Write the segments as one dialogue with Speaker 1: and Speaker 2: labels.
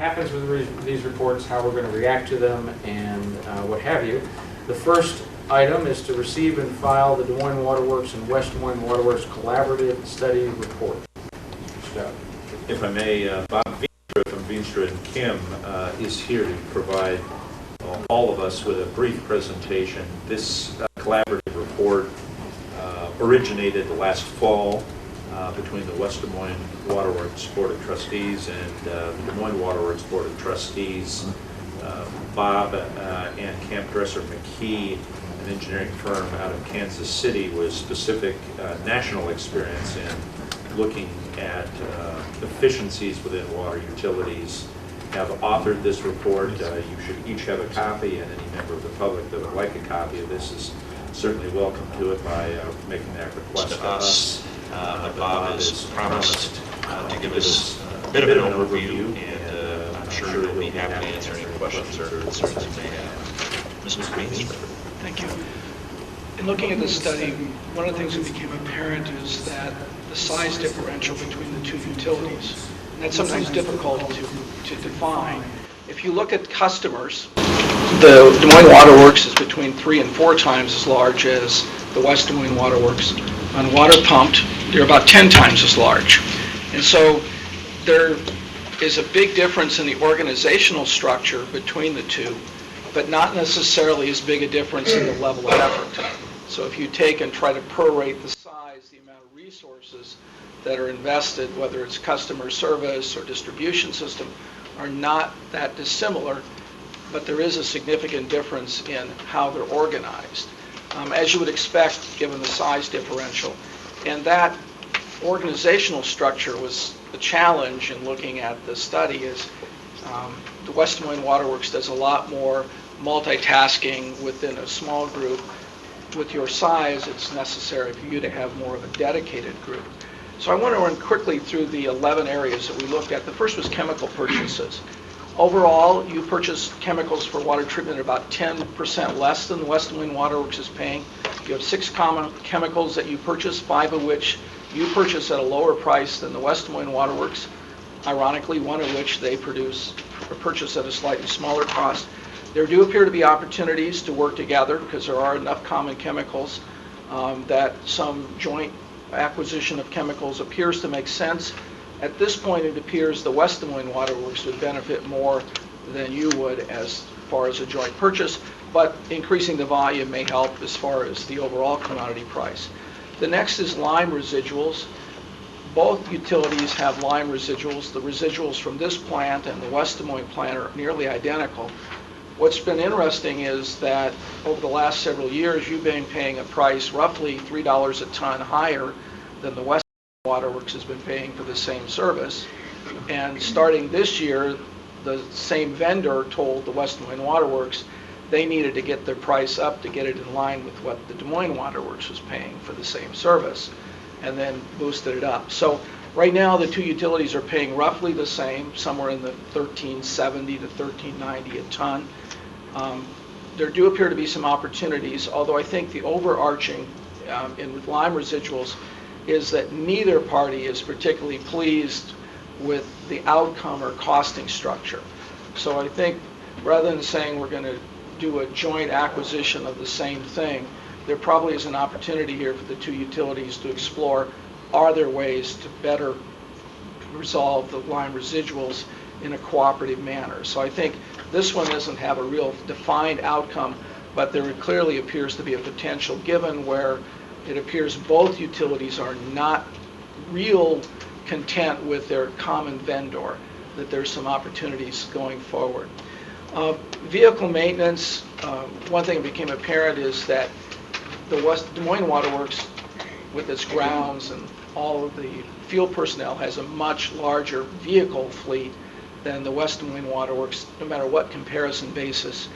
Speaker 1: happens with these reports, how we're going to react to them, and what have you. The first item is to receive and file the Des Moines Waterworks and West Des Moines Waterworks Collaborative Study Report. Scott.
Speaker 2: If I may, Bob Veenstra from Veenstra and Kim is here to provide all of us with a brief presentation. This collaborative report originated last fall between the West Des Moines Waterworks Board of Trustees and the Des Moines Waterworks Board of Trustees. Bob and Camp Dresser McKee, an engineering firm out of Kansas City with specific national experience in looking at efficiencies within water utilities, have authored this report. You should each have a copy, and any member of the public that would like a copy of this is certainly welcome to it by making that request to us.
Speaker 3: But Bob has promised to give us a bit of an overview, and I'm sure he'll be happy to answer any questions or concerns you may have. Mr. Moines.
Speaker 4: Thank you. In looking at this study, one of the things that became apparent is that the size differential between the two utilities, and that's sometimes difficult to define. If you look at customers, the Des Moines Waterworks is between 3 and 4 times as large as the West Des Moines Waterworks. On water pumped, they're about 10 times as large. And so there is a big difference in the organizational structure between the two, but not necessarily as big a difference in the level of effort. So if you take and try to prorate the size, the amount of resources that are invested, whether it's customer service or distribution system, are not that dissimilar, but there is a significant difference in how they're organized, as you would expect given the size differential. And that organizational structure was the challenge in looking at the study. Is the West Des Moines Waterworks does a lot more multitasking within a small group. With your size, it's necessary for you to have more of a dedicated group. So I want to run quickly through the 11 areas that we looked at. The first was chemical purchases. Overall, you purchase chemicals for water treatment at about 10% less than the West Des Moines Waterworks is paying. You have 6 common chemicals that you purchase, 5 of which you purchase at a lower price than the West Des Moines Waterworks. Ironically, 1 of which they purchase at a slightly smaller cost. There do appear to be opportunities to work together because there are enough common chemicals that some joint acquisition of chemicals appears to make sense. At this point, it appears the West Des Moines Waterworks would benefit more than you would as far as a joint purchase, but increasing the volume may help as far as the overall commodity price. The next is lime residuals. Both utilities have lime residuals. The residuals from this plant and the West Des Moines plant are nearly identical. What's been interesting is that over the last several years, you've been paying a price roughly $3 a ton higher than the West Waterworks has been paying for the same service. And starting this year, the same vendor told the West Des Moines Waterworks they needed to get their price up to get it in line with what the Des Moines Waterworks was paying for the same service, and then boosted it up. So right now, the two utilities are paying roughly the same, somewhere in the $13.70 to $13.90 a ton. There do appear to be some opportunities, although I think the overarching in lime residuals is that neither party is particularly pleased with the outcome or costing structure. So I think rather than saying we're going to do a joint acquisition of the same thing, there probably is an opportunity here for the two utilities to explore, are there ways to better resolve the lime residuals in a cooperative manner. So I think this one doesn't have a real defined outcome, but there clearly appears to be a potential given where it appears both utilities are not real content with their common vendor, that there's some opportunities going forward. Vehicle maintenance, one thing that became apparent is that the West Des Moines Waterworks, with its grounds and all of the field personnel, has a much larger vehicle fleet than the West Des Moines Waterworks, no matter what comparison basis.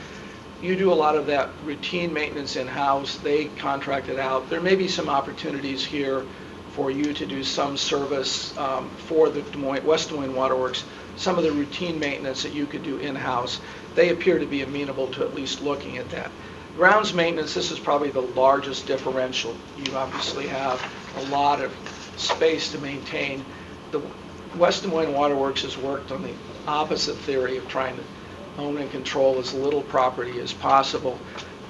Speaker 4: You do a lot of that routine maintenance in-house. They contract it out. There may be some opportunities here for you to do some service for the West Des Moines Waterworks, some of the routine maintenance that you could do in-house. They appear to be amenable to at least looking at that. Grounds maintenance, this is probably the largest differential. You obviously have a lot of space to maintain. The West Des Moines Waterworks has worked on the opposite theory of trying to own and control as little property as possible.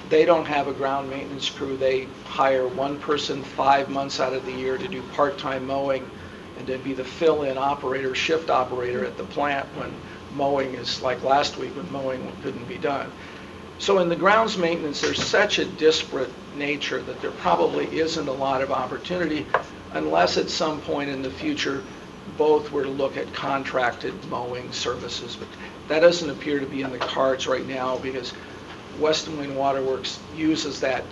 Speaker 4: They don't have a ground maintenance crew. They hire one person 5 months out of the year to do part-time mowing and to be the fill-in operator, shift operator at the plant when mowing is, like last week when mowing couldn't be done. So in the grounds maintenance, there's such a disparate nature that there probably isn't a lot of opportunity unless at some point in the future both were to look at contracted mowing services. But that doesn't appear to be in the cards right now because West Des Moines Waterworks uses that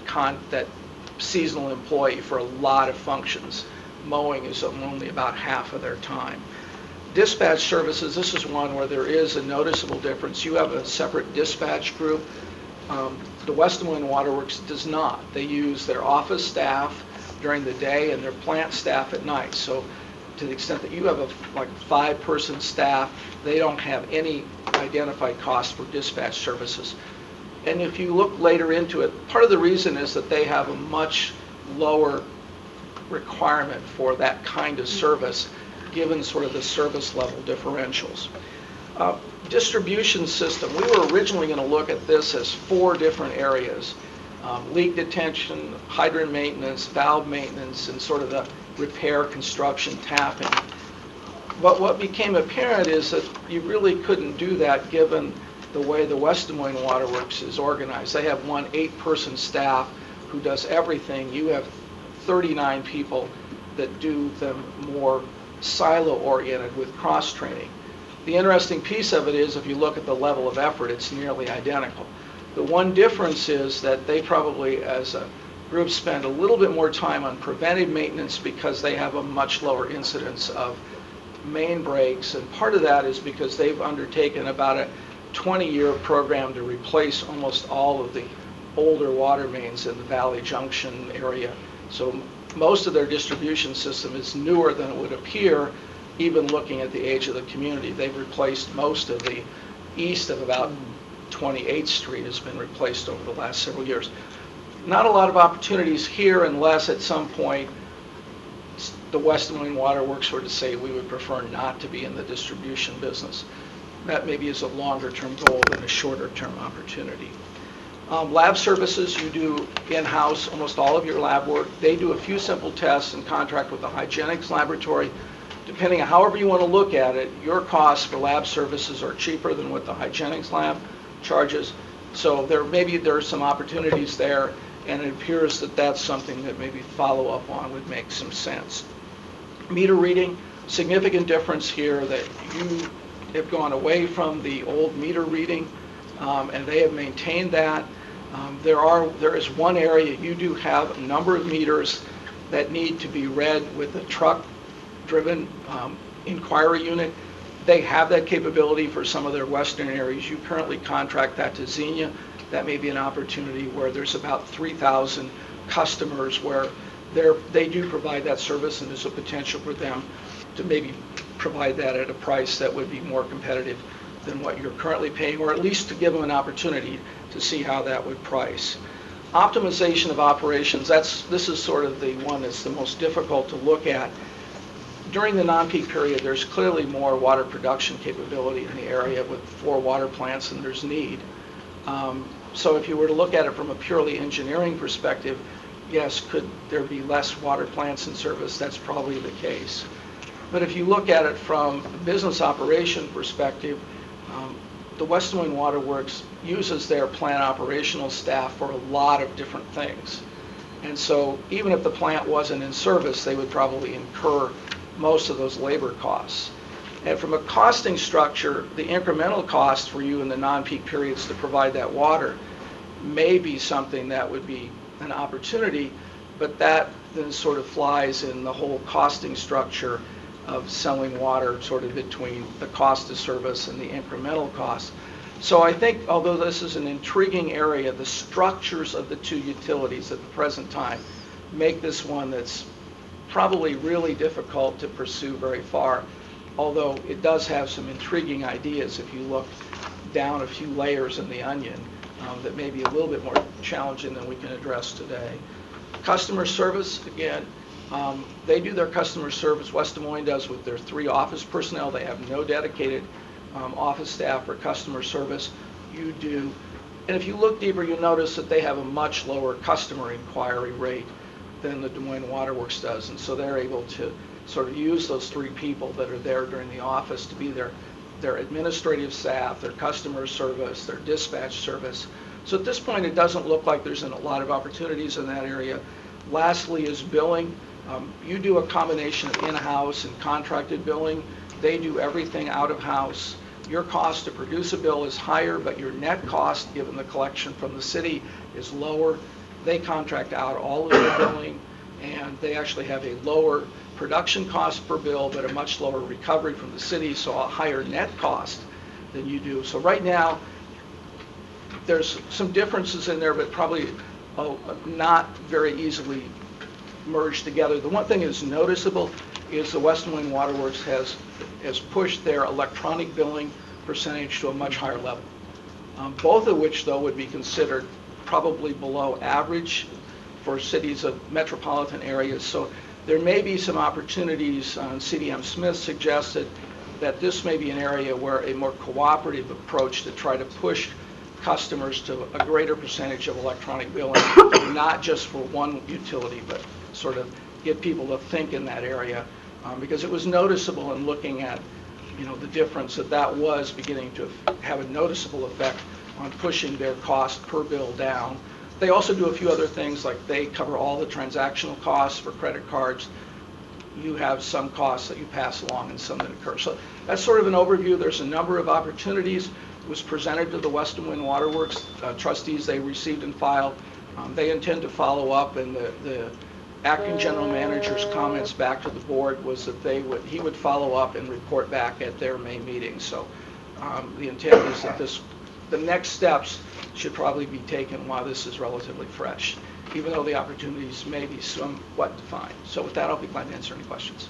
Speaker 4: seasonal employee for a lot of functions. Mowing is only about half of their time. Dispatch services, this is one where there is a noticeable difference. You have a separate dispatch group. The West Des Moines Waterworks does not. They use their office staff during the day and their plant staff at night. So to the extent that you have a 5-person staff, they don't have any identified cost for dispatch services. And if you look later into it, part of the reason is that they have a much lower requirement for that kind of service, given sort of the service level differentials. Distribution system, we were originally going to look at this as 4 different areas. Leak detection, hydrant maintenance, valve maintenance, and sort of the repair, construction, tapping. But what became apparent is that you really couldn't do that given the way the West Des Moines Waterworks is organized. They have one 8-person staff who does everything. You have 39 people that do them more silo-oriented with cross-training. The interesting piece of it is if you look at the level of effort, it's nearly identical. The one difference is that they probably, as a group, spend a little bit more time on preventive maintenance because they have a much lower incidence of main breaks, and part of that is because they've undertaken about a 20-year program to replace almost all of the older water mains in the Valley Junction area. So most of their distribution system is newer than it would appear, even looking at the age of the community. They've replaced most of the east of about 28th Street has been replaced over the last several years. Not a lot of opportunities here unless at some point the West Des Moines Waterworks were to say we would prefer not to be in the distribution business. That maybe is a longer-term goal than a shorter-term opportunity. Lab services, you do in-house almost all of your lab work. They do a few simple tests and contract with the hygienics laboratory. Depending on however you want to look at it, your costs for lab services are cheaper than what the hygienics lab charges. So there are some opportunities there, and it appears that that's something that maybe follow up on would make some sense. Meter reading, significant difference here that you have gone away from the old meter reading, and they have maintained that. There is one area you do have a number of meters that need to be read with a truck-driven inquiry unit. They have that capability for some of their western areas. You currently contract that to Xenia. That may be an opportunity where there's about 3,000 customers where they do provide that service, and there's a potential for them to maybe provide that at a price that would be more competitive than what you're currently paying, or at least to give them an opportunity to see how that would price. Optimization of operations, this is sort of the one that's the most difficult to look at. During the non-peak period, there's clearly more water production capability in the area with 4 water plants than there's need. So if you were to look at it from a purely engineering perspective, yes, could there be less water plants in service? That's probably the case. But if you look at it from a business operation perspective, the West Des Moines Waterworks uses their plant operational staff for a lot of different things. And so even if the plant wasn't in service, they would probably incur most of those labor costs. And from a costing structure, the incremental cost for you in the non-peak periods to provide that water may be something that would be an opportunity, but that then sort of flies in the whole costing structure of selling water sort of between the cost of service and the incremental cost. So I think, although this is an intriguing area, the structures of the 2 utilities at the present time make this one that's probably really difficult to pursue very far, although it does have some intriguing ideas if you look down a few layers in the onion that may be a little bit more challenging than we can address today. Customer service, again, They do their customer service. West Des Moines does with their 3 office personnel. They have no dedicated office staff for customer service. You do. And if you look deeper, you'll notice that they have a much lower customer inquiry rate than the Des Moines Waterworks does. And so they're able to sort of use those 3 people that are there during the office to be their administrative staff, their customer service, their dispatch service. So at this point, it doesn't look like there's a lot of opportunities in that area. Lastly is billing. You do a combination of in-house and contracted billing. They do everything out of house. Your cost to produce a bill is higher, but your net cost, given the collection from the city, is lower. They contract out all of their billing, and they actually have a lower production cost per bill, but a much lower recovery from the city, so a higher net cost than you do. So right now, there's some differences in there, but probably not very easily merged together. The one thing that's noticeable is the West Des Moines Waterworks has pushed their electronic billing percentage to a much higher level. Both of which, though, would be considered probably below average for cities of metropolitan areas. So there may be some opportunities. CDM Smith suggested that this may be an area where a more cooperative approach to try to push customers to a greater percentage of electronic billing, not just for one utility, but sort of get people to think in that area. Because it was noticeable in looking at, the difference that was beginning to have a noticeable effect on pushing their cost per bill down. They also do a few other things, like they cover all the transactional costs for credit cards. You have some costs that you pass along and some that occur. So that's sort of an overview. There's a number of opportunities. It was presented to the West Des Moines Waterworks trustees. They received and filed. They intend to follow up, and the acting general manager's comments back to the board was that he would follow up and report back at their May meeting. So the intent is that the next steps should probably be taken while this is relatively fresh, even though the opportunities may be somewhat defined. So with that, I'll be glad to answer any questions.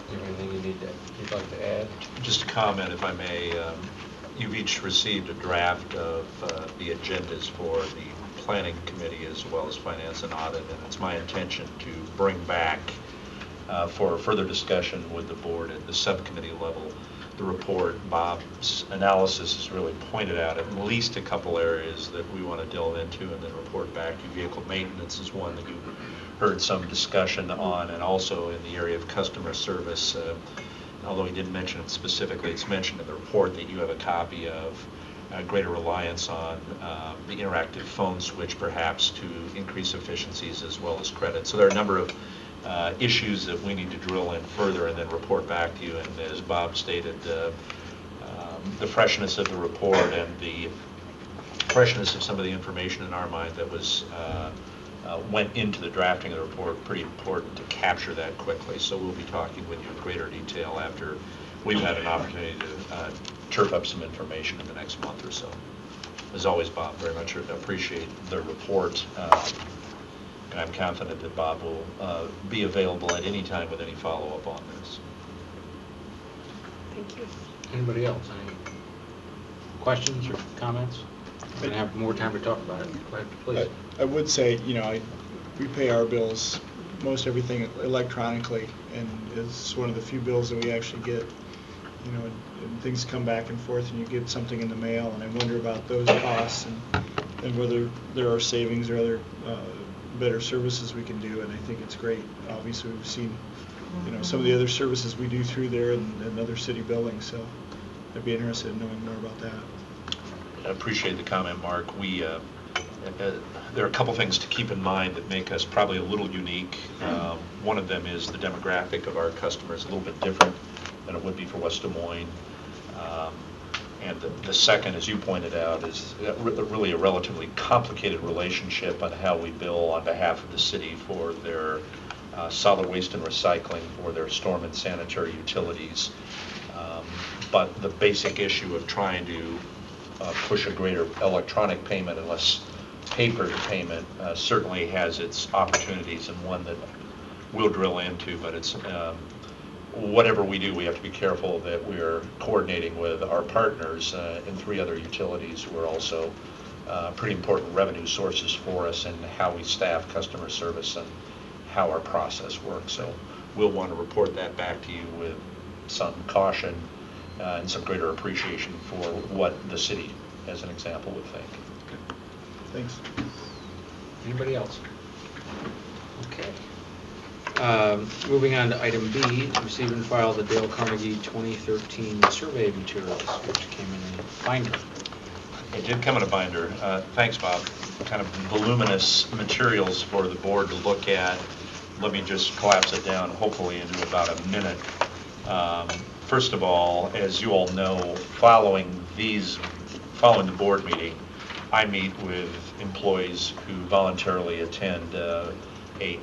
Speaker 1: Is there anything you'd like to add?
Speaker 2: Just a comment, if I may. You've each received a draft of the agendas for the Planning Committee as well as Finance and Audit, and it's my intention to bring back for further discussion with the board at the subcommittee level the report. Bob's analysis has really pointed out at least a couple areas that we want to delve into and then report back. Vehicle maintenance is one that you heard some discussion on, and also in the area of customer service. Although he didn't mention it specifically, it's mentioned in the report that you have a copy of greater reliance on the interactive phone switch, perhaps to increase efficiencies as well as credit. So there are a number of issues that we need to drill in further and then report back to you. And as Bob stated, the freshness of the report and the freshness of some of the information in our mind that was went into the drafting of the report, pretty important to capture that quickly. So we'll be talking with you in greater detail after we've had an opportunity to chirp up some information in the next month or so. As always, Bob, very much appreciate the report. And I'm confident that Bob will be available at any time with any follow-up on this.
Speaker 5: Thank you.
Speaker 1: Anybody else? Any questions or comments? We're going to have more time to talk about it. Go ahead, please.
Speaker 6: I would say, we pay our bills, most everything electronically, and it's one of the few bills that we actually get, and things come back and forth and you get something in the mail, and I wonder about those costs and whether there are savings or other better services we can do, and I think it's great. Obviously, we've seen, some of the other services we do through there and other city buildings, so I'd be interested in knowing more about that.
Speaker 2: I appreciate the comment, Mark. There are a couple things to keep in mind that make us probably a little unique. One of them is the demographic of our customers, a little bit different than it would be for West Des Moines. And the second, as you pointed out, is really a relatively complicated relationship on how we bill on behalf of the city for their solid waste and recycling, for their storm and sanitary utilities. But the basic issue of trying to push a greater electronic payment and less paper payment certainly has its opportunities, and one that we'll drill into. But it's whatever we do, we have to be careful that we're coordinating with our partners in 3 other utilities who are also pretty important revenue sources for us and how we staff customer service and how our process works. So we'll want to report that back to you with some caution and some greater appreciation for what the city, as an example, would think.
Speaker 6: Thanks.
Speaker 1: Anybody else? Okay. Moving on to item B, receive and file the Dale Carnegie 2013 survey materials, which came in a binder.
Speaker 2: It did come in a binder. Thanks, Bob. Kind of voluminous materials for the board to look at. Let me just collapse it down, hopefully, into about a minute. First of all, as you all know, following the board meeting, I meet with employees who voluntarily attend a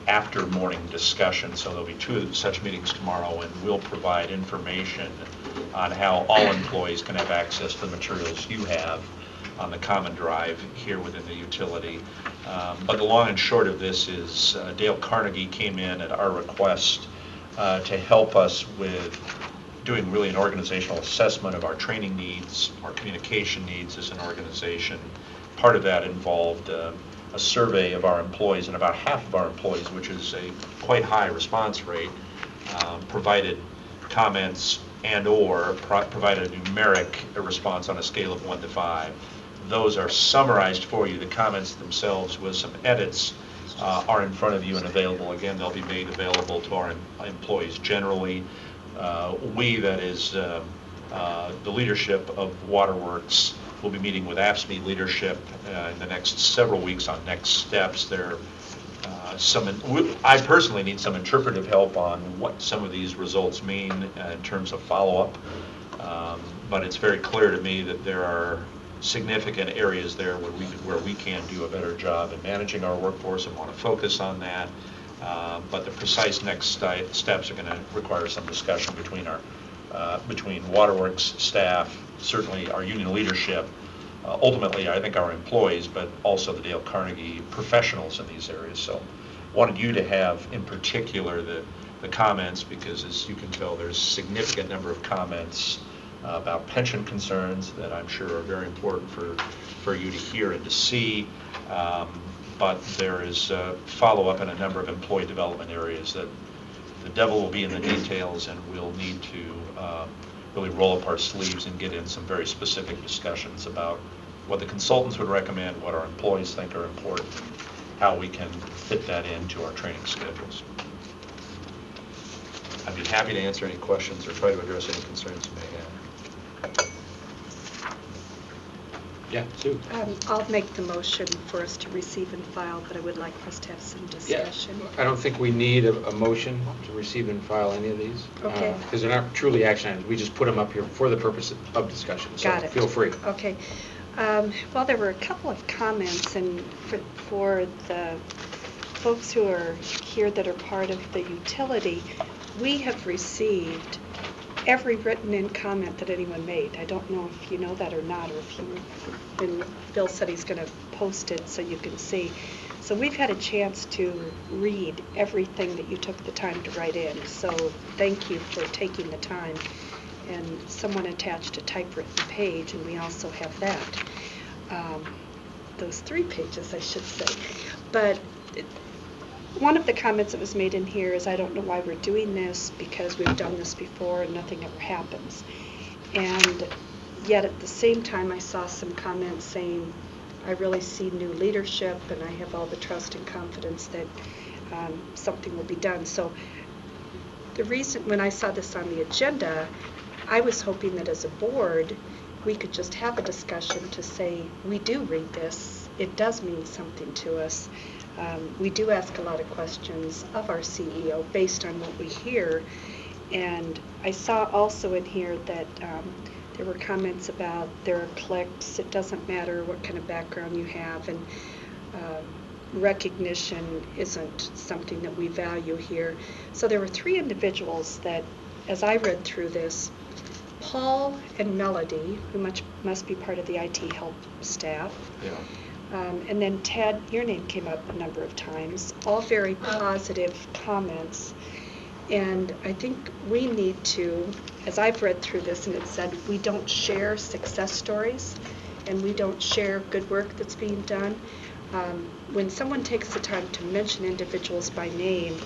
Speaker 2: after morning discussion. So there'll be 2 such meetings tomorrow, and we'll provide information on how all employees can have access to the materials you have on the common drive here within the utility. But the long and short of this is Dale Carnegie came in at our request to help us with doing really an organizational assessment of our training needs, our communication needs as an organization. Part of that involved a survey of our employees, and about half of our employees, which is a quite high response rate, provided comments and or provided a numeric response on a scale of 1 to 5. Those are summarized for you. The comments themselves with some edits are in front of you and available. Again, they'll be made available to our employees generally. We, that is the leadership of Waterworks, will be meeting with AFSCME leadership in the next several weeks on next steps. I personally need some interpretive help on what some of these results mean in terms of follow-up. But it's very clear to me that there are significant areas there where we can do a better job in managing our workforce and want to focus on that. But the precise next steps are going to require some discussion between Waterworks staff, certainly our union leadership, ultimately I think our employees, but also the Dale Carnegie professionals in these areas. So wanted you to have in particular the comments, because as you can tell there's a significant number of comments about pension concerns that I'm sure are very important for you to hear and to see. But there is follow-up in a number of employee development areas that the devil will be in the details, and we'll need to really roll up our sleeves and get in some very specific discussions about what the consultants would recommend, what our employees think are important, how we can fit that into our training schedules. I'd be happy to answer any questions or try to address any concerns you may have.
Speaker 1: Yeah, Sue?
Speaker 5: I'll make the motion for us to receive and file, but I would like us to have some discussion.
Speaker 1: Yeah, I don't think we need a motion to receive and file any of these.
Speaker 5: Okay.
Speaker 1: Because they're not truly action items. We just put them up here for the purpose of discussion. So
Speaker 5: Got it.
Speaker 1: feel free.
Speaker 5: Okay. Well, there were a couple of comments, and for the folks who are here that are part of the utility, we have received every written-in comment that anyone made. I don't know if you know that or not, or if Bill said he's going to post it so you can see. So we've had a chance to read everything that you took the time to write in. So thank you for taking the time. And someone attached a typewritten page, and we also have that. Those 3 pages, I should say. But one of the comments that was made in here is, I don't know why we're doing this, because we've done this before and nothing ever happens. And yet at the same time, I saw some comments saying, I really see new leadership and I have all the trust and confidence that something will be done. So the reason, when I saw this on the agenda, I was hoping that as a board, we could just have a discussion to say, we do read this, it does mean something to us. We do ask a lot of questions of our CEO based on what we hear. And I saw also in here that there were comments about there are cliques, it doesn't matter what kind of background you have, and recognition isn't something that we value here. So there were 3 individuals that, as I read through this, Paul and Melody, who must be part of the IT help staff,
Speaker 1: Yeah.
Speaker 5: and then Ted, your name came up a number of times, all very positive comments. And I think we need to, as I've read through this and it said we don't share success stories, and we don't share good work that's being done. When someone takes the time to mention individuals by name,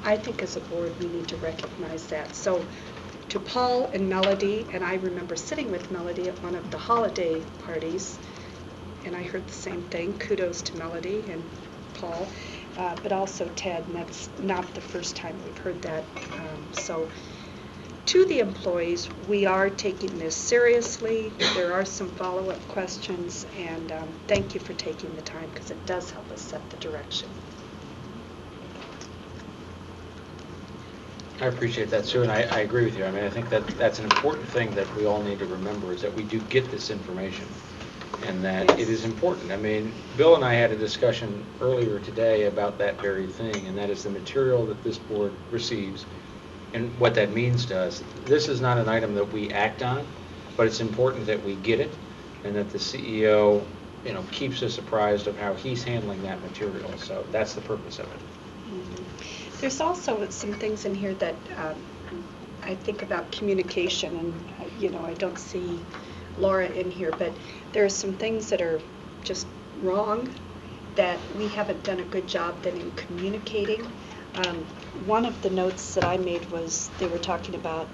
Speaker 5: I think as a board we need to recognize that. So to Paul and Melody, and I remember sitting with Melody at one of the holiday parties, and I heard the same thing, kudos to Melody and Paul, but also Ted, and that's not the first time we've heard that. So to the employees, we are taking this seriously. There are some follow-up questions, and thank you for taking the time because it does help us set the direction.
Speaker 1: I appreciate that, Sue, and I agree with you. I mean, I think that that's an important thing that we all need to remember is that we do get this information and that
Speaker 5: Yes.
Speaker 1: it is important. I mean, Bill and I had a discussion earlier today about that very thing, and that is the material that this board receives and what that means to us. This is not an item that we act on, but it's important that we get it and that the CEO, keeps us apprised of how he's handling that material. So that's the purpose of it.
Speaker 5: Mhm. There's also some things in here that I think about communication, and I don't see Laura in here, but there are some things that are just wrong that we haven't done a good job then in communicating. One of the notes that I made was they were talking about,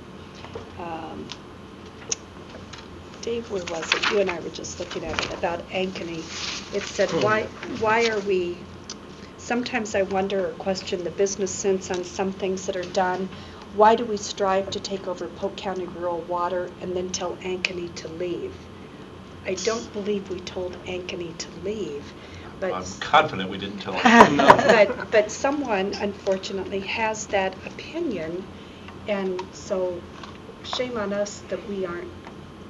Speaker 5: Dave, where was it? You and I were just looking at it, about Ankeny. It said, why are we, sometimes I wonder or question the business sense on some things that are done. Why do we strive to take over Polk County Rural Water and then tell Ankeny to leave? I don't believe we told Ankeny to leave. But
Speaker 3: I'm confident we didn't tell him.
Speaker 5: but someone, unfortunately, has that opinion, and so shame on us that we aren't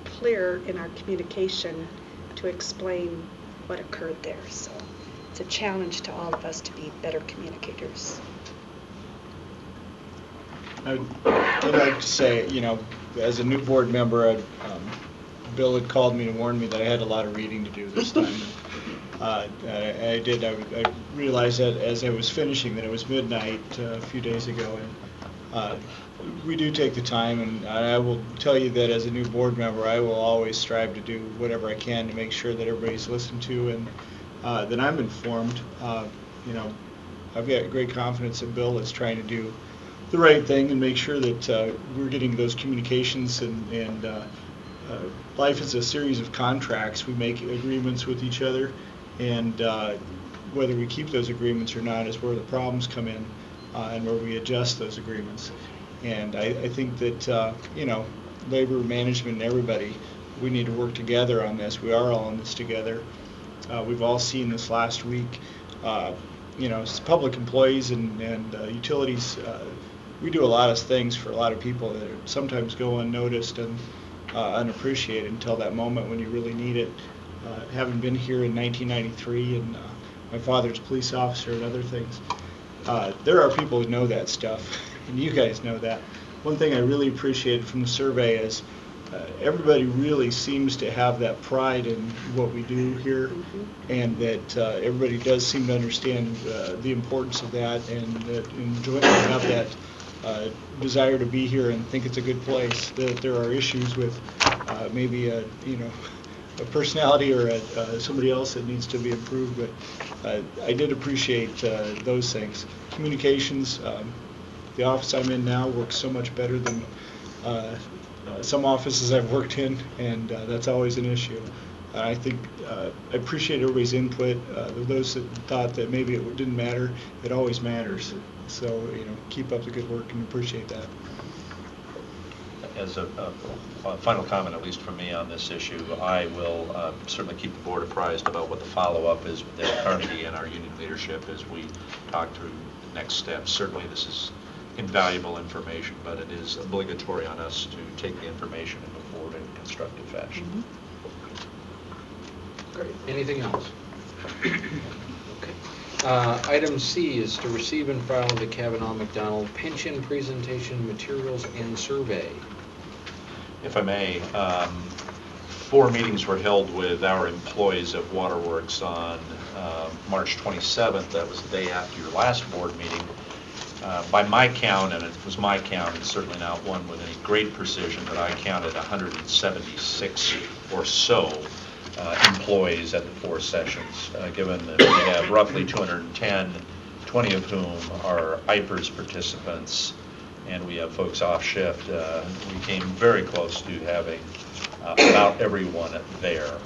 Speaker 5: clear in our communication to explain what occurred there. So it's a challenge to all of us to be better communicators.
Speaker 6: I'd like to say, as a new board member, Bill had called me and warned me that I had a lot of reading to do this time. I did. I realized that as I was finishing that it was midnight a few days ago, and we do take the time, and I will tell you that as a new board member, I will always strive to do whatever I can to make sure that everybody's listened to and that I'm informed. I've got great confidence that Bill is trying to do the right thing and make sure that we're getting those communications and life is a series of contracts. We make agreements with each other, and whether we keep those agreements or not is where the problems come in and where we adjust those agreements. And I think that, labor management and everybody, we need to work together on this. We are all in this together. We've all seen this last week. Public employees and utilities, we do a lot of things for a lot of people that sometimes go unnoticed and unappreciated until that moment when you really need it. Having been here in 1993 and my father's a police officer and other things, there are people who know that stuff, and you guys know that. One thing I really appreciated from the survey is everybody really seems to have that pride in what we do here, and that everybody does seem to understand the importance of that and that enjoy have that desire to be here and think it's a good place. That there are issues with maybe a personality or somebody else that needs to be improved, but I did appreciate those things. Communications. The office I'm in now works so much better than some offices I've worked in, and that's always an issue. I think I appreciate everybody's input. Those that thought that maybe it didn't matter, it always matters. So keep up the good work and appreciate that.
Speaker 3: As a final comment, at least from me on this issue, I will certainly keep the board apprised about what the follow-up is with Dale Carnegie and our union leadership as we talk through next steps. Certainly this is invaluable information, but it is obligatory on us to take the information and move forward in a constructive fashion.
Speaker 1: Great. Anything else? Okay. Item C is to receive and file the Kavanaugh McDonald pension presentation materials and survey.
Speaker 3: If I may, 4 meetings were held with our employees at Waterworks on March 27th. That was the day after your last board meeting. By my count, and it was my count, it's certainly not one with any great precision, but I counted 176 or so employees at the 4 sessions, given that we have roughly 210, 20 of whom are IPERS participants, and we have folks off shift. We came very close to having about everyone there.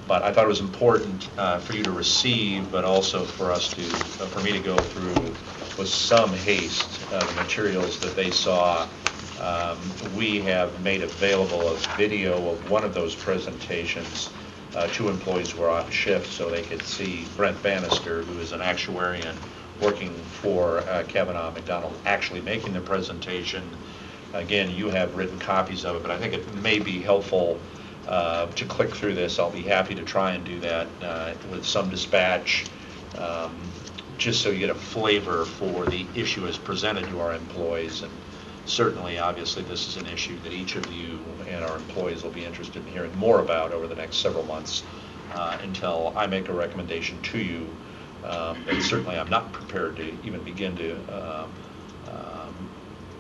Speaker 3: But I thought it was important for you to receive, but also for us to, for me to go through with some haste the materials that they saw. We have made available a video of one of those presentations to employees who are off shift, so they could see Brent Bannister, who is an actuarian working for Kavanaugh McDonald, actually making the presentation. Again, you have written copies of it, but I think it may be helpful to click through this. I'll be happy to try and do that with some dispatch, just so you get a flavor for the issue as presented to our employees. And certainly, obviously, this is an issue that each of you and our employees will be interested in hearing more about over the next several months until I make a recommendation to you. And certainly I'm not prepared to even begin to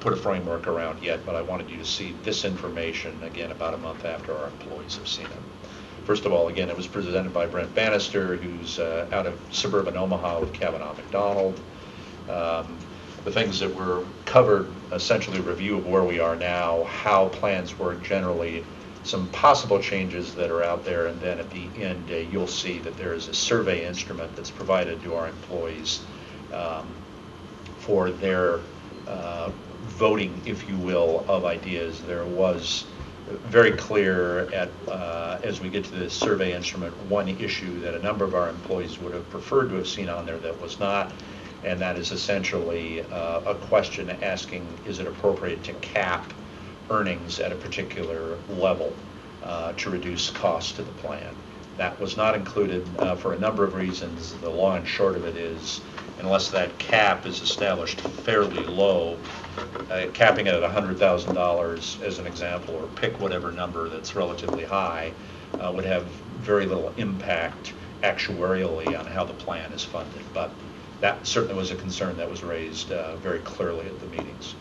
Speaker 3: put a framework around yet, but I wanted you to see this information, again, about a month after our employees have seen it. First of all, again, it was presented by Brent Bannister, who's out of suburban Omaha with Kavanaugh McDonald. The things that were covered, essentially a review of where we are now, how plans work generally, some possible changes that are out there, and then at the end you'll see that there is a survey instrument that's provided to our employees for their voting, if you will, of ideas. There was very clear as we get to the survey instrument, one issue that a number of our employees would have preferred to have seen on there that was not, and that is essentially a question asking, is it appropriate to cap earnings at a particular level to reduce costs to the plan? That was not included for a number of reasons. The long and short of it is, unless that cap is established fairly low, capping it at $100,000 as an example, or pick whatever number that's relatively high, would have very little impact actuarially on how the plan is funded. But that certainly was a concern that was raised very clearly at the meetings.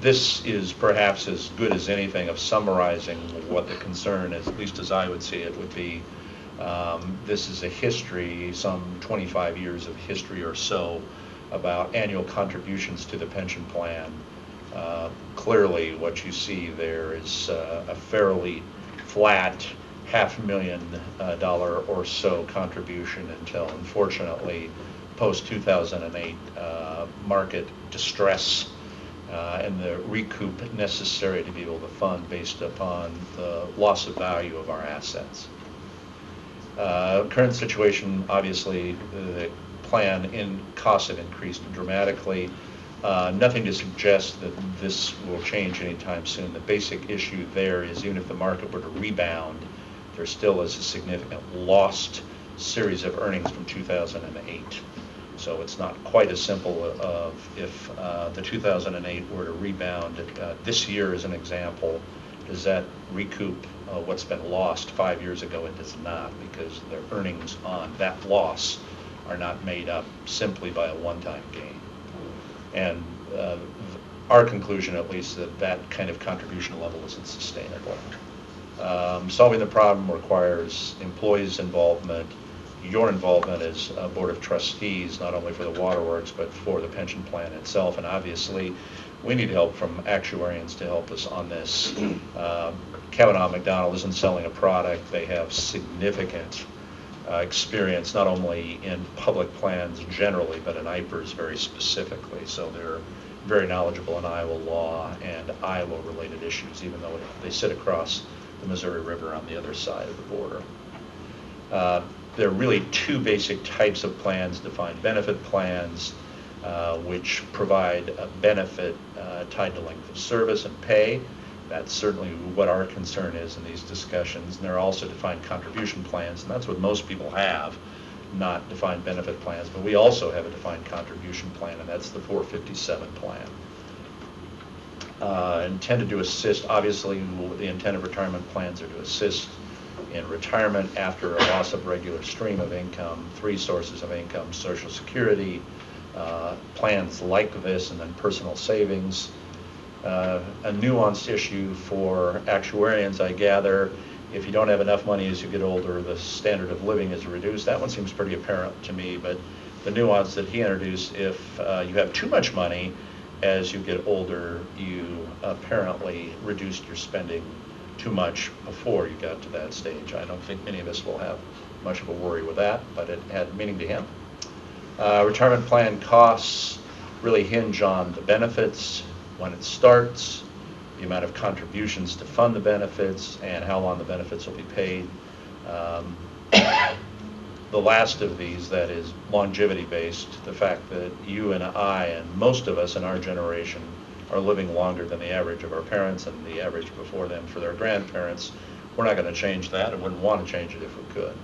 Speaker 3: This is perhaps as good as anything of summarizing what the concern is, at least as I would see it, would be. This is a history, some 25 years of history or so, about annual contributions to the pension plan. Clearly, what you see there is a fairly flat $500,000 or so contribution until, unfortunately, post-2008 market distress and the recoup necessary to be able to fund based upon the loss of value of our assets. Current situation, obviously, the plan costs have increased dramatically. Nothing to suggest that this will change anytime soon. The basic issue there is, even if the market were to rebound, there still is a significant lost series of earnings from 2008. So it's not quite as simple of if the 2008 were to rebound this year as an example, does that recoup what's been lost 5 years ago? It does not, because the earnings on that loss are not made up simply by a one-time gain. And our conclusion, at least, that that kind of contribution level isn't sustainable. Solving the problem requires employees' involvement, your involvement as a board of trustees, not only for the waterworks, but for the pension plan itself. And obviously, we need help from actuarians to help us on this. Kavanaugh McDonald isn't selling a product. They have significant experience, not only in public plans generally, but in IPERS very specifically. So they're very knowledgeable in Iowa law and Iowa-related issues, even though they sit across the Missouri River on the other side of the border. There are really two basic types of plans: defined benefit plans, which provide a benefit tied to length of service and pay. That's certainly what our concern is in these discussions. And there are also defined contribution plans, and that's what most people have, not defined benefit plans. But we also have a defined contribution plan, and that's the 457 plan. Intended to assist, obviously, the intent of retirement plans are to assist in retirement after a loss of regular stream of income, 3 sources of income: Social Security, plans like this, and then personal savings. A nuanced issue for actuarians, I gather, if you don't have enough money as you get older, the standard of living is reduced. That one seems pretty apparent to me, but the nuance that he introduced, if you have too much money as you get older, you apparently reduced your spending too much before you got to that stage. I don't think many of us will have much of a worry with that, but it had meaning to him. Retirement plan costs really hinge on the benefits, when it starts, the amount of contributions to fund the benefits, and how long the benefits will be paid. The last of these, that is longevity-based, the fact that you and I and most of us in our generation are living longer than the average of our parents and the average before them for their grandparents, we're not going to change that and wouldn't want to change it if we could.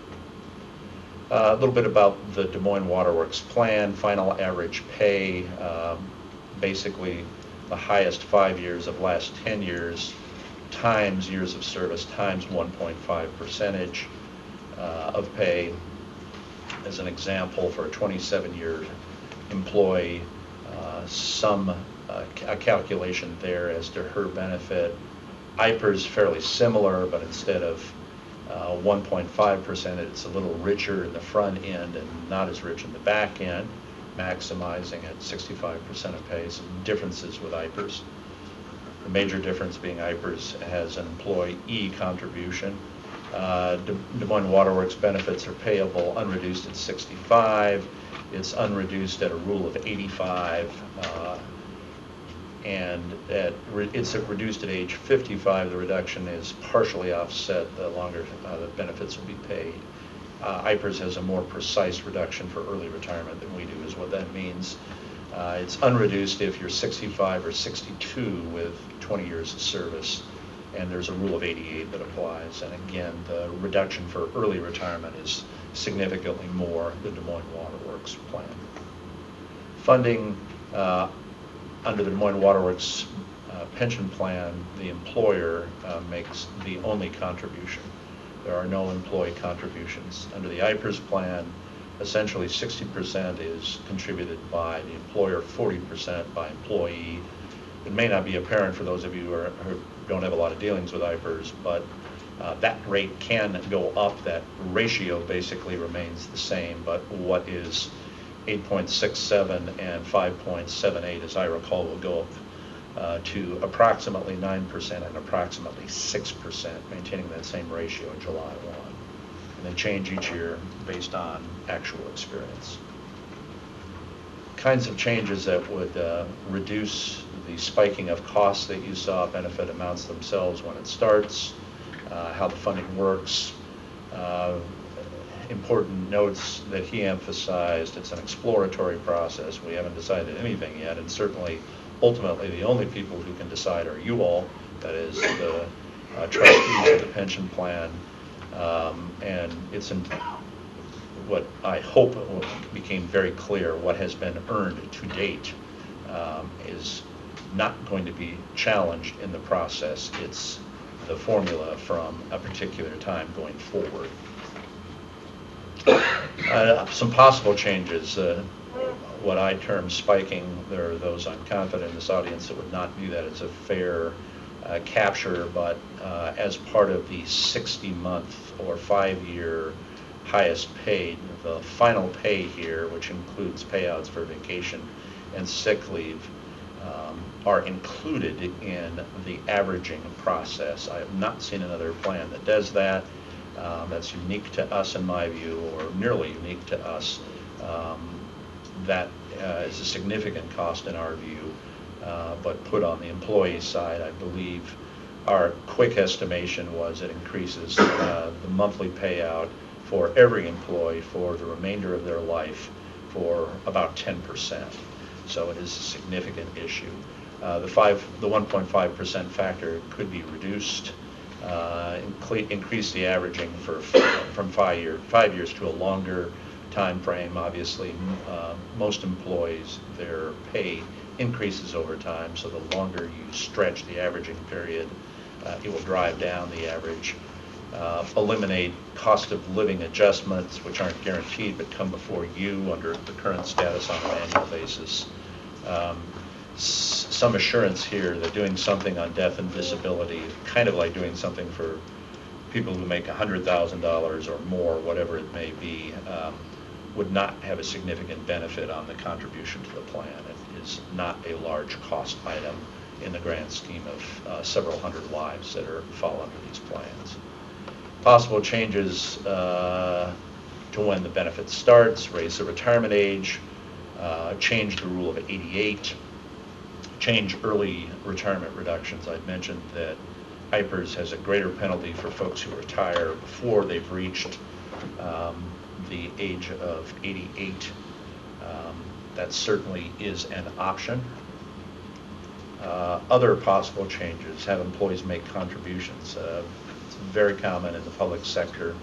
Speaker 3: A little bit about the Des Moines Water Works plan, final average pay, basically the highest 5 years of last 10 years times years of service times 1.5% of pay. As an example, for a 27-year employee, a calculation there as to her benefit. IPER is fairly similar, but instead of 1.5%, it's a little richer in the front end and not as rich in the back end, maximizing at 65% of pay. Some differences with IPERs. The major difference being IPERs has an employee contribution. Des Moines Water Works benefits are payable unreduced at 65. It's unreduced at a rule of 85. And it's reduced at age 55. The reduction is partially offset the longer the benefits will be paid. IPERS has a more precise reduction for early retirement than we do, is what that means. It's unreduced if you're 65 or 62 with 20 years of service, and there's a rule of 88 that applies. And again, the reduction for early retirement is significantly more the Des Moines Water Works plan. Funding under the Des Moines Water Works pension plan, the employer makes the only contribution. There are no employee contributions. Under the IPERS plan, essentially 60% is contributed by the employer, 40% by employee. It may not be apparent for those of you who don't have a lot of dealings with IPERS, but that rate can go up. That ratio basically remains the same, but what is 8.67 and 5.78, as I recall, will go up to approximately 9% and approximately 6%, maintaining that same ratio in July 1. And they change each year based on actual experience. Kinds of changes that would reduce the spiking of costs that you saw, benefit amounts themselves when it starts, how the funding works. Important notes that he emphasized: it's an exploratory process. We haven't decided anything yet, and certainly, ultimately, the only people who can decide are you all, that is the trustees of the pension plan, and it's in what I hope became very clear, what has been earned to date is not going to be challenged in the process. It's the formula from a particular time going forward. Some possible changes, what I term spiking. There are those, I'm confident in this audience, that would not view that as a fair capture, but as part of the 60-month or 5-year highest paid, the final pay here, which includes payouts for vacation and sick leave, are included in the averaging process. I have not seen another plan that does that. That's unique to us in my view, or nearly unique to us. That is a significant cost in our view, but put on the employee side, I believe our quick estimation was it increases the monthly payout for every employee for the remainder of their life for about 10%. So it is a significant issue. The 1.5% factor could be reduced, increase the averaging from 5 years to a longer time frame. Obviously, most employees, their pay increases over time, so the longer you stretch the averaging period, it will drive down the average. Eliminate cost of living adjustments, which aren't guaranteed but come before you under the current status on an annual basis. Some assurance here that doing something on death and disability, kind of like doing something for people who make $100,000 or more, whatever it may be, would not have a significant benefit on the contribution to the plan. It is not a large cost item in the grand scheme of several hundred lives that fall under these plans. Possible changes to when the benefit starts: raise the retirement age, change the rule of 88, change early retirement reductions. I'd mentioned that IPERS has a greater penalty for folks who retire before they've reached the age of 88. That certainly is an option. Other possible changes: have employees make contributions. It's very common in the public sector.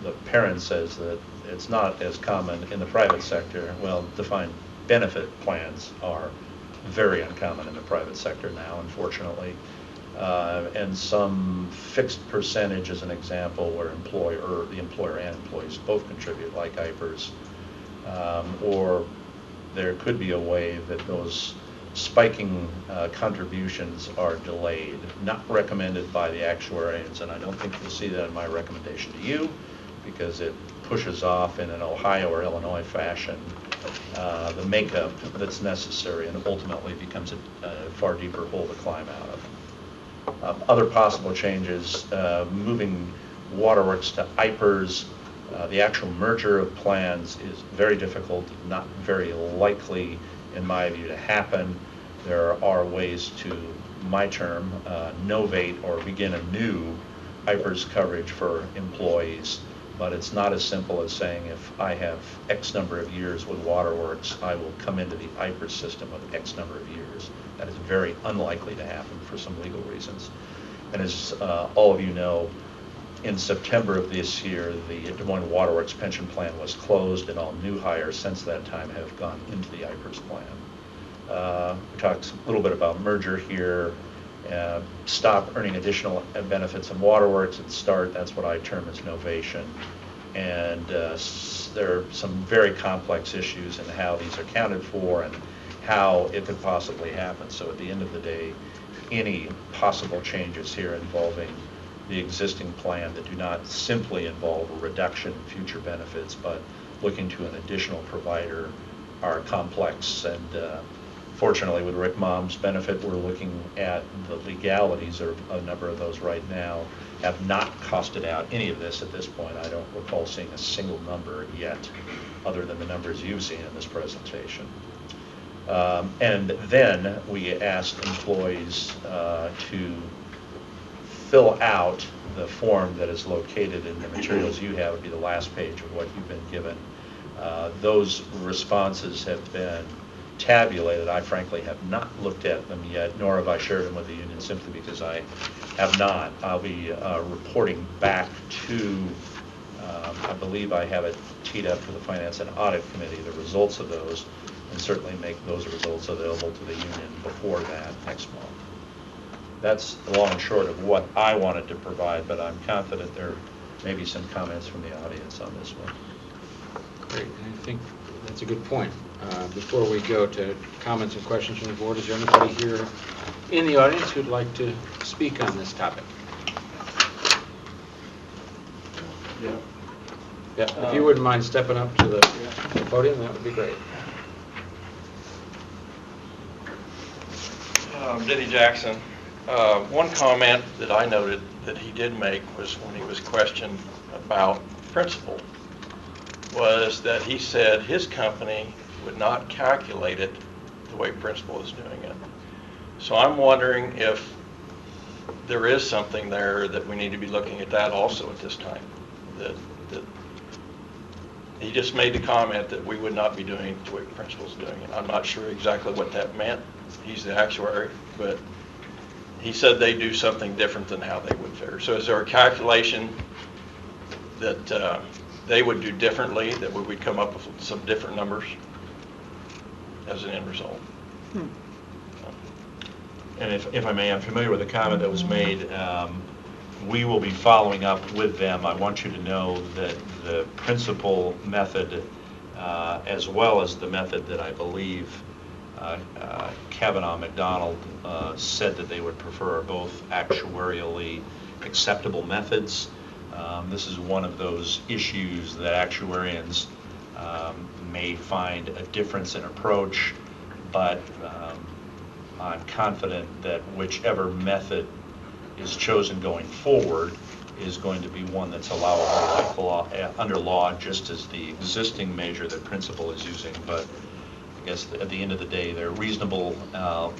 Speaker 3: The parent says that it's not as common in the private sector. Well, defined benefit plans are very uncommon in the private sector now, unfortunately. And some fixed percentage is an example where the employer and employees both contribute, like IPERS. Or there could be a way that those spiking contributions are delayed, not recommended by the actuaries, and I don't think you'll see that in my recommendation to you, because it pushes off in an Ohio or Illinois fashion the makeup that's necessary, and ultimately becomes a far deeper hole to climb out of. Other possible changes: moving waterworks to IPERS. The actual merger of plans is very difficult, not very likely, in my view, to happen. There are ways to, my term, novate or begin a new IPERS coverage for employees, but it's not as simple as saying, if I have X number of years with waterworks, I will come into the IPERS system with X number of years. That is very unlikely to happen for some legal reasons. And as all of you know, in September of this year, the Des Moines Waterworks pension plan was closed, and all new hires since that time have gone into the IPERS plan. We talked a little bit about merger here. Stop earning additional benefits in waterworks and start, that's what I term as novation. And there are some very complex issues in how these are accounted for and how it could possibly happen. So at the end of the day, any possible changes here involving the existing plan that do not simply involve a reduction in future benefits, but looking to an additional provider, are complex. And fortunately, with Rick Mom's benefit, we're looking at the legalities of a number of those right now. Have not costed out any of this at this point. I don't recall seeing a single number yet, other than the numbers you've seen in this presentation. And then we asked employees to fill out the form that is located in the materials you have. Would be the last page of what you've been given. Those responses have been tabulated. I frankly have not looked at them yet, nor have I shared them with the union, simply because I have not. I'll be reporting back to, I believe I have it teed up for the Finance and Audit Committee, the results of those, and certainly make those results available to the union before that next month. That's the long and short of what I wanted to provide, but I'm confident there may be some comments from the audience on this one.
Speaker 1: Great, and I think that's a good point. Before we go to comments and questions from the board, is there anybody here in the audience who'd like to speak on this topic? Yeah, if you wouldn't mind stepping up to the podium, that would be great.
Speaker 7: Denny Jackson. One comment that I noted that he did make was when he was questioned about principal, was that he said his company would not calculate it the way principal is doing it. So I'm wondering if there is something there that we need to be looking at that also at this time. That he just made the comment that we would not be doing it the way principal's doing it. I'm not sure exactly what that meant. He's the actuary, but he said they do something different than how they would figure. So is there a calculation that they would do differently, that we would come up with some different numbers as an end result?
Speaker 3: And if I may, I'm familiar with the comment that was made. We will be following up with them. I want you to know that the principal method, as well as the method that I believe Kavanaugh McDonald said that they would prefer both actuarially acceptable methods. This is one of those issues that actuarians may find a difference in approach, but I'm confident that whichever method is chosen going forward is going to be one that's allowable under law, just as the existing measure that Principal is using. But I guess at the end of the day, they're reasonable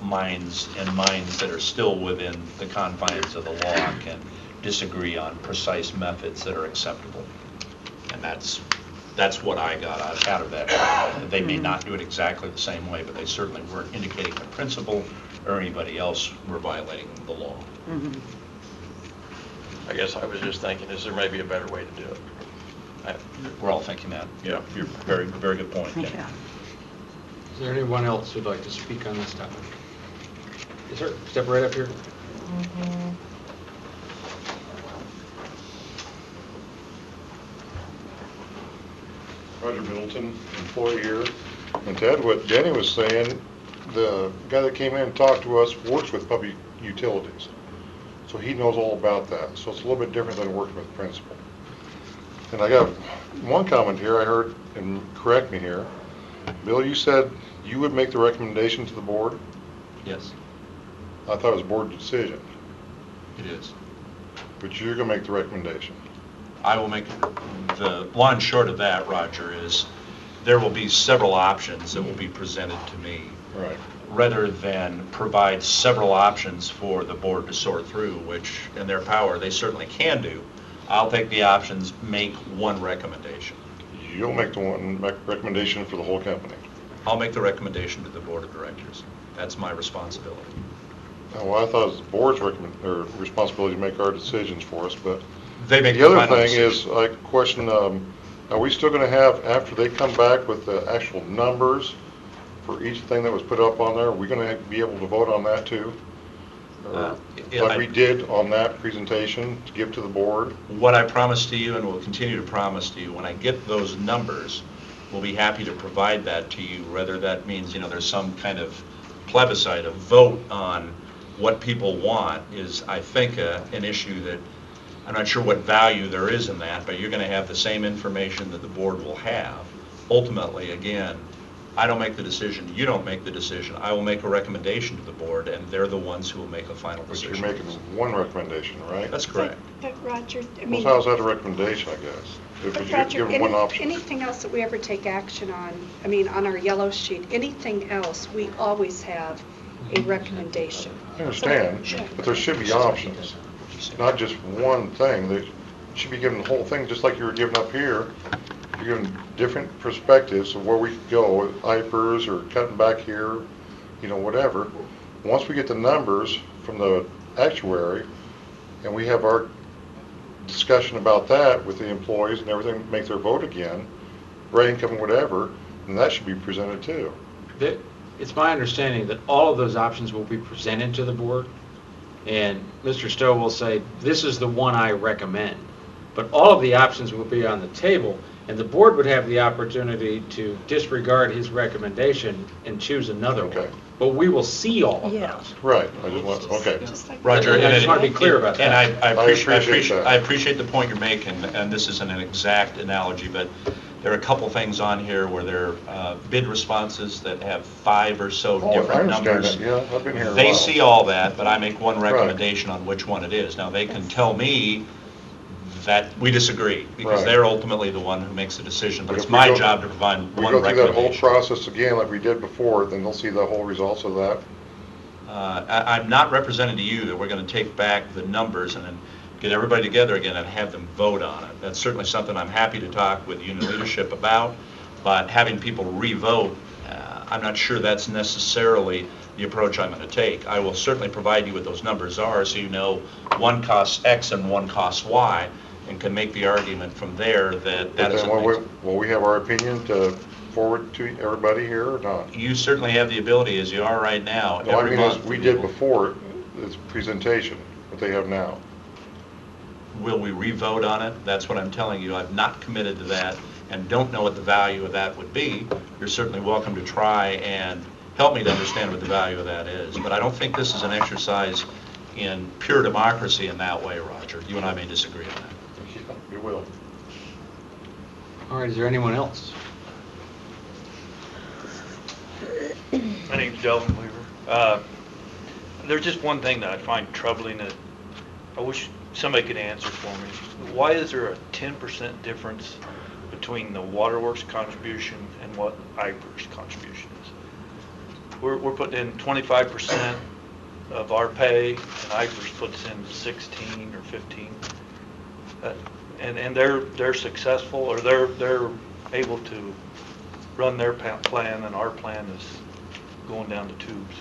Speaker 3: minds that are still within the confines of the law can disagree on precise methods that are acceptable. And that's what I got out of that. They may not do it exactly the same way, but they certainly weren't indicating the principle or anybody else were violating the law.
Speaker 7: I guess I was just thinking, is there maybe a better way to do it?
Speaker 3: We're all thinking that. Yeah, you're very, very good point. Ken.
Speaker 5: Yeah.
Speaker 1: Is there anyone else who'd like to speak on this topic? Yes, sir. Step right up here.
Speaker 8: Roger Middleton, employee here. And Ted, what Jenny was saying, the guy that came in and talked to us works with public utilities. So he knows all about that. So it's a little bit different than working with Principal. And I got one comment here I heard, and correct me here. Bill, you said you would make the recommendation to the board?
Speaker 3: Yes,
Speaker 8: I thought it was a board decision,
Speaker 3: it is.
Speaker 8: but you're gonna make the recommendation.
Speaker 3: I will make, the long and short of that, Roger, is there will be several options that will be presented to me.
Speaker 8: Right.
Speaker 3: Rather than provide several options for the board to sort through, which in their power they certainly can do, I'll take the options, make one recommendation.
Speaker 8: You'll make the one recommendation for the whole company.
Speaker 3: I'll make the recommendation to the board of directors. That's my responsibility.
Speaker 8: Well, I thought it was the board's responsibility to make our decisions for us, but
Speaker 3: They make
Speaker 8: the other
Speaker 3: final
Speaker 8: thing is,
Speaker 3: decision.
Speaker 8: I question, are we still gonna have, after they come back with the actual numbers for each thing that was put up on there, are we gonna be able to vote on that too? Or like we did on that presentation to give to the board?
Speaker 3: What I promised to you and will continue to promise to you, when I get those numbers, we'll be happy to provide that to you, whether that means, there's some kind of plebiscite, a vote on what people want is, I think, an issue that I'm not sure what value there is in that, but you're going to have the same information that the board will have. Ultimately, again, I don't make the decision, you don't make the decision. I will make a recommendation to the board, and they're the ones who will make a final
Speaker 8: But
Speaker 3: decision.
Speaker 8: you're making one recommendation, right?
Speaker 3: That's correct.
Speaker 5: But Roger, I
Speaker 8: Well,
Speaker 5: mean,
Speaker 8: how's that a recommendation, I guess? If
Speaker 5: but
Speaker 8: you're
Speaker 5: Roger,
Speaker 8: given one option.
Speaker 5: anything else that we ever take action on, I mean, on our yellow sheet, anything else, we always have a recommendation.
Speaker 8: I understand, but there should be options, not just one thing. They should be given the whole thing, just like you were giving up here. You're giving different perspectives of where we could go with IPers or cutting back here, whatever. Once we get the numbers from the actuary and we have our discussion about that with the employees and everything, make their vote again, rate income, whatever, then that should be presented too.
Speaker 1: It's my understanding that all of those options will be presented to the board, and Mr. Stowe will say, this is the one I recommend. But all of the options will be on the table, and the board would have the opportunity to disregard his recommendation and choose another one.
Speaker 8: Okay.
Speaker 1: But we will see all of
Speaker 5: Yeah.
Speaker 1: those.
Speaker 8: Right, I just want, okay.
Speaker 5: Just like
Speaker 3: Roger,
Speaker 1: I
Speaker 3: and
Speaker 1: just want to be clear about
Speaker 3: And
Speaker 1: that.
Speaker 3: I
Speaker 8: appreciate that.
Speaker 3: I appreciate the point you're making, and this isn't an exact analogy, but there are a couple things on here where there are bid responses that have 5 or so
Speaker 8: Oh, I
Speaker 3: different
Speaker 8: understand
Speaker 3: numbers.
Speaker 8: that, yeah, I've been here a
Speaker 3: They
Speaker 8: while.
Speaker 3: see all that, but I make one
Speaker 8: Right.
Speaker 3: recommendation on which one it is. Now, they can tell me that we disagree, because
Speaker 8: Right.
Speaker 3: they're ultimately the one who makes the decision, but
Speaker 8: But
Speaker 3: it's
Speaker 8: if we
Speaker 3: my
Speaker 8: go-
Speaker 3: job to provide
Speaker 8: We
Speaker 3: one
Speaker 8: go through that whole
Speaker 3: recommendation.
Speaker 8: process again like we did before, then they'll see the whole results of that.
Speaker 3: I'm not representing to you that we're going to take back the numbers and then get everybody together again and have them vote on it. That's certainly something I'm happy to talk with union leadership about, but having people re-vote, I'm not sure that's necessarily the approach I'm going to take. I will certainly provide you what those numbers are, so you know one costs X and one costs Y, and can make the argument from there that
Speaker 8: But
Speaker 3: that is
Speaker 8: then will we have our opinion to forward to everybody here or not?
Speaker 3: You certainly have the ability, as you are right now,
Speaker 8: No, I
Speaker 3: every
Speaker 8: mean, as
Speaker 3: month.
Speaker 8: we did before, this presentation, what they have now.
Speaker 3: Will we re-vote on it? That's what I'm telling you. I've not committed to that and don't know what the value of that would be. You're certainly welcome to try and help me to understand what the value of that is. But I don't think this is an exercise in pure democracy in that way, Roger. You and I may disagree on that.
Speaker 8: You will.
Speaker 1: All right, is there anyone else?
Speaker 9: My name's Delvin Weaver. There's just one thing that I find troubling that I wish somebody could answer for me. Why is there a 10% difference between the waterworks contribution and what IPER's contribution is? We're putting in 25% of our pay, and IPER's puts in 16 or 15. And they're successful, or they're able to run their plan, and our plan is going down the tubes.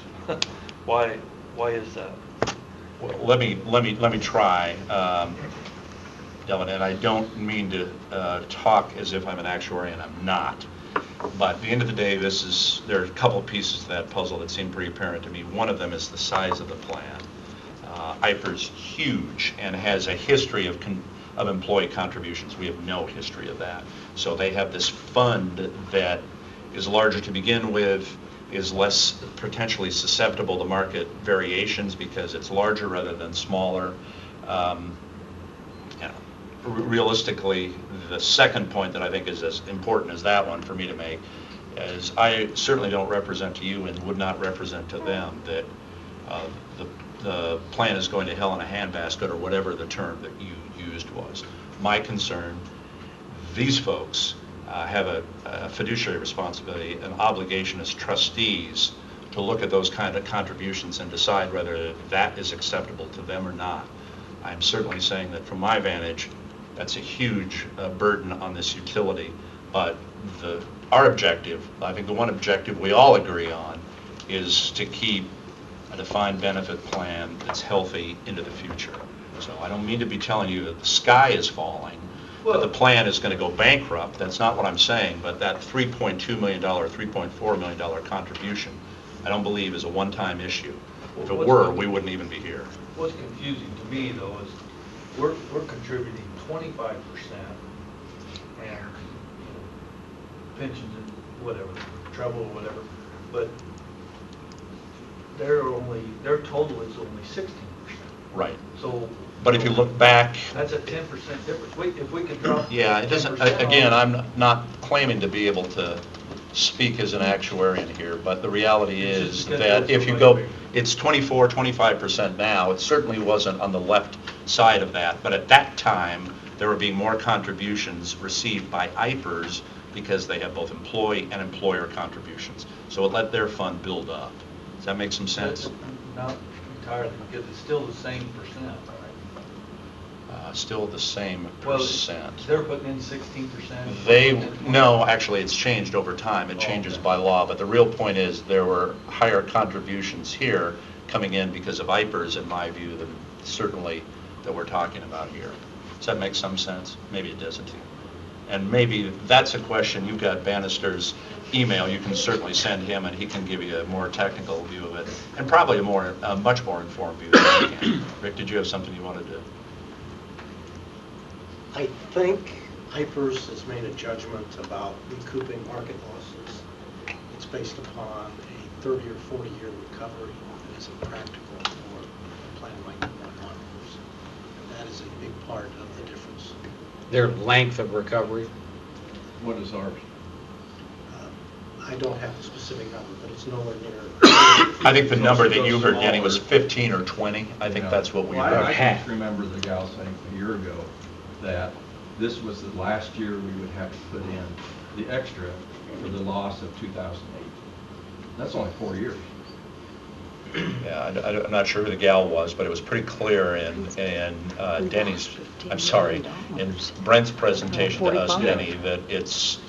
Speaker 9: Why is that?
Speaker 3: Well, let me try, Dylan, and I don't mean to talk as if I'm an actuary, and I'm not. But at the end of the day, there are a couple of pieces to that puzzle that seem pretty apparent to me. One of them is the size of the plan. IPER's huge and has a history of employee contributions. We have no history of that. So they have this fund that is larger to begin with, is less potentially susceptible to market variations because it's larger rather than smaller. Realistically, the second point that I think is as important as that one for me to make is I certainly don't represent to you and would not represent to them that the plan is going to hell in a handbasket or whatever the term that you used was. My concern, these folks have a fiduciary responsibility, an obligation as trustees to look at those kind of contributions and decide whether that is acceptable to them or not. I'm certainly saying that from my vantage, that's a huge burden on this utility, but our objective, I think the one objective we all agree on, is to keep a defined benefit plan that's healthy into the future. So I don't mean to be telling you that the sky is falling, that the plan is going to go bankrupt. That's not what I'm saying, but that $3.2 million, $3.4 million contribution, I don't believe is a one-time issue. If it were, we wouldn't even be here.
Speaker 10: What's confusing to me, though, is we're contributing 25% and pensions and whatever, trouble or whatever, but their total is only 16%.
Speaker 3: Right.
Speaker 10: So.
Speaker 3: But if you look back,
Speaker 10: That's a 10% difference. If we could drop.
Speaker 3: yeah, it doesn't.
Speaker 10: 10%
Speaker 3: Again, I'm not claiming to be able to speak as an actuarian here, but the reality
Speaker 10: It's
Speaker 3: is
Speaker 10: just because
Speaker 3: that
Speaker 10: they're
Speaker 3: if you
Speaker 10: so
Speaker 3: go,
Speaker 10: big.
Speaker 3: it's 24, 25% now. It certainly wasn't on the left side of that, but at that time, there were being more contributions received by IPERs because they have both employee and employer contributions. So it let their fund build up. Does that make some sense?
Speaker 10: Not entirely, because it's still the same percent, right?
Speaker 3: Still the same
Speaker 10: Well,
Speaker 3: percent.
Speaker 10: they're putting in 16%.
Speaker 3: No, actually, it's changed over time. It changes by law, but the real point is there were higher contributions here coming in because of IPERs, in my view, than certainly that we're talking about here. Does that make some sense? Maybe it doesn't. And maybe that's a question. You've got Bannister's email. You can certainly send him, and he can give you a more technical view of it, and probably a much more informed view than I can. Rick, did you have something you wanted to?
Speaker 11: I think IPERS has made a judgment about recouping market losses. It's based upon a 30 or 40-year recovery that isn't practical for a plan like IPERS. And that is a big part of the difference.
Speaker 1: Their length of recovery?
Speaker 10: What is ours?
Speaker 11: I don't have the specific number, but it's nowhere near.
Speaker 3: I think the number that you heard, Danny, was 15 or 20. I think that's what we
Speaker 12: Well,
Speaker 3: heard.
Speaker 12: I just remember the gal saying a year ago that this was the last year we would have to put in the extra for the loss of 2008. That's only 4 years.
Speaker 3: Yeah, I'm not sure who the gal was, but it was pretty clear in Denny's, I'm sorry, in Brent's presentation to us, Denny, that it's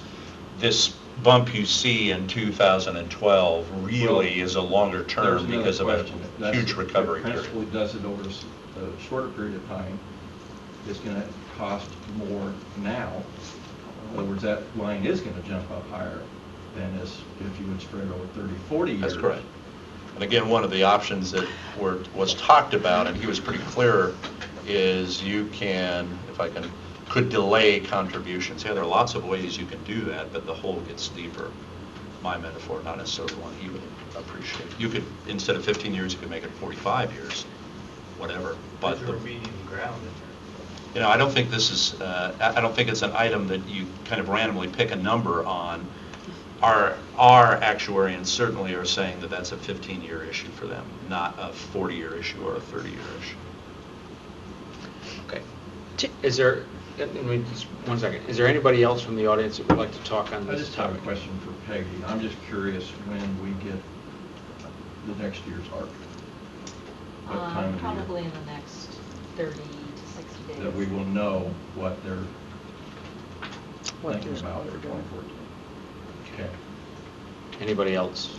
Speaker 3: this bump you see in 2012 really is a longer term because of a huge recovery
Speaker 12: If
Speaker 3: period.
Speaker 12: principally does it over a shorter period of time, it's going to cost more now. In other words, that line is going to jump up higher than if you would spread it over 30, 40 years.
Speaker 3: That's correct. And again, one of the options that was talked about, and he was pretty clear, is you can, could delay contributions. Yeah, there are lots of ways you can do that, but the hole gets deeper. my metaphor, not necessarily one he would appreciate. You could, instead of 15 years, you could make it 45 years, whatever. But
Speaker 10: Is there a median ground in there?
Speaker 3: you know, I don't think this is, I don't think it's an item that you kind of randomly pick a number on. Our actuarians certainly are saying that that's a 15-year issue for them, not a 40-year issue or a 30-year issue.
Speaker 1: Okay. Is there, just 1 second, is there anybody else from the audience that would like to talk on
Speaker 12: I
Speaker 1: this
Speaker 12: just have a
Speaker 1: topic?
Speaker 12: question for Peggy. I'm just curious when we get the next year's ARC. What time of year?
Speaker 13: Probably in the next 30 to 60 days.
Speaker 12: That we will know what they're
Speaker 14: What
Speaker 12: thinking
Speaker 14: they're-
Speaker 12: about
Speaker 14: what
Speaker 12: for
Speaker 14: they're doing.
Speaker 12: 2014. Okay.
Speaker 1: Anybody else?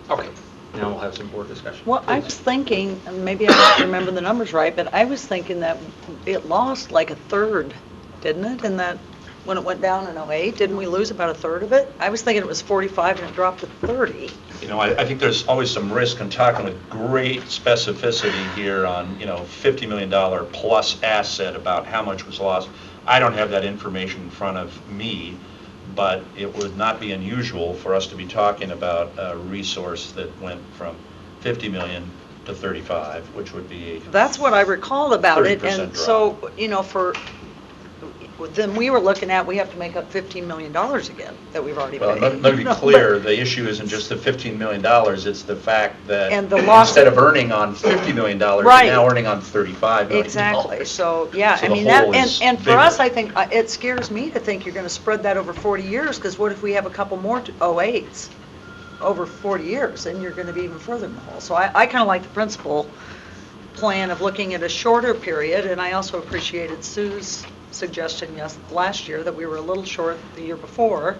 Speaker 1: Okay, now we'll have some board discussion.
Speaker 14: Well, I
Speaker 1: Please.
Speaker 14: was thinking, and maybe I don't remember the numbers right, but I was thinking that it lost like a third, didn't it? In that, when it went down in '08, didn't we lose about a third of it? I was thinking it was 45 and it dropped to 30.
Speaker 3: You know, I think there's always some risk in talking with great specificity here on, you know, $50 million plus asset about how much was lost. I don't have that information in front of me, but it would not be unusual for us to be talking about a resource that went from 50 million to 35, which would be
Speaker 14: That's what I recalled about it.
Speaker 3: 30%
Speaker 14: And
Speaker 3: drop.
Speaker 14: so, you know, then we were looking at, we have to make up $15 million again that we've already
Speaker 3: Well,
Speaker 14: paid.
Speaker 3: let me be
Speaker 14: You know,
Speaker 3: clear,
Speaker 14: but-
Speaker 3: the issue isn't just the $15 million, it's the fact that
Speaker 14: And the loss
Speaker 3: instead
Speaker 14: of-
Speaker 3: of earning on $50 million, you're
Speaker 14: Right.
Speaker 3: now earning on $35 million.
Speaker 14: Exactly, so, yeah,
Speaker 3: So
Speaker 14: I
Speaker 3: the
Speaker 14: mean, that,
Speaker 3: hole is
Speaker 14: and for us,
Speaker 3: bigger.
Speaker 14: I think, it scares me to think you're gonna spread that over 40 years, because what if we have a couple more 08s over 40 years, then you're gonna be even further in the hole. So I kinda like the principal plan of looking at a shorter period, and I also appreciated Sue's suggestion last year that we were a little short the year before,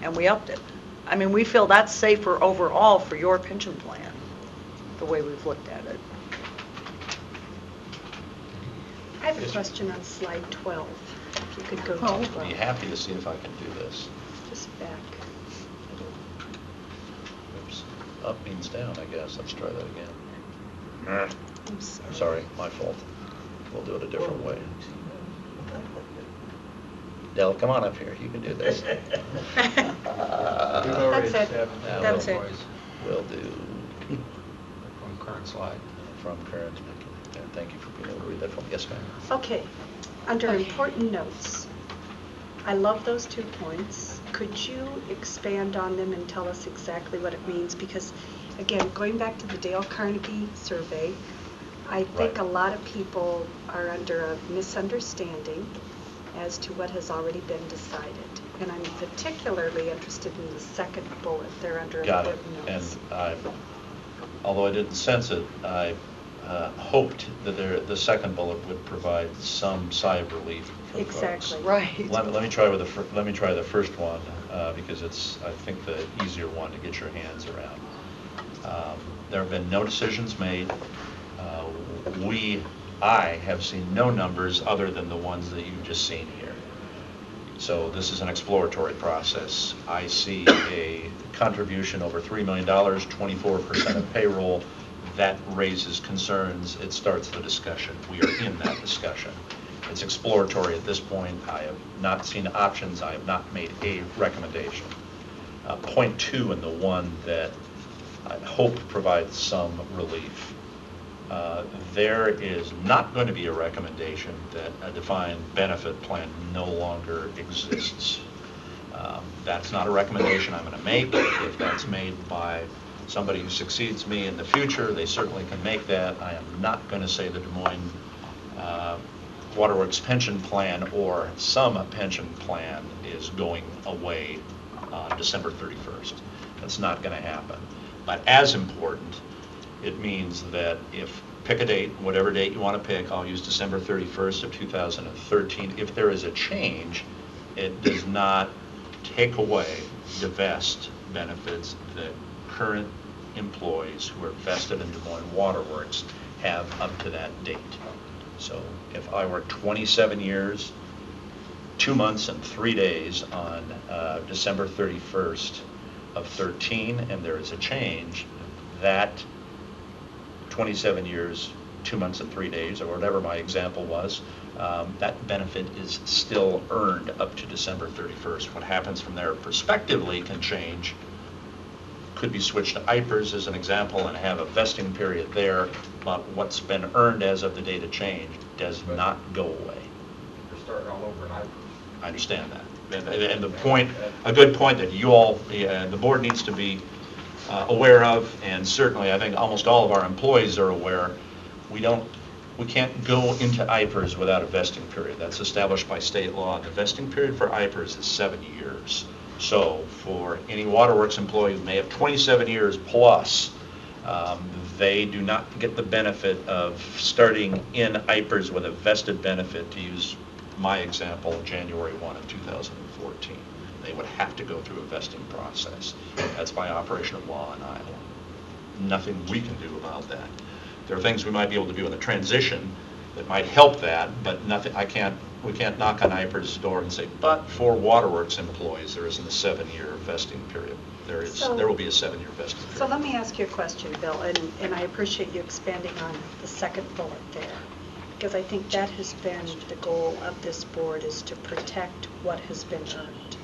Speaker 14: and we upped it. I mean, we feel that's safer overall for your pension plan, the way we've looked at it.
Speaker 5: I have a question on slide 12. If you could go to
Speaker 14: Oh.
Speaker 3: I'd
Speaker 5: 12.
Speaker 3: be happy to see if I can do this.
Speaker 5: Just back.
Speaker 3: Oops. Up means down, I guess. Let's try that again.
Speaker 5: I'm sorry.
Speaker 3: Sorry, my fault. We'll do it a different way. Dell, come on up here. You can do this.
Speaker 10: We've already
Speaker 5: That's it.
Speaker 10: established that
Speaker 5: That's it.
Speaker 10: otherwise.
Speaker 3: We'll do
Speaker 1: From current slide.
Speaker 3: from current. Thank you for being able to read that from. Yes, ma'am.
Speaker 5: Okay, under
Speaker 13: Okay.
Speaker 5: important notes, I love those 2 points. Could you expand on them and tell us exactly what it means? Because, again, going back to the Dale Carnegie survey, I think
Speaker 3: Right.
Speaker 5: a lot of people are under a misunderstanding as to what has already been decided. And I'm particularly interested in the second bullet there under
Speaker 3: Got it.
Speaker 5: important
Speaker 3: And
Speaker 5: notes.
Speaker 3: although I didn't sense it, I hoped that the second bullet would provide some sigh of relief for folks.
Speaker 5: Exactly.
Speaker 14: Right.
Speaker 3: Let me try let me try the first one because it's, I think, the easier one to get your hands around. There have been no decisions made. I have seen no numbers other than the ones that you've just seen here. So this is an exploratory process. I see a contribution over $3 million, 24% of payroll. That raises concerns. It starts the discussion. We are in that discussion. It's exploratory at this point. I have not seen options. I have not made a recommendation. Point 2, and the one that I hope provides some relief. There is not going to be a recommendation that a defined benefit plan no longer exists. That's not a recommendation I'm going to make. If that's made by somebody who succeeds me in the future, they certainly can make that. I am not going to say the Des Moines Waterworks pension plan or some pension plan is going away on December 31st. That's not going to happen. But as important, it means that if, pick a date, whatever date you want to pick, I'll use December 31st of 2013. If there is a change, it does not take away, divest benefits that current employees who are vested in Des Moines Waterworks have up to that date. So if I were 27 years, 2 months and 3 days on December 31st of 13, and there is a change, that 27 years 2 months and 3 days, or whatever my example was, that benefit is still earned up to December 31st. What happens from there prospectively can change. Could be switched to IPERS as an example and have a vesting period there, but what's been earned as of the date of change does not go away.
Speaker 10: You're starting all over in IPERS.
Speaker 3: I understand that. And the point, a good point that you all, the board needs to be aware of, and certainly I think almost all of our employees are aware, we can't go into IPERS without a vesting period. That's established by state law. The vesting period for IPERS is 7 years. So for any waterworks employee who may have 27 years plus, they do not get the benefit of starting in IPERS with a vested benefit, to use my example, January 1 of 2014. They would have to go through a vesting process. That's by operation of law in Iowa. Nothing we can do about that. There are things we might be able to do in the transition that might help that, but nothing. We can't knock on IPERS' door and say, but for waterworks employees, there isn't a 7-year vesting period. There is. There will be a 7-year vesting period.
Speaker 5: So let me ask you a question, Bill, and I appreciate you expanding on the second bullet there, because I think that has been the goal of this board, is to protect what has been earned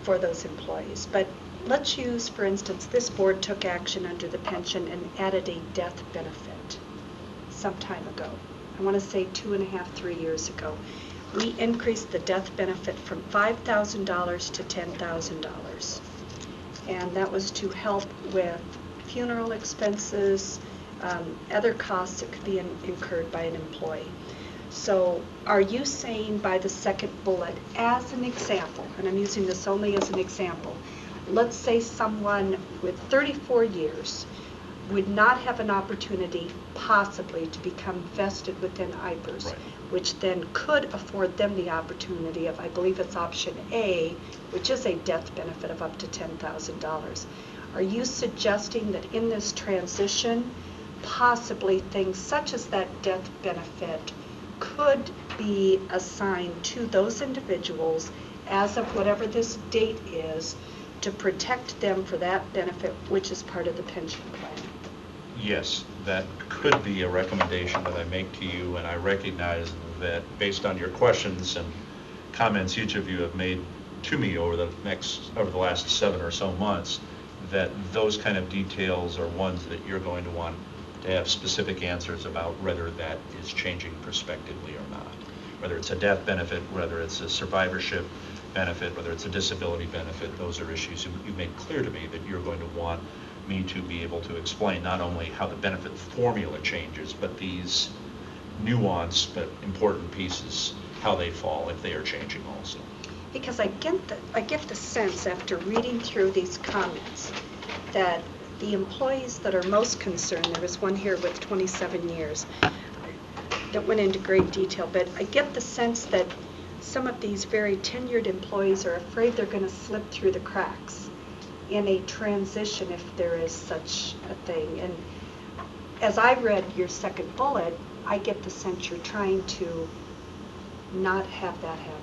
Speaker 5: for those employees. But let's use, for instance, this board took action under the pension and added a death benefit some time ago. I want to say 2.5, 3 years ago. We increased the death benefit from $5,000 to $10,000. And that was to help with funeral expenses, other costs that could be incurred by an employee. So are you saying by the second bullet, as an example, and I'm using this only as an example, let's say someone with 34 years would not have an opportunity possibly to become vested within IPERS,
Speaker 3: Right.
Speaker 5: which then could afford them the opportunity of, I believe it's option A, which is a death benefit of up to $10,000. Are you suggesting that in this transition, possibly things such as that death benefit could be assigned to those individuals as of whatever this date is, to protect them for that benefit, which is part of the pension plan?
Speaker 3: Yes, that could be a recommendation that I make to you, and I recognize that based on your questions and comments each of you have made to me over the last 7 or so months, that those kind of details are ones that you're going to want to have specific answers about, whether that is changing prospectively or not. Whether it's a death benefit, whether it's a survivorship benefit, whether it's a disability benefit, those are issues you made clear to me that you're going to want me to be able to explain, not only how the benefit formula changes, but these nuanced but important pieces, how they fall if they are changing also.
Speaker 5: Because I get the sense after reading through these comments that the employees that are most concerned, there was one here with 27 years that went into great detail, but I get the sense that some of these very tenured employees are afraid they're going to slip through the cracks in a transition, if there is such a thing. And as I read your second bullet, I get the sense you're trying to not have that happen.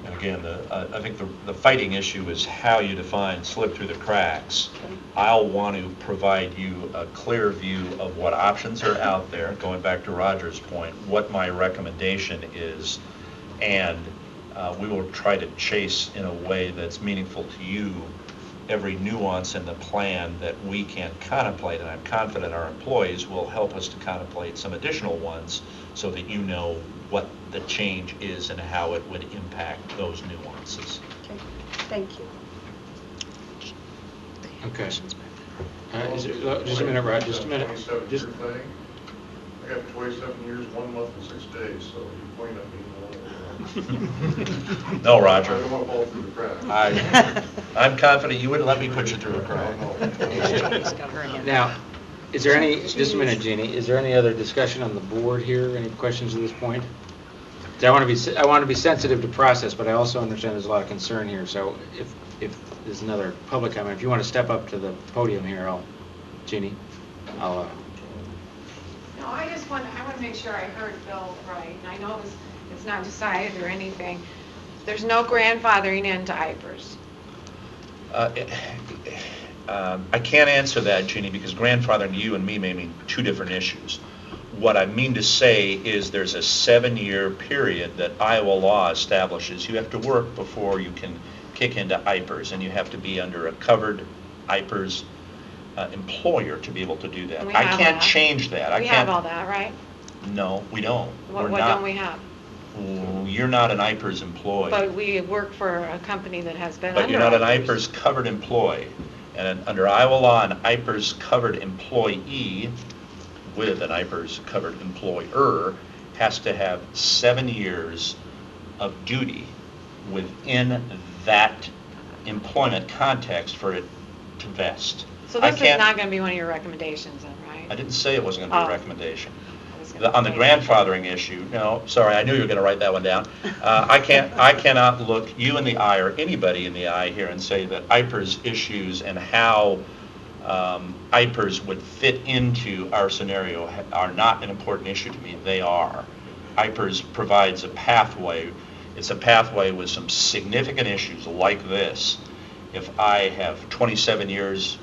Speaker 3: And again, I think the fighting issue is how you define slip through the cracks.
Speaker 5: Okay.
Speaker 3: I'll want to provide you a clear view of what options are out there, going back to Roger's point, what my recommendation is, and we will try to chase in a way that's meaningful to you every nuance in the plan that we can contemplate, and I'm confident our employees will help us to contemplate some additional ones so that you know what the change is and how it would impact those nuances.
Speaker 5: Okay, thank you.
Speaker 1: Okay. Just a minute, Rod, just a minute.
Speaker 8: 27
Speaker 1: Just,
Speaker 8: year thing. I got 27 years, 1 month and 6 days, so you point at me.
Speaker 3: No,
Speaker 8: I
Speaker 3: Roger.
Speaker 8: don't want to fall through the cracks.
Speaker 3: I'm confident you wouldn't let me put you through a crack.
Speaker 1: now, is there any, just a minute, Jeannie, is there any other discussion on the board here? Any questions at this point? I want to be sensitive to process, but I also understand there's a lot of concern here. So if there's another public comment, if you want to step up to the podium here, Jeannie, I'll.
Speaker 15: No, I want to make sure I heard Bill right. And I know it's not decided or anything. There's no grandfathering into IPERS.
Speaker 3: I can't answer that, Jeannie, because grandfathering to you and me may mean two different issues. What I mean to say is there's a 7-year period that Iowa law establishes. You have to work before you can kick into IPERS, and you have to be under a covered IPERS employer to be able to do that.
Speaker 15: We
Speaker 3: I
Speaker 15: have
Speaker 3: can't
Speaker 15: all that.
Speaker 3: change that.
Speaker 15: We have all that, right?
Speaker 3: No, we don't.
Speaker 15: What
Speaker 3: We're not.
Speaker 15: don't we have?
Speaker 3: You're not an IPERS employee.
Speaker 15: But we work for a company that has been under
Speaker 3: But you're not an
Speaker 15: IPERS.
Speaker 3: IPERS covered employee. And under Iowa law, an IPERS covered employee with an IPERS covered employer has to have 7 years of duty within that employment context for it to vest.
Speaker 15: So
Speaker 3: I
Speaker 15: this is
Speaker 3: can't-
Speaker 15: not going to be one of your recommendations then, right?
Speaker 3: I didn't say it wasn't going to be a
Speaker 15: Oh.
Speaker 3: recommendation.
Speaker 15: I was gonna
Speaker 3: On the
Speaker 15: say-
Speaker 3: grandfathering issue, no, sorry, I knew you were going to write that one down. I cannot look you in the eye or anybody in the eye here and say that IPERS issues and how IPERS would fit into our scenario are not an important issue to me. They are. IPERS provides a pathway. It's a pathway with some significant issues like this. If I have 27 years,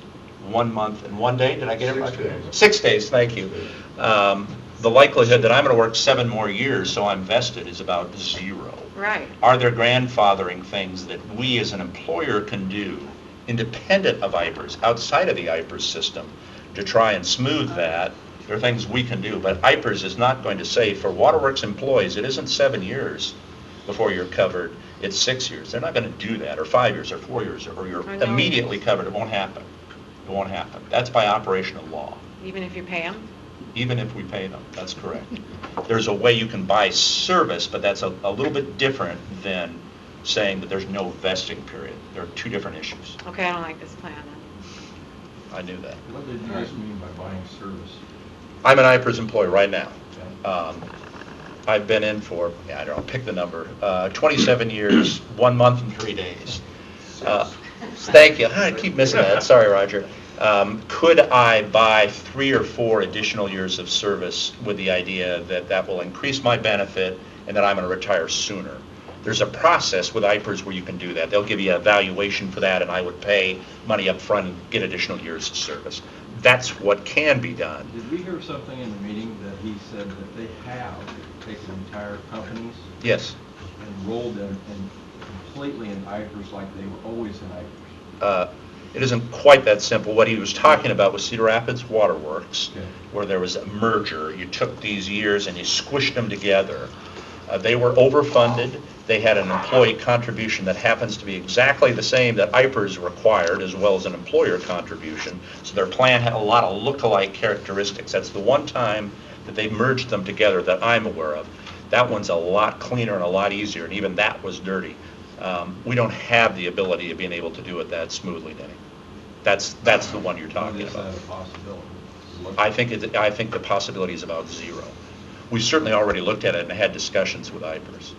Speaker 3: 1 month, and 1 day, did I get it right?
Speaker 8: 6 days.
Speaker 3: 6 days, thank you. The likelihood that I'm going to work 7 more years, so I'm vested, is about 0.
Speaker 15: Right.
Speaker 3: Are there grandfathering things that we as an employer can do, independent of IPERS, outside of the IPERS system, to try and smooth that? There are things we can do, but IPERS is not going to say, for Waterworks employees, it isn't 7 years before you're covered, it's 6 years. They're not going to do that, or 5 years, or 4 years, or you're
Speaker 15: Or no
Speaker 3: immediately
Speaker 15: years.
Speaker 3: covered. It won't happen. It won't happen. That's by operation of law.
Speaker 15: Even if you pay them?
Speaker 3: Even if we pay them, that's correct. There's a way you can buy service, but that's a little bit different than saying that there's no vesting period. There are two different issues.
Speaker 15: Okay, I don't like this plan then.
Speaker 3: I knew that.
Speaker 12: What did you guys mean by buying service?
Speaker 3: I'm an IPERS employee right now.
Speaker 12: Okay.
Speaker 3: I've been in for, I don't know, pick the number, 27 years, 1 month and 3 days. Thank you. I keep missing that. Sorry, Roger. Could I buy 3 or 4 additional years of service with the idea that that will increase my benefit and that I'm going to retire sooner? There's a process with IPERS where you can do that. They'll give you a valuation for that, and I would pay money up front and get additional years of service. That's what can be done.
Speaker 12: Did we hear something in the meeting that he said that they have taken entire companies
Speaker 3: Yes.
Speaker 12: and rolled them completely in IPERS like they were always in IPERS?
Speaker 3: It isn't quite that simple. What he was talking about was Cedar Rapids Waterworks,
Speaker 12: Okay.
Speaker 3: where there was a merger. You took these years and you squished them together. They were overfunded. They had an employee contribution that happens to be exactly the same that IPERS required, as well as an employer contribution. So their plan had a lot of look-alike characteristics. That's the one time that they merged them together that I'm aware of. That one's a lot cleaner and a lot easier, and even that was dirty. We don't have the ability of being able to do it that smoothly, Denny. That's the one you're talking
Speaker 12: Is that
Speaker 3: about.
Speaker 12: a possibility?
Speaker 3: I think the possibility is about 0. We certainly already looked at it and had discussions with IPERS.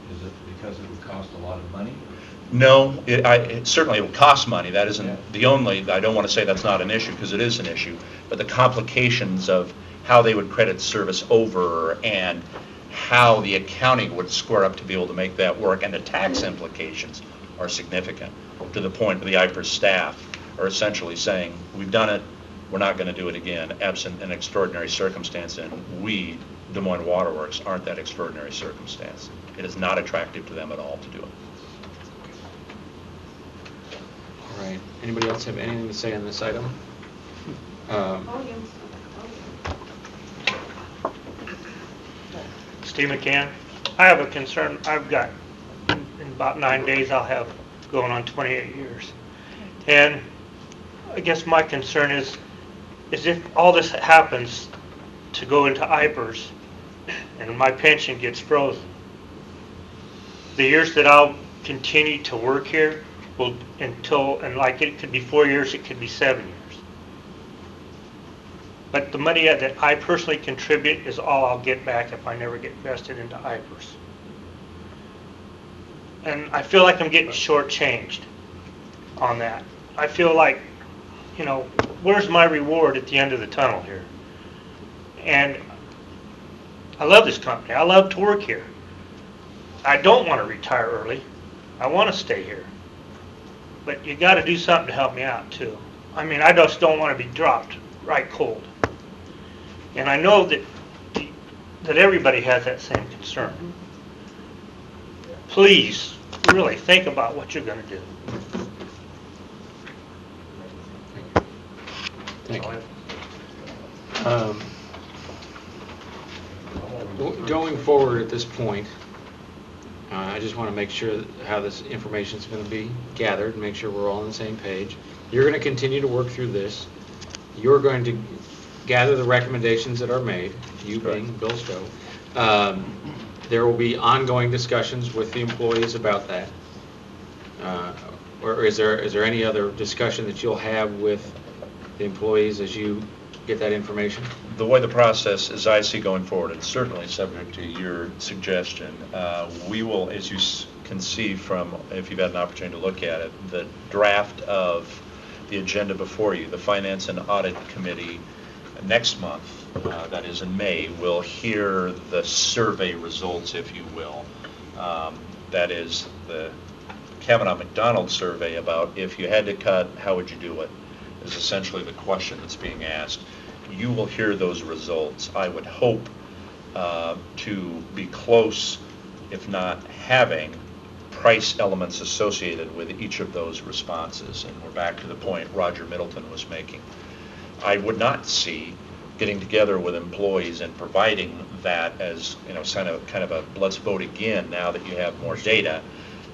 Speaker 12: Is it because it would cost a lot of money?
Speaker 3: No, it certainly will cost money. That isn't
Speaker 12: Yeah.
Speaker 3: the only, I don't want to say that's not an issue, because it is an issue, but the complications of how they would credit service over and how the accounting would square up to be able to make that work, and the tax implications are significant, to the point where the IPERS staff are essentially saying, we've done it, we're not going to do it again, absent an extraordinary circumstance, and we, Des Moines Waterworks, aren't that extraordinary circumstance. It is not attractive to them at all to do it.
Speaker 1: All right. Anybody else have anything to say on this item?
Speaker 16: Steve McCann. I have a concern. I've got, in about 9 days, I'll have going on 28 years. And I guess my concern is if all this happens to go into IPERS and my pension gets frozen, the years that I'll continue to work here will until, and like it could be 4 years, it could be 7 years. But the money that I personally contribute is all I'll get back if I never get vested into IPERS. And I feel like I'm getting shortchanged on that. I feel like, you know, where's my reward at the end of the tunnel here? And I love this company. I love to work here. I don't want to retire early. I want to stay here. But you got to do something to help me out too. I mean, I just don't want to be dropped right cold. And I know that everybody has that same concern. Please, really think about what you're going to do.
Speaker 1: Thank you. Going forward at this point, I just want to make sure how this information is going to be gathered and make sure we're all on the same page. You're going to continue to work through this. You're going to gather the recommendations that are made, you being Bill Stowe. There will be ongoing discussions with the employees about that. Or is there any other discussion that you'll have with the employees as you get that information?
Speaker 3: The way the process, as I see going forward, and certainly subject to your suggestion, we will, as you can see from, if you've had an opportunity to look at it, the draft of the agenda before you, the Finance and Audit Committee next month, that is in May, will hear the survey results, if you will. That is the Kavanaugh McDonald survey about if you had to cut, how would you do it, is essentially the question that's being asked. You will hear those results. I would hope to be close, if not having, price elements associated with each of those responses. And we're back to the point Roger Middleton was making. I would not see getting together with employees and providing that as, kind of a let's vote again now that you have more data.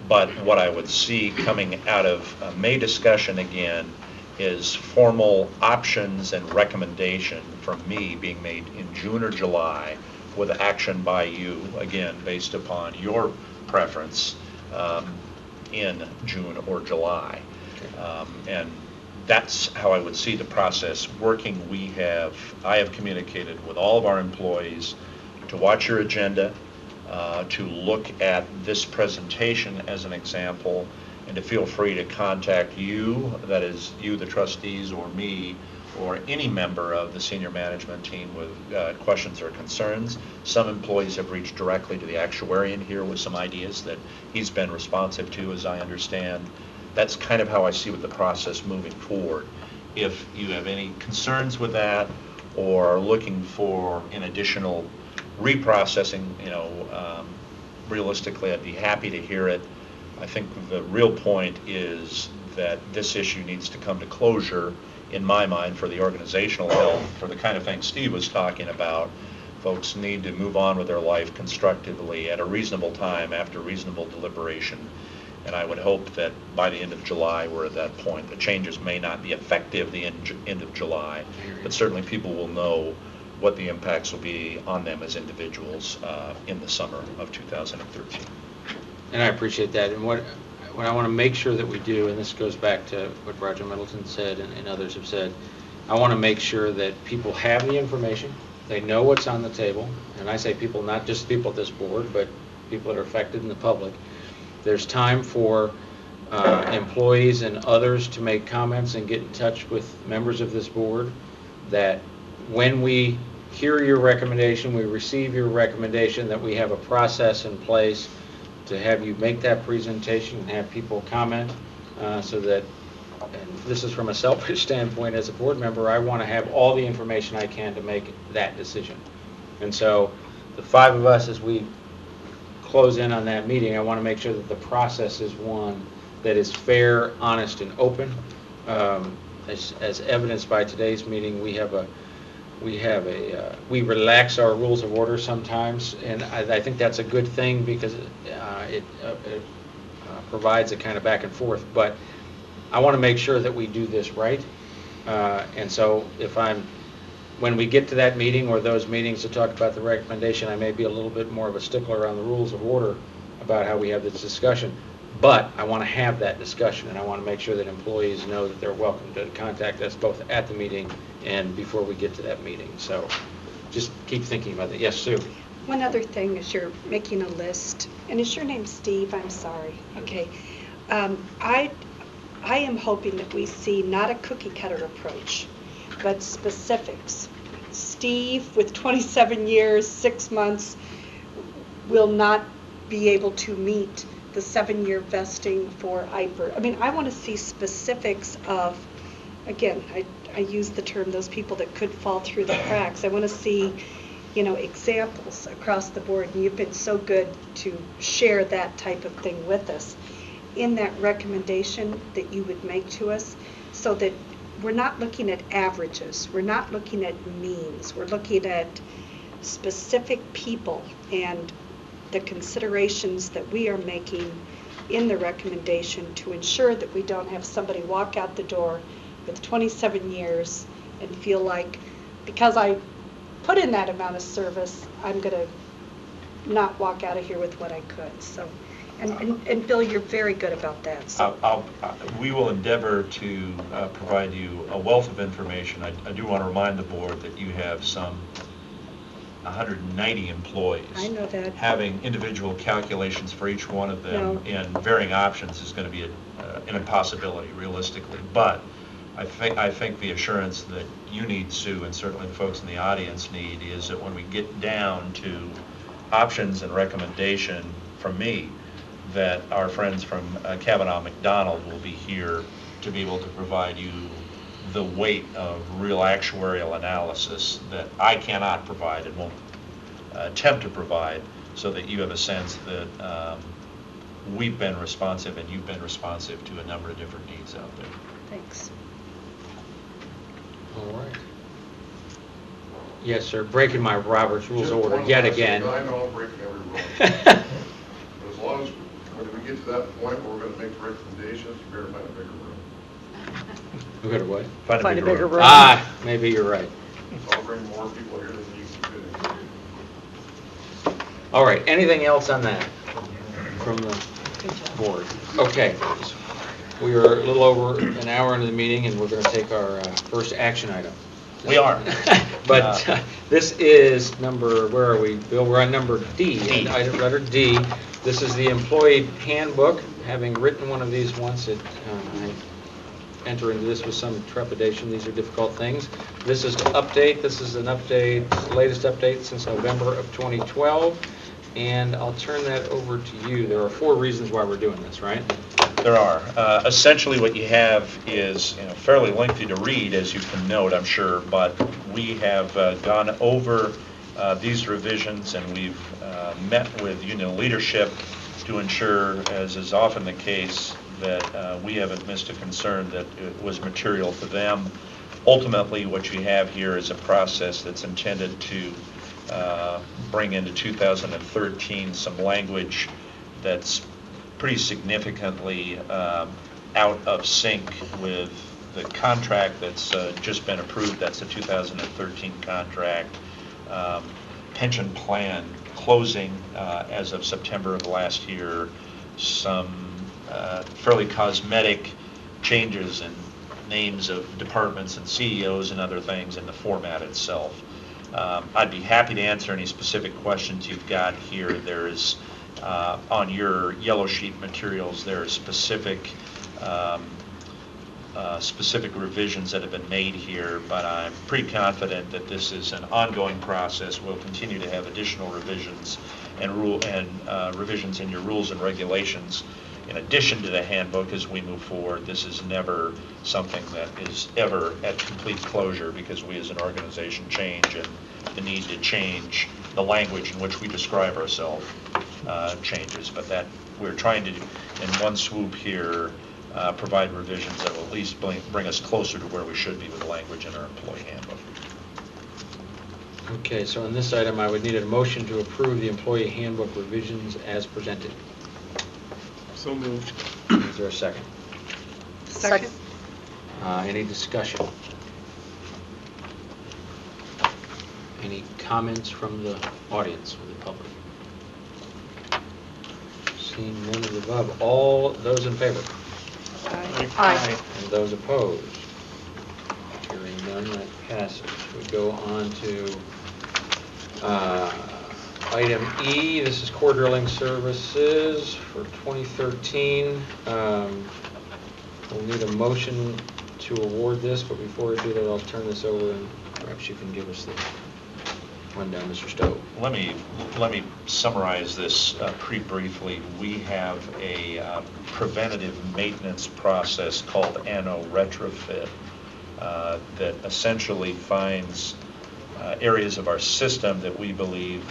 Speaker 3: But what I would see coming out of a May discussion again is formal options and recommendation from me being made in June or July with action by you, again, based upon your preference, in June or July. And that's how I would see the process working. I have communicated with all of our employees to watch your agenda, to look at this presentation as an example, and to feel free to contact you, that is you, the trustees, or me, or any member of the senior management team with questions or concerns. Some employees have reached directly to the actuarian here with some ideas that he's been responsive to, as I understand. That's kind of how I see with the process moving forward. If you have any concerns with that or are looking for an additional reprocessing, realistically, I'd be happy to hear it. I think the real point is that this issue needs to come to closure, in my mind, for the organizational health, for the kind of thing Steve was talking about. Folks need to move on with their life constructively at a reasonable time after reasonable deliberation. And I would hope that by the end of July, we're at that point. The changes may not be effective the end of July, but certainly people will know what the impacts will be on them as individuals in the summer of 2013.
Speaker 1: And I appreciate that. And what I want to make sure that we do, and this goes back to what Roger Middleton said and others have said, I want to make sure that people have the information, they know what's on the table, and I say people, not just people at this board, but people that are affected in the public. There's time for employees and others to make comments and get in touch with members of this board, that when we hear your recommendation, we receive your recommendation, that we have a process in place to have you make that presentation and have people comment, so that, and this is from a selfish standpoint as a board member, I want to have all the information I can to make that decision. And so the five of us, as we close in on that meeting, I want to make sure that the process is one that is fair, honest, and open. As evidenced by today's meeting, we relax our rules of order sometimes, and I think that's a good thing because it provides a kind of back and forth. But I want to make sure that we do this right, and so when we get to that meeting or those meetings to talk about the recommendation, I may be a little bit more of a stickler on the rules of order about how we have this discussion. But I want to have that discussion, and I want to make sure that employees know that they're welcome to contact us both at the meeting and before we get to that meeting. So just keep thinking about that. Yes, Sue?
Speaker 5: One other thing is you're making a list, and is your name Steve? I'm sorry. Okay. I am hoping that we see not a cookie cutter approach, but specifics. Steve, with 27 years, 6 months, will not be able to meet the 7-year vesting for IPER. I mean, I want to see specifics of again, I use the term, those people that could fall through the cracks. I want to see, examples across the board, and you've been so good to share that type of thing with us in that recommendation that you would make to us, so that we're not looking at averages, we're not looking at means, we're looking at specific people and the considerations that we are making in the recommendation to ensure that we don't have somebody walk out the door with 27 years and feel like, because I put in that amount of service, I'm going to not walk out of here with what I could. So, and Bill, you're very good about that. So.
Speaker 3: We will endeavor to provide you a wealth of information. I do want to remind the board that you have some 190 employees.
Speaker 5: I know that.
Speaker 3: Having individual calculations for each one of them in varying options is going to be an impossibility, realistically. But I think the assurance that you need, Sue, and certainly the folks in the audience need, is that when we get down to options and recommendation from me, that our friends from Kavanaugh McDonald will be here to be able to provide you the weight of real actuarial analysis that I cannot provide and won't attempt to provide, so that you have a sense that we've been responsive and you've been responsive to a number of different needs out there.
Speaker 5: Thanks.
Speaker 1: All right. Yes, sir. Breaking my Robert's Rules
Speaker 8: Just
Speaker 1: order
Speaker 8: one
Speaker 1: yet
Speaker 8: last
Speaker 1: again.
Speaker 8: thing. I know I'm breaking every rule. But as long as, when we get to that point where we're going to make recommendations, you better find a bigger room.
Speaker 1: We're going to what?
Speaker 14: Find a bigger room.
Speaker 1: Ah, maybe you're right.
Speaker 8: I'll bring more people here than you can fit in.
Speaker 1: All right. Anything else on that from the board? Okay. We are a little over an hour into the meeting, and we're going to take our first action item.
Speaker 3: We are.
Speaker 1: But this is number, where are we, Bill? We're on number D.
Speaker 3: D.
Speaker 1: Item letter D. This is the employee handbook. Having written one of these once, I enter into this with some trepidation. These are difficult things. This is to update. This is an update, the latest update since November of 2012. And I'll turn that over to you. There are 4 reasons why we're doing this, right?
Speaker 3: There are. Essentially what you have is fairly lengthy to read, as you can note, I'm sure, but we have gone over these revisions, and we've met with union leadership to ensure, as is often the case, that we haven't missed a concern that it was material to them. Ultimately, what you have here is a process that's intended to bring into 2013 some language that's pretty significantly out of sync with the contract that's just been approved. That's the 2013 contract. Pension plan closing as of September of last year. Some fairly cosmetic changes in names of departments and CEOs and other things in the format itself. I'd be happy to answer any specific questions you've got here. There's on your yellow sheet materials, there are specific revisions that have been made here, but I'm pretty confident that this is an ongoing process. We'll continue to have additional revisions and revisions in your rules and regulations in addition to the handbook as we move forward. This is never something that is ever at complete closure, because we as an organization change, and the need to change the language in which we describe ourselves changes. But that we're trying to, in one swoop here, provide revisions that will at least bring us closer to where we should be with the language in our employee handbook.
Speaker 1: Okay, so in this item, I would need a motion to approve the employee handbook revisions as presented.
Speaker 6: So moved.
Speaker 1: Is there a second?
Speaker 14: Second.
Speaker 1: Any discussion? Any comments from the audience or the public? Seeing none of the above, all those in favor?
Speaker 14: Aye.
Speaker 1: And those opposed? Hearing none, that passes. We go on to item E. This is core drilling services for 2013. We'll need a motion to award this, but before I do that, I'll turn this over and perhaps you can give us the rundown, Mr. Stowe.
Speaker 3: Let me summarize this pretty briefly. We have a preventative maintenance process called anno retrofit that essentially finds areas of our system that we believe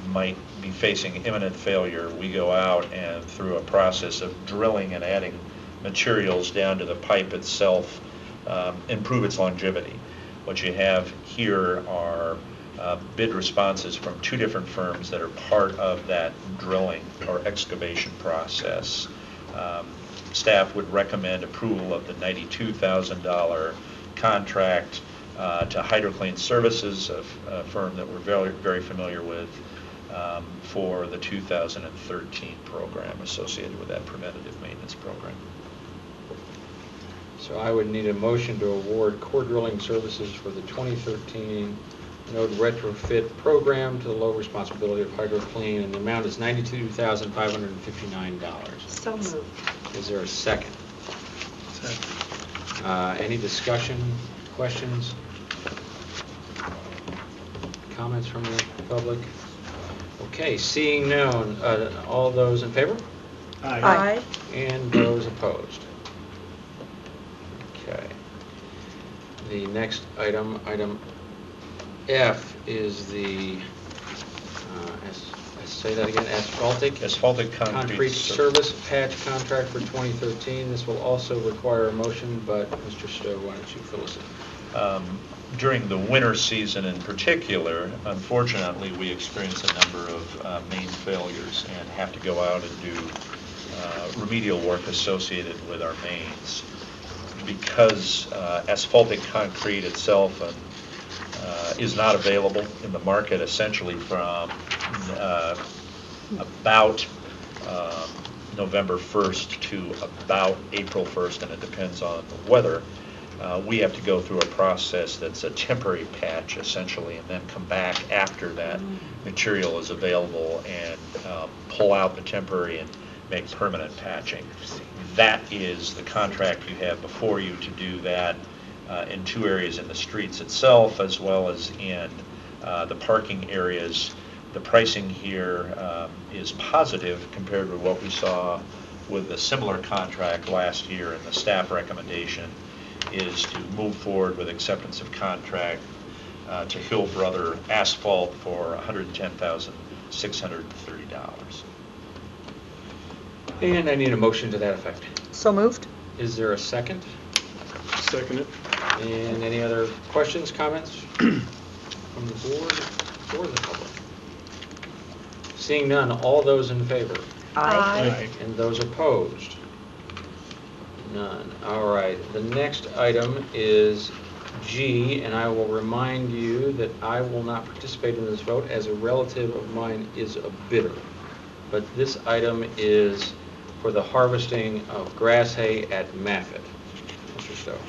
Speaker 3: might be facing imminent failure. We go out and through a process of drilling and adding materials down to the pipe itself, improve its longevity. What you have here are bid responses from 2 different firms that are part of that drilling or excavation process. Staff would recommend approval of the $92,000 contract to HydroClean Services, a firm that we're very, very familiar with, for the 2013 program associated with that preventative maintenance program.
Speaker 1: So I would need a motion to award core drilling services for the 2013 node retrofit program to the low responsibility of HydroClean, and the amount is $92,559.
Speaker 5: So moved.
Speaker 1: Is there a second? Any discussion, questions, comments from the public? Okay, seeing none, all those in favor?
Speaker 14: Aye.
Speaker 1: And those opposed? Okay. The next item, item F, is the, say that again, asphaltic concrete service patch contract for 2013. This will also require a motion, but Mr. Stowe, why don't you fill us in?
Speaker 3: During the winter season in particular, unfortunately, we experience a number of main failures and have to go out and do remedial work associated with our mains. Because asphaltic concrete itself is not available in the market essentially from about November 1st to about April 1st, and it depends on the weather. We have to go through a process that's a temporary patch essentially, and then come back after that material is available and pull out the temporary and make permanent patching. That is the contract you have before you to do that in 2 areas in the streets itself as well as in the parking areas. The pricing here is positive compared with what we saw with a similar contract last year, and the staff recommendation is to move forward with acceptance of contract to Hill Brother Asphalt for $110,630.
Speaker 1: And I need a motion to that effect.
Speaker 14: So moved.
Speaker 1: Is there a second?
Speaker 6: Second it.
Speaker 1: And any other questions, comments from the board or the public? Seeing none, all those in favor?
Speaker 14: Aye.
Speaker 1: And those opposed? None. All right. The next item is G, and I will remind you that I will not participate in this vote as a relative of mine is a bidder. But this item is for the harvesting of grass hay at Maffitt. Mr. Stowe.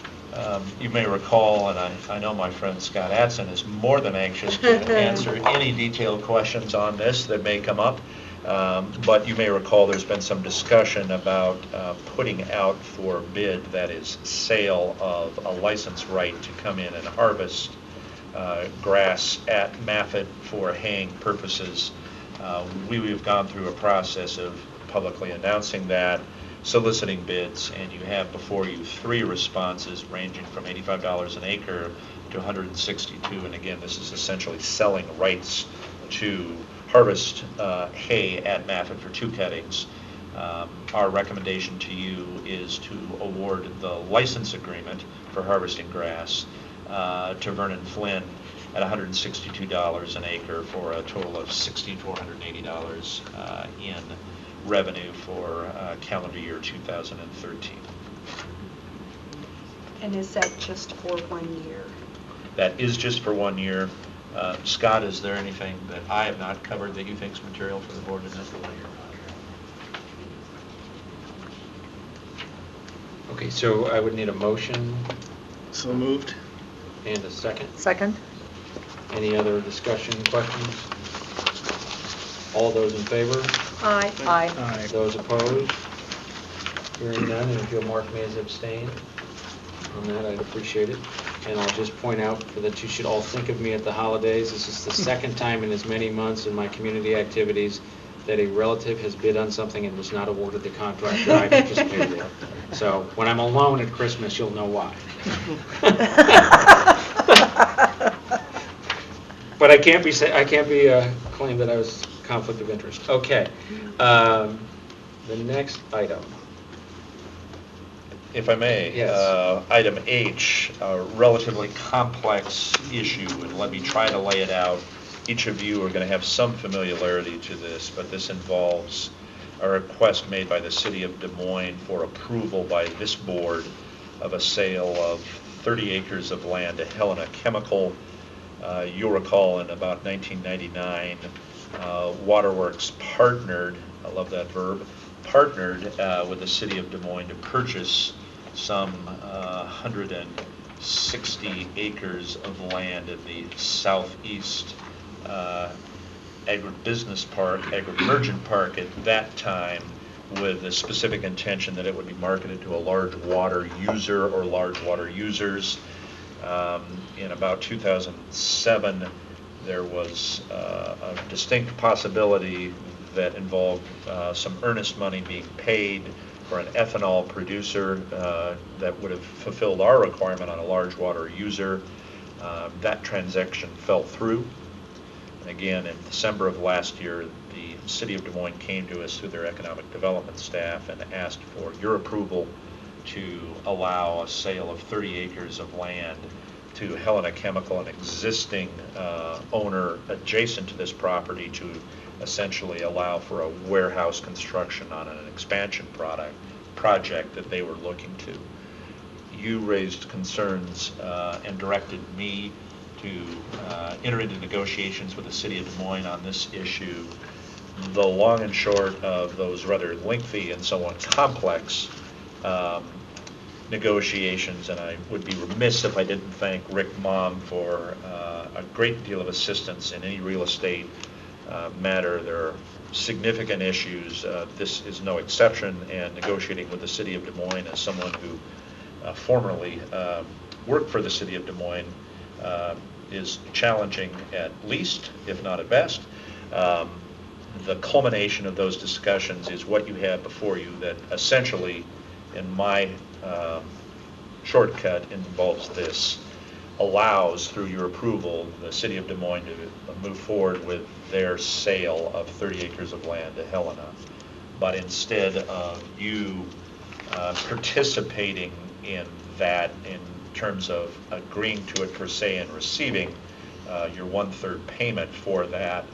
Speaker 3: You may recall, and I know my friend Scott Atson is more than anxious to answer any detailed questions on this that may come up, but you may recall there's been some discussion about putting out for bid, that is sale of a license right to come in and harvest grass at Maffitt for haying purposes. We've gone through a process of publicly announcing that, soliciting bids, and you have before you 3 responses ranging from $85 an acre to $162, and again, this is essentially selling rights to harvest hay at Maffitt for 2 cuttings. Our recommendation to you is to award the license agreement for harvesting grass to Vernon Flynn at $162 an acre for a total of $6,480 in revenue for calendar year 2013.
Speaker 5: And is that just for 1 year?
Speaker 3: That is just for 1 year. Scott, is there anything that I have not covered that you think is material for the board to know?
Speaker 1: Okay, so I would need a motion
Speaker 6: So moved.
Speaker 1: and a second.
Speaker 14: Second.
Speaker 1: Any other discussion, questions? All those in favor?
Speaker 14: Aye.
Speaker 6: Aye.
Speaker 1: Those opposed? Hearing none, and if you'll mark me as abstained on that, I'd appreciate it. And I'll just point out that you should all think of me at the holidays. This is the second time in as many months in my community activities that a relative has bid on something and was not awarded the contract that I participated in. So when I'm alone at Christmas, you'll know why. But I can't be claimed that I was conflict of interest. Okay. The next item.
Speaker 3: If I may,
Speaker 1: Yes.
Speaker 3: item H, a relatively complex issue, and let me try to lay it out. Each of you are going to have some familiarity to this, but this involves a request made by the City of Des Moines for approval by this board of a sale of 30 acres of land to Helena Chemical. You'll recall in about 1999, Waterworks partnered, I love that verb, partnered with the City of Des Moines to purchase some 160 acres of land in the southeast agribusiness park, agri-emergent park at that time, with the specific intention that it would be marketed to a large water user or large water users. In about 2007, there was a distinct possibility that involved some earnest money being paid for an ethanol producer that would have fulfilled our requirement on a large water user. That transaction fell through. And again, in December of last year, the City of Des Moines came to us through their economic development staff and asked for your approval to allow a sale of 30 acres of land to Helena Chemical, an existing owner adjacent to this property, to essentially allow for a warehouse construction on an expansion project that they were looking to. You raised concerns and directed me to enter into negotiations with the City of Des Moines on this issue. The long and short of those rather lengthy and somewhat complex negotiations, and I would be remiss if I didn't thank Rick Mom for a great deal of assistance in any real estate matter. There are significant issues. This is no exception, and negotiating with the City of Des Moines as someone who formerly worked for the City of Des Moines is challenging at least, if not at best. The culmination of those discussions is what you have before you, that essentially, in my shortcut, involves this: allows, through your approval, the City of Des Moines to move forward with their sale of 30 acres of land to Helena. But instead of you participating in that in terms of agreeing to it per se and receiving your 1/3 payment for that,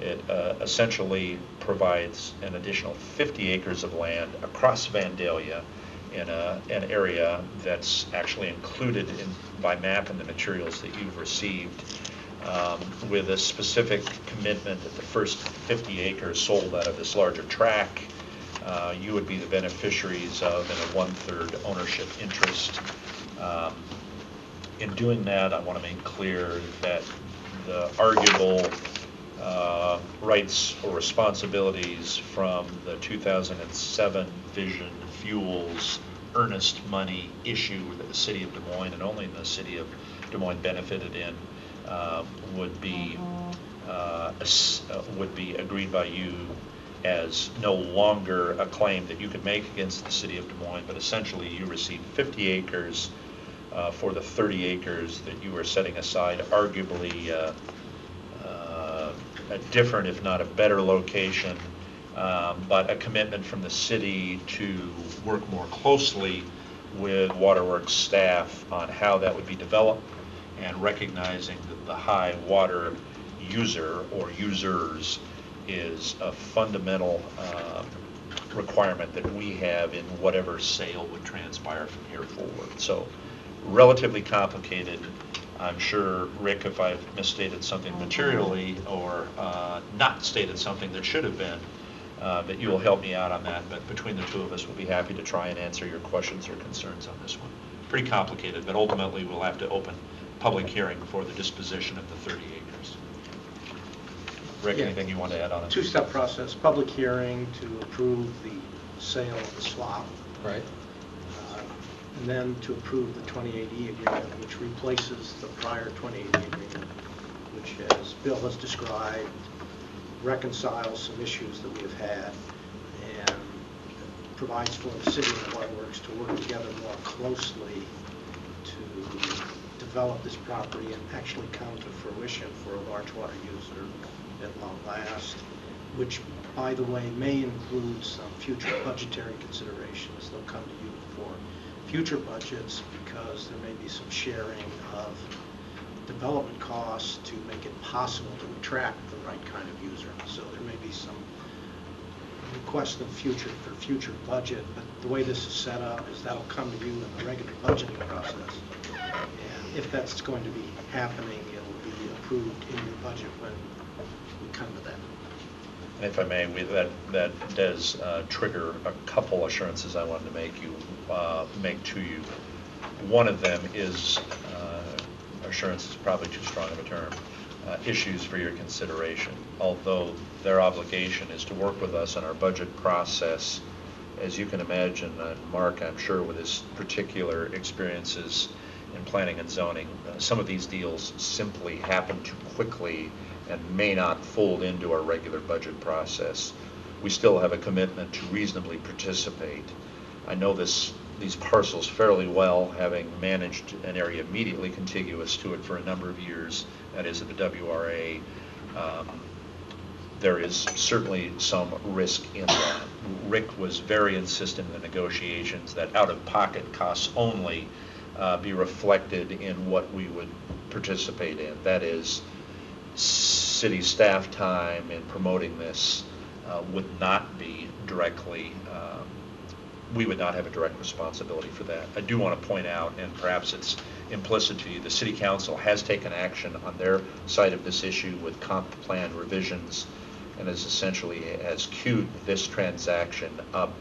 Speaker 3: it essentially provides an additional 50 acres of land across Vandalia in an area that's actually included by map in the materials that you've received, with a specific commitment that the first 50 acres sold out of this larger tract, you would be the beneficiaries of in a 1/3 ownership interest. In doing that, I want to make clear that the arguable rights or responsibilities from the 2007 Vision Fuels earnest money issue that the City of Des Moines, and only the City of Des Moines, benefited in would be agreed by you as no longer a claim that you could make against the City of Des Moines, but essentially you receive 50 acres for the 30 acres that you are setting aside, arguably a different, if not a better location, but a commitment from the city to work more closely with Waterworks staff on how that would be developed, and recognizing that the high water user or users is a fundamental requirement that we have in whatever sale would transpire from here forward. So relatively complicated. I'm sure, Rick, if I've misstated something materially or not stated something that should have been, that you will help me out on that. But between the two of us, we'll be happy to try and answer your questions or concerns on this one. Pretty complicated, but ultimately we'll have to open public hearing for the disposition of the 30 acres. Rick, anything you want to add on it?
Speaker 11: Two-step process: public hearing to approve the sale of the swap.
Speaker 1: Right.
Speaker 11: And then to approve the 2080 agreement, which replaces the prior 2080 agreement, which, as Bill has described, reconciles some issues that we have had and provides for the city and the waterworks to work together more closely to develop this property and actually come to fruition for a large water user at long last, which, by the way, may include some future budgetary considerations. They'll come to you for future budgets because there may be some sharing of development costs to make it possible to attract the right kind of user. So there may be some requests in the future for future budget, but the way this is set up is that'll come to you in the regular budgeting process. And if that's going to be happening, it'll be approved in your budget when we come to that.
Speaker 3: And if I may, that does trigger a couple assurances I wanted to make to you. One of them is, assurance is probably too strong of a term, issues for your consideration. Although their obligation is to work with us in our budget process, as you can imagine, Mark, I'm sure with his particular experiences in planning and zoning, some of these deals simply happen too quickly and may not fold into our regular budget process. We still have a commitment to reasonably participate. I know these parcels fairly well, having managed an area immediately contiguous to it for a number of years, that is at the WRA. There is certainly some risk in that. Rick was very insistent in the negotiations that out-of-pocket costs only be reflected in what we would participate in. That is, city staff time in promoting this would not be directly, we would not have a direct responsibility for that. I do want to point out, and perhaps it's implicit to you, the City Council has taken action on their side of this issue with comp plan revisions and has queued this transaction up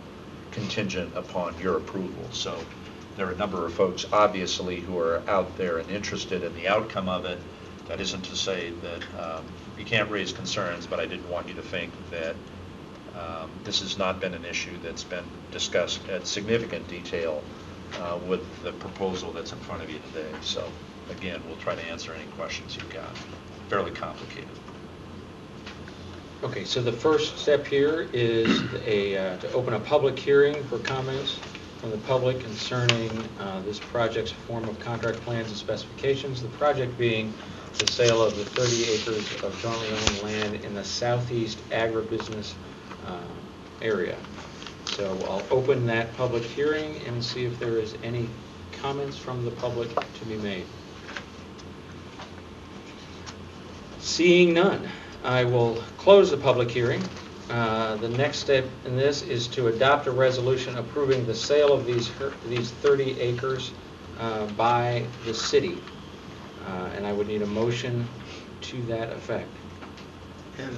Speaker 3: contingent upon your approval. So there are a number of folks, obviously, who are out there and interested in the outcome of it. That isn't to say that you can't raise concerns, but I didn't want you to think that this has not been an issue that's been discussed at significant detail with the proposal that's in front of you today. So again, we'll try to answer any questions you've got. Fairly complicated.
Speaker 1: Okay, so the first step here is to open a public hearing for comments from the public concerning this project's form of contract plans and specifications. The project being the sale of the 30 acres of jointly owned land in the southeast agribusiness area. So I'll open that public hearing and see if there is any comments from the public to be made. Seeing none, I will close the public hearing. The next step in this is to adopt a resolution approving the sale of these 30 acres by the city. And I would need a motion to that effect.
Speaker 11: And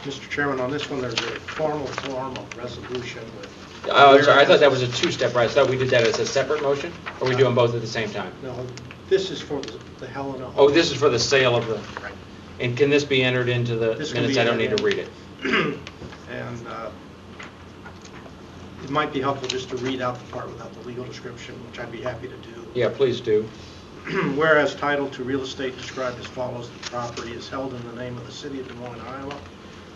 Speaker 11: Mr. Chairman, on this one, there's a formal form of resolution with...
Speaker 1: Oh, I'm sorry, I thought that was a two-step, right? I thought we did that as a separate motion? Or are we doing both at the same time?
Speaker 11: No, this is for the Helena...
Speaker 1: Oh, this is for the sale of the...
Speaker 11: Right.
Speaker 1: And can this be entered into the minutes? I don't need to read it.
Speaker 11: And it might be helpful just to read out the part without the legal description, which I'd be happy to do.
Speaker 1: Yeah, please do.
Speaker 11: Whereas title to real estate described as follows: the property is held in the name of the city of Des Moines, Iowa,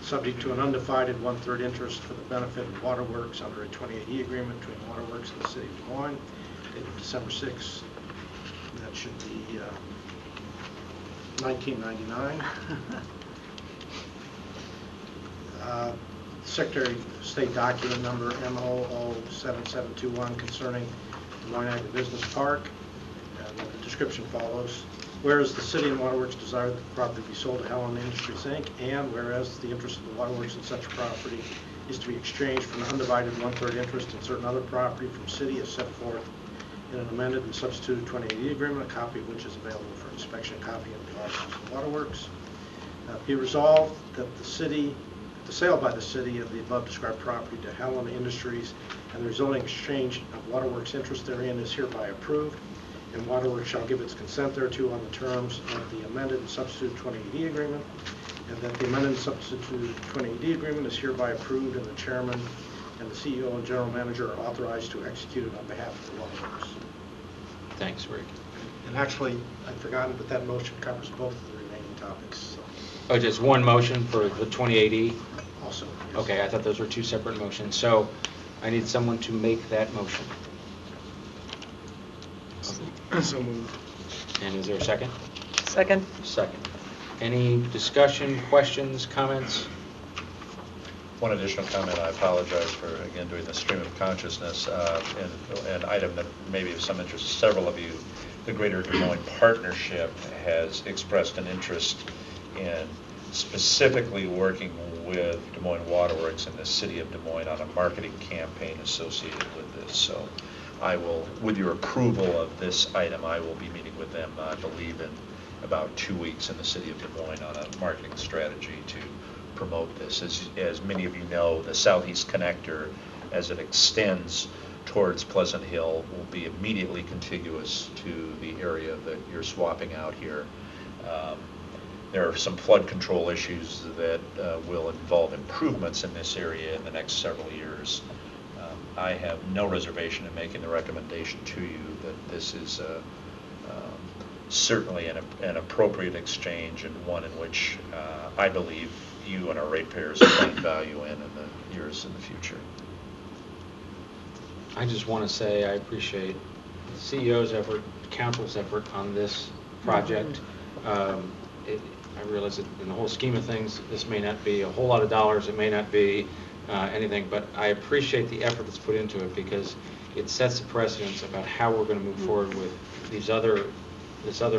Speaker 11: subject to an undivided 1/3 interest for the benefit of Waterworks under a 28E agreement between Waterworks and the city of Des Moines, dated December 6th. That should be 1999. Secretary of State document number MO07721 concerning Des Moines Agribusiness Park. And the description follows. Whereas the city and Waterworks desire that the property be sold to Helen Industries, Inc., and whereas the interest of the Waterworks in such property is to be exchanged for an undivided 1/3 interest in certain other property from city as set forth in an amended and substituted 28E agreement, a copy of which is available for inspection, copy of the offices of Waterworks. Be resolved that the sale by the city of the above described property to Helen Industries and the resulting exchange of Waterworks interest therein is hereby approved, and Waterworks shall give its consent thereto on the terms of the amended and substituted 28E agreement, and that the amended and substituted 28E agreement is hereby approved, and the chairman and the CEO and general manager are authorized to execute it on behalf of the Waterworks.
Speaker 1: Thanks, Rick.
Speaker 11: And actually, I'd forgotten, but that motion covers both of the remaining topics. So.
Speaker 1: Oh, just one motion for the 28E?
Speaker 11: Also.
Speaker 1: Okay, I thought those were two separate motions. So I need someone to make that motion.
Speaker 6: So moved.
Speaker 1: And is there a second?
Speaker 14: Second.
Speaker 1: Second. Any discussion, questions, comments?
Speaker 3: One additional comment, I apologize for, again, doing the stream of consciousness, an item that may be of some interest to several of you. The Greater Des Moines Partnership has expressed an interest in specifically working with Des Moines Waterworks and the city of Des Moines on a marketing campaign associated with this. So I will, with your approval of this item, I will be meeting with them, I believe, in about 2 weeks in the city of Des Moines on a marketing strategy to promote this. As many of you know, the Southeast Connector, as it extends towards Pleasant Hill, will be immediately contiguous to the area that you're swapping out here. There are some flood control issues that will involve improvements in this area in the next several years. I have no reservation in making the recommendation to you that this is certainly an appropriate exchange, and one in which I believe you and our ratepayers will find value in the years in the future.
Speaker 1: I just want to say I appreciate the CEO's effort, council's effort on this project. I realize that in the whole scheme of things, this may not be a whole lot of dollars, it may not be anything, but I appreciate the effort that's put into it because it sets a precedence about how we're going to move forward with this other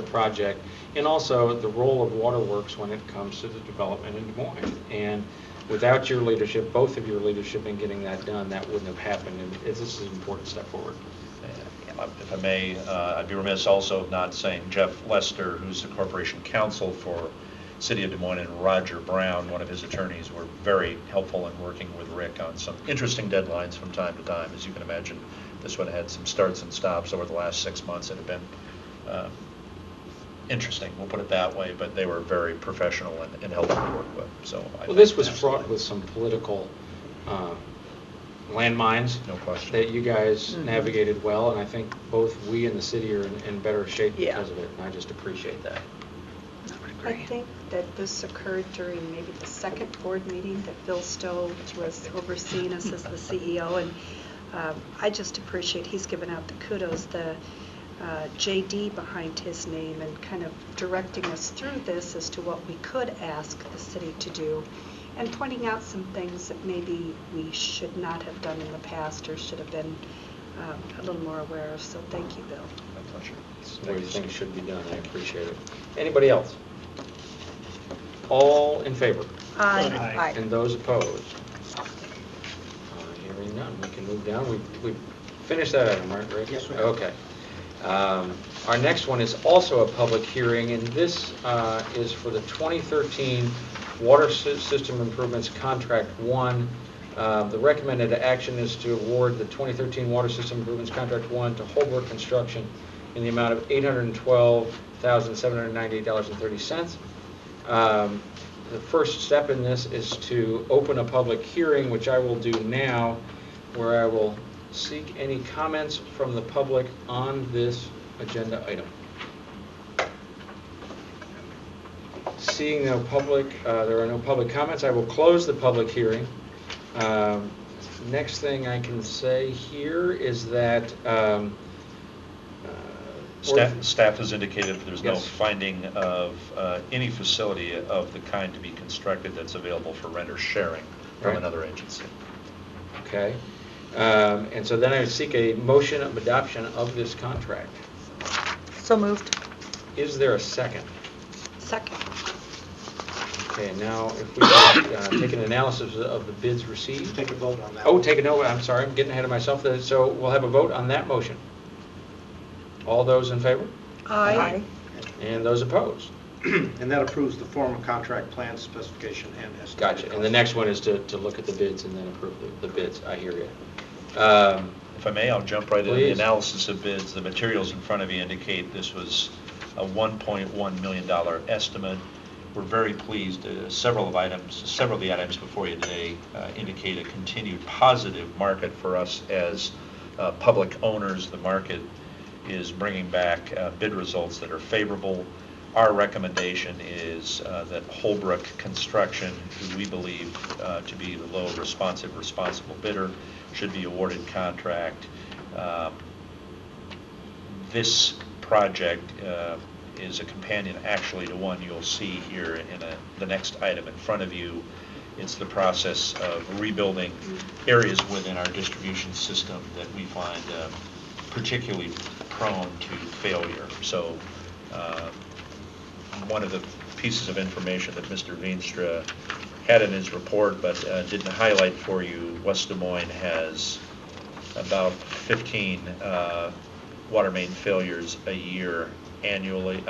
Speaker 1: project, and also the role of waterworks when it comes to the development in Des Moines. And without your leadership, both of your leadership in getting that done, that wouldn't have happened, and this is an important step forward.
Speaker 3: If I may, I'd be remiss also of not saying Jeff Lester, who's the corporation counsel for City of Des Moines, and Roger Brown, one of his attorneys, were very helpful in working with Rick on some interesting deadlines from time to time. As you can imagine, this one had some starts and stops over the last 6 months that have been interesting, we'll put it that way, but they were very professional and helpful to work with. So
Speaker 1: well, this was fraught with some political landmines.
Speaker 3: No question.
Speaker 1: That you guys navigated well, and I think both we and the city are in better shape because of it, and I just appreciate that.
Speaker 5: I think that this occurred during maybe the second board meeting that Bill Stowe was overseeing us as the CEO, and I just appreciate he's given out the kudos, the JD behind his name, and kind of directing us through this as to what we could ask the city to do, and pointing out some things that maybe we should not have done in the past or should have been a little more aware of. So thank you, Bill.
Speaker 3: My pleasure.
Speaker 1: It's the way things should be done. I appreciate it. Anybody else? All in favor?
Speaker 14: Aye.
Speaker 1: And those opposed? Hearing none, we can move down. We finished that item, right, Rick?
Speaker 11: Yes, we have.
Speaker 1: Okay. Our next one is also a public hearing, and this is for the 2013 Water System Improvements Contract 1. The recommended action is to award the 2013 Water System Improvements Contract 1 to Holbrook Construction in the amount of $812,798.30. The first step in this is to open a public hearing, which I will do now, where I will seek any comments from the public on this agenda item. Seeing no public, there are no public comments, I will close the public hearing. Next thing I can say here is that
Speaker 3: Staff has indicated that there's no
Speaker 1: Yes.
Speaker 3: finding of any facility of the kind to be constructed that's available for renter sharing from
Speaker 1: Right.
Speaker 3: another agency.
Speaker 1: Okay. And so then I would seek a motion of adoption of this contract.
Speaker 14: So moved.
Speaker 1: Is there a second?
Speaker 5: Second.
Speaker 1: Okay, now if we could take an analysis of the bids received.
Speaker 11: Take a vote on that.
Speaker 1: Oh, take a note, I'm sorry, I'm getting ahead of myself. So we'll have a vote on that motion. All those in favor?
Speaker 14: Aye.
Speaker 1: And those opposed?
Speaker 11: And that approves the form of contract, plan, specification, and estimate.
Speaker 1: Gotcha. And the next one is to look at the bids and then approve the bids. I hear you.
Speaker 3: If I may, I'll jump right into the
Speaker 1: Please.
Speaker 3: analysis of bids. The materials in front of you indicate this was a $1.1 million estimate. We're very pleased. Several of the items before you today indicate a continued positive market for us as public owners. The market is bringing back bid results that are favorable. our recommendation is that Holbrook Construction, who we believe to be the low responsible bidder, should be awarded contract. This project is a companion actually to one you'll see here in the next item in front of you. It's the process of rebuilding areas within our distribution system that we find particularly prone to failure. So one of the pieces of information that Mr. Veenstra had in his report but didn't highlight for you, West Des Moines has about 15 water main failures a year annually.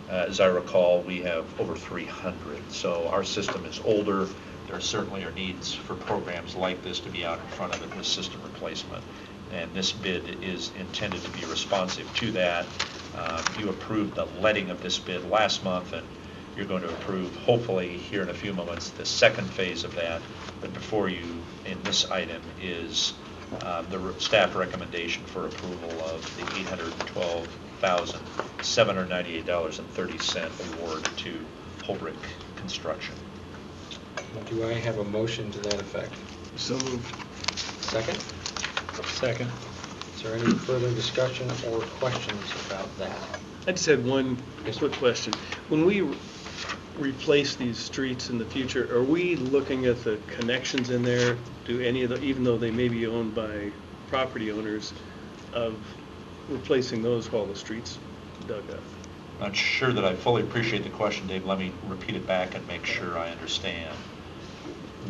Speaker 3: As I recall, we have over 300. So our system is older. There certainly are needs for programs like this to be out in front of it with system replacement. And this bid is intended to be responsive to that. You approved the letting of this bid last month, and you're going to approve, hopefully, here in a few moments, the second phase of that. But before you, in this item, is the staff recommendation for approval of the $812,798.30 award to Holbrook Construction.
Speaker 1: Do I have a motion to that effect?
Speaker 6: So moved.
Speaker 1: Second?
Speaker 6: Second.
Speaker 1: Is there any further discussion or questions about that?
Speaker 17: I just had one quick question. When we replace these streets in the future, are we looking at the connections in there? Do any of the, even though they may be owned by property owners, of replacing those while the streets dug up?
Speaker 3: Not sure that I fully appreciate the question, Dave. Let me repeat it back and make sure I understand.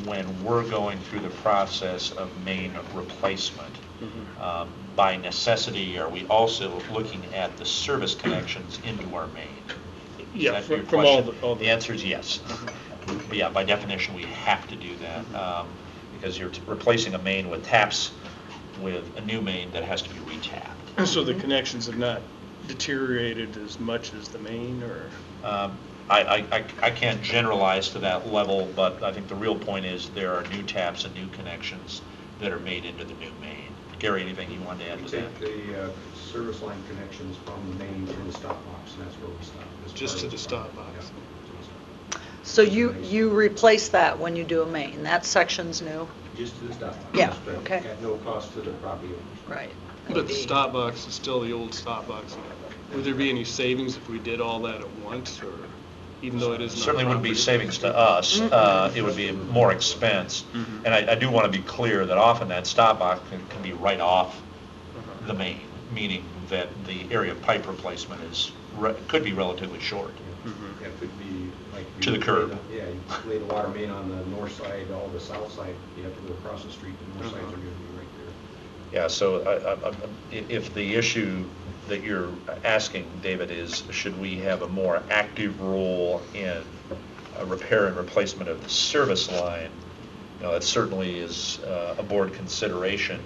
Speaker 3: When we're going through the process of main replacement, by necessity, are we also looking at the service connections into our main?
Speaker 17: Yeah,
Speaker 3: Is that your
Speaker 17: from
Speaker 3: question?
Speaker 17: all the...
Speaker 3: The answer is yes. Yeah, by definition, we have to do that because you're replacing a main with taps with a new main that has to be retapped.
Speaker 17: So the connections have not deteriorated as much as the main, or?
Speaker 3: I can't generalize to that level, but I think the real point is there are new taps and new connections that are made into the new main. Gary, anything you wanted to add to that?
Speaker 18: Take the service line connections from the main to the stop box, and that's where we stop.
Speaker 17: Just to the stop box.
Speaker 14: So you replace that when you do a main, that section's new?
Speaker 18: Just to the stop box.
Speaker 14: Yeah,
Speaker 18: But
Speaker 14: okay.
Speaker 18: At no cost to the property owners.
Speaker 14: Right.
Speaker 17: But the stop box is still the old stop box. Would there be any savings if we did all that at once, or even though it is not
Speaker 3: Certainly wouldn't be
Speaker 17: property?
Speaker 3: savings to us. It would be more expense. And I do want to be clear that often that stop box can be right off the main, meaning that the area of pipe replacement could be relatively short.
Speaker 18: It could be like.
Speaker 3: To the curb.
Speaker 18: Yeah, you lay the water main on the north side, all the south side, you have to go across the street, the north sides are going to be right there.
Speaker 3: Yeah, so if the issue that you're asking, David, is should we have a more active role in a repair and replacement of the service line, that certainly is a board consideration.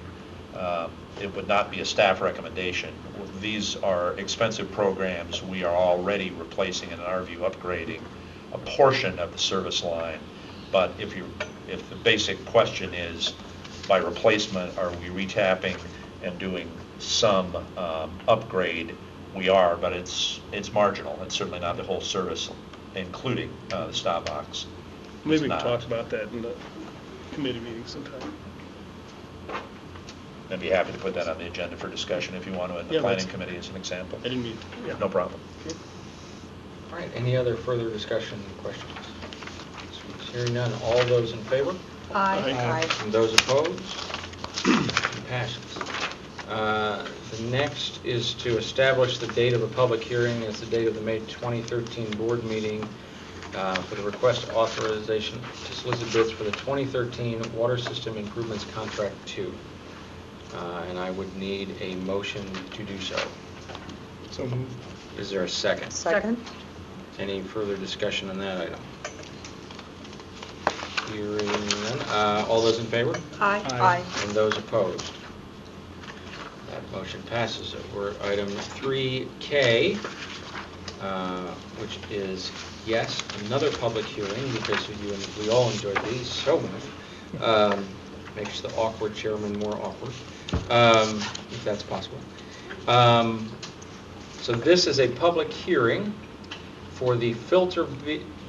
Speaker 3: It would not be a staff recommendation. These are expensive programs. We are already replacing and, in our view, upgrading a portion of the service line. But if the basic question is, by replacement, are we retapping and doing some upgrade? We are, but it's marginal. It's certainly not the whole service, including the stop box.
Speaker 17: Maybe we can talk about that in the committee meeting sometime.
Speaker 3: I'd be happy to put that on the agenda for discussion if you want to, in the planning committee as an example.
Speaker 17: I didn't mean, yeah.
Speaker 3: No problem.
Speaker 17: Okay.
Speaker 1: All right, any other further discussion or questions? Hearing none, all those in favor?
Speaker 14: Aye.
Speaker 1: And those opposed? Motion passes. The next is to establish the date of a public hearing as the date of the May 2013 board meeting for the request authorization to solicit bids for the 2013 Water System Improvements Contract 2. And I would need a motion to do so.
Speaker 6: So moved.
Speaker 1: Is there a second?
Speaker 14: Second.
Speaker 1: Any further discussion on that item? Hearing none. All those in favor?
Speaker 14: Aye. Aye.
Speaker 1: And those opposed? That motion passes. We're at item 3K, which is, yes, another public hearing because we all enjoyed these so much. Makes the awkward chairman more awkward, if that's possible. So this is a public hearing for the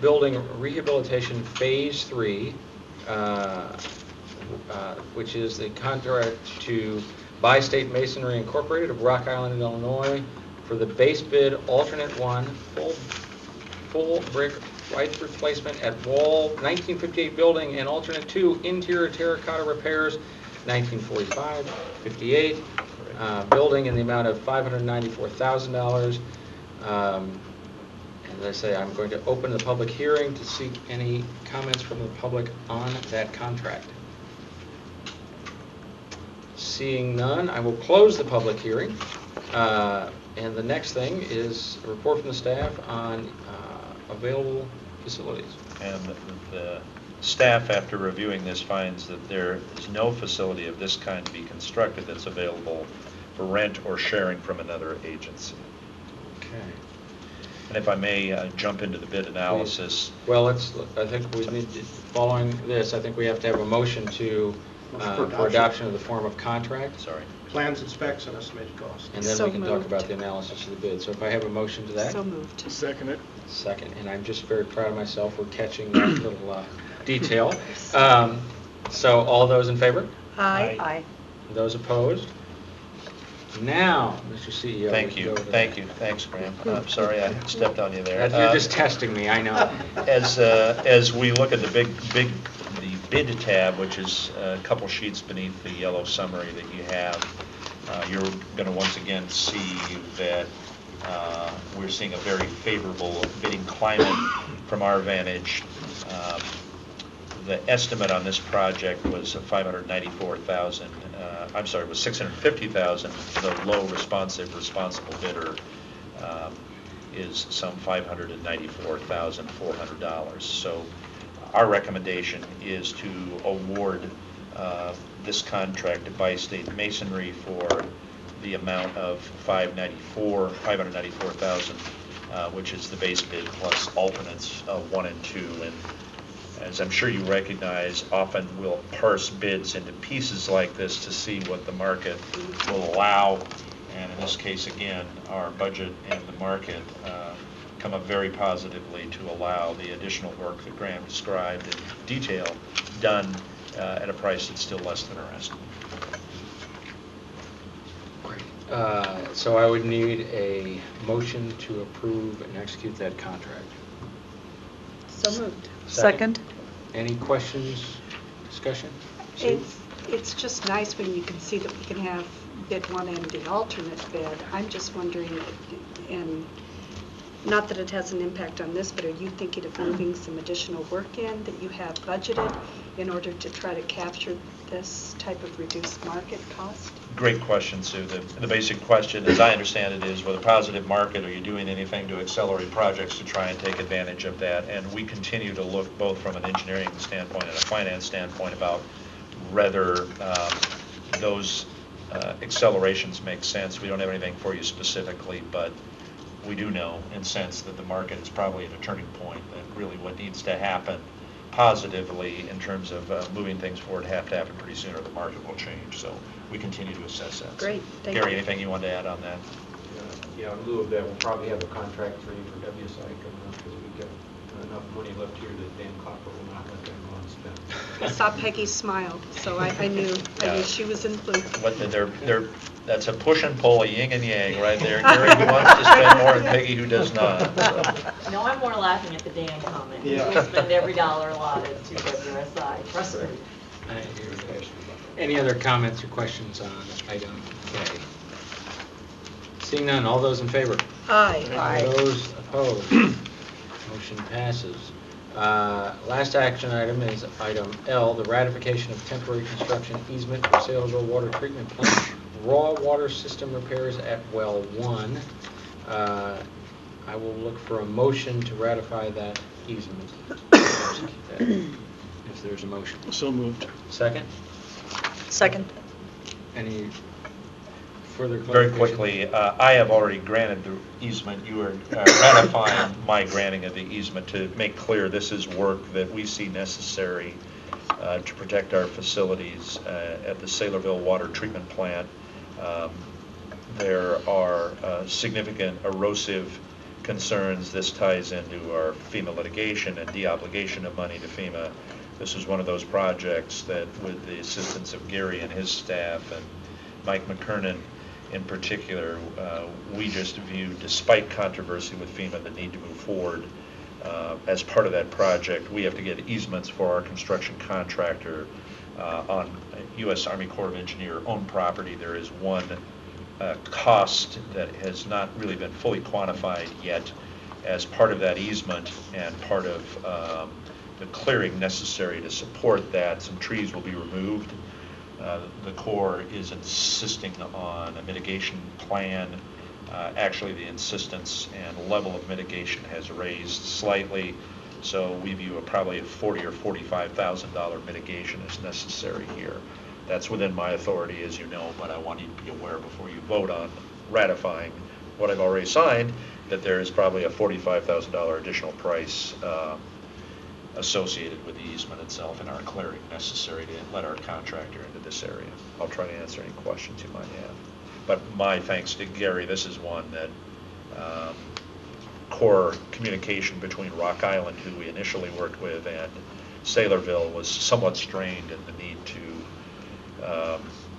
Speaker 1: building rehabilitation Phase 3, which is the contract to Bi-State Masonry Incorporated of Rock Island, Illinois, for the base bid alternate 1 full brick white replacement at wall 1958 building, and alternate 2 interior terracotta repairs 1945-58 building in the amount of $594,000. As I say, I'm going to open the public hearing to seek any comments from the public on that contract. Seeing none, I will close the public hearing. And the next thing is a report from the staff on available facilities.
Speaker 3: And the staff, after reviewing this, finds that there is no facility of this kind to be constructed that's available for rent or sharing from another agency.
Speaker 1: Okay.
Speaker 3: And if I may jump into the bid analysis.
Speaker 1: Well, I think we need, following this, I think we have to have a motion to, for adoption of the form of contract.
Speaker 3: Sorry.
Speaker 11: Plans and specs and estimated cost.
Speaker 1: And then we can talk about the analysis of the bid. So if I have a motion to that?
Speaker 5: So moved.
Speaker 6: Second it.
Speaker 1: Second, and I'm just very proud of myself for catching that little detail. So all those in favor?
Speaker 14: Aye. Aye.
Speaker 1: Those opposed? Now, Mr. CEO.
Speaker 3: Thank you. Thanks, Graham. I'm sorry I stepped on you there.
Speaker 1: You're just testing me, I know.
Speaker 3: As we look at the bid tab, which is a couple sheets beneath the yellow summary that you have, you're going to once again see that we're seeing a very favorable bidding climate from our vantage. The estimate on this project was $594,000. I'm sorry, it was $650,000. The low responsible bidder is some $594,400. So our recommendation is to award this contract to Bi-State Masonry for the amount of $594,000, which is the base bid plus alternates 1 and 2. And as I'm sure you recognize, often we'll parse bids into pieces like this to see what the market will allow. And in this case, again, our budget and the market come up very positively to allow the additional work that Graham described in detail done at a price that's still less than our estimate.
Speaker 1: Great. So I would need a motion to approve and execute that contract.
Speaker 5: So moved.
Speaker 14: Second.
Speaker 1: Any questions, discussion? Sue?
Speaker 5: It's just nice when you can see that we can have bid 1 and the alternate bid. I'm just wondering, and not that it has an impact on this, but are you thinking of moving some additional work in that you have budgeted in order to try to capture this type of reduced market cost?
Speaker 3: Great question, Sue. The basic question, as I understand it, is with a positive market, are you doing anything to accelerate projects to try and take advantage of that? And we continue to look both from an engineering standpoint and a finance standpoint about whether those accelerations make sense. We don't have anything for you specifically, but we do know and sense that the market is probably at a turning point, that really what needs to happen positively in terms of moving things forward have to happen pretty soon or the market will change. So we continue to assess that.
Speaker 5: Great, thank
Speaker 3: Gary,
Speaker 5: you.
Speaker 3: anything you want to add on that?
Speaker 10: Yeah, in lieu of that, we'll probably have a contract for you for WSI coming up because we've got enough money left here that Dan Copper will not let them go unspent.
Speaker 5: I saw Peggy smile, so I knew she was in blue.
Speaker 3: That's a push and pull, a yin and yang right there. Gary who wants to spend more and Peggy who does not. So.
Speaker 13: No, I'm more laughing at the Dan comment.
Speaker 1: Yeah.
Speaker 13: We spend every dollar allotted to WSI, trust me.
Speaker 1: Any other comments or questions on item K? Seeing none, all those in favor?
Speaker 14: Aye. Aye.
Speaker 1: Those opposed? Motion passes. Last action item is item L, the ratification of temporary construction easement for Saylorville Water Treatment Plant raw water system repairs at well 1. I will look for a motion to ratify that easement. If there's a motion.
Speaker 17: So moved.
Speaker 1: Second?
Speaker 14: Second.
Speaker 1: Any further
Speaker 3: Very
Speaker 1: clarification?
Speaker 3: quickly, I have already granted the easement. You are ratifying my granting of the easement to make clear this is work that we see necessary to protect our facilities at the Saylorville Water Treatment Plant. There are significant erosive concerns. This ties into our FEMA litigation and de-obligation of money to FEMA. This is one of those projects that, with the assistance of Gary and his staff and Mike McKernan in particular, we just view, despite controversy with FEMA, the need to move forward. As part of that project, we have to get easements for our construction contractor on U.S. Army Corps of Engineer owned property. There is one cost that has not really been fully quantified yet. As part of that easement and part of the clearing necessary to support that, some trees will be removed. The Corps is insisting on a mitigation plan. Actually, the insistence and level of mitigation has raised slightly, so we view probably a $40,000 or $45,000 mitigation is necessary here. That's within my authority, as you know, but I want you to be aware before you vote on ratifying what I've already signed, that there is probably a $45,000 additional price associated with the easement itself and our clearing necessary to let our contractor into this area. I'll try to answer any questions you might have. But my thanks to Gary, this is one that core communication between Rock Island, who we initially worked with, and Saylorville was somewhat strained in the need to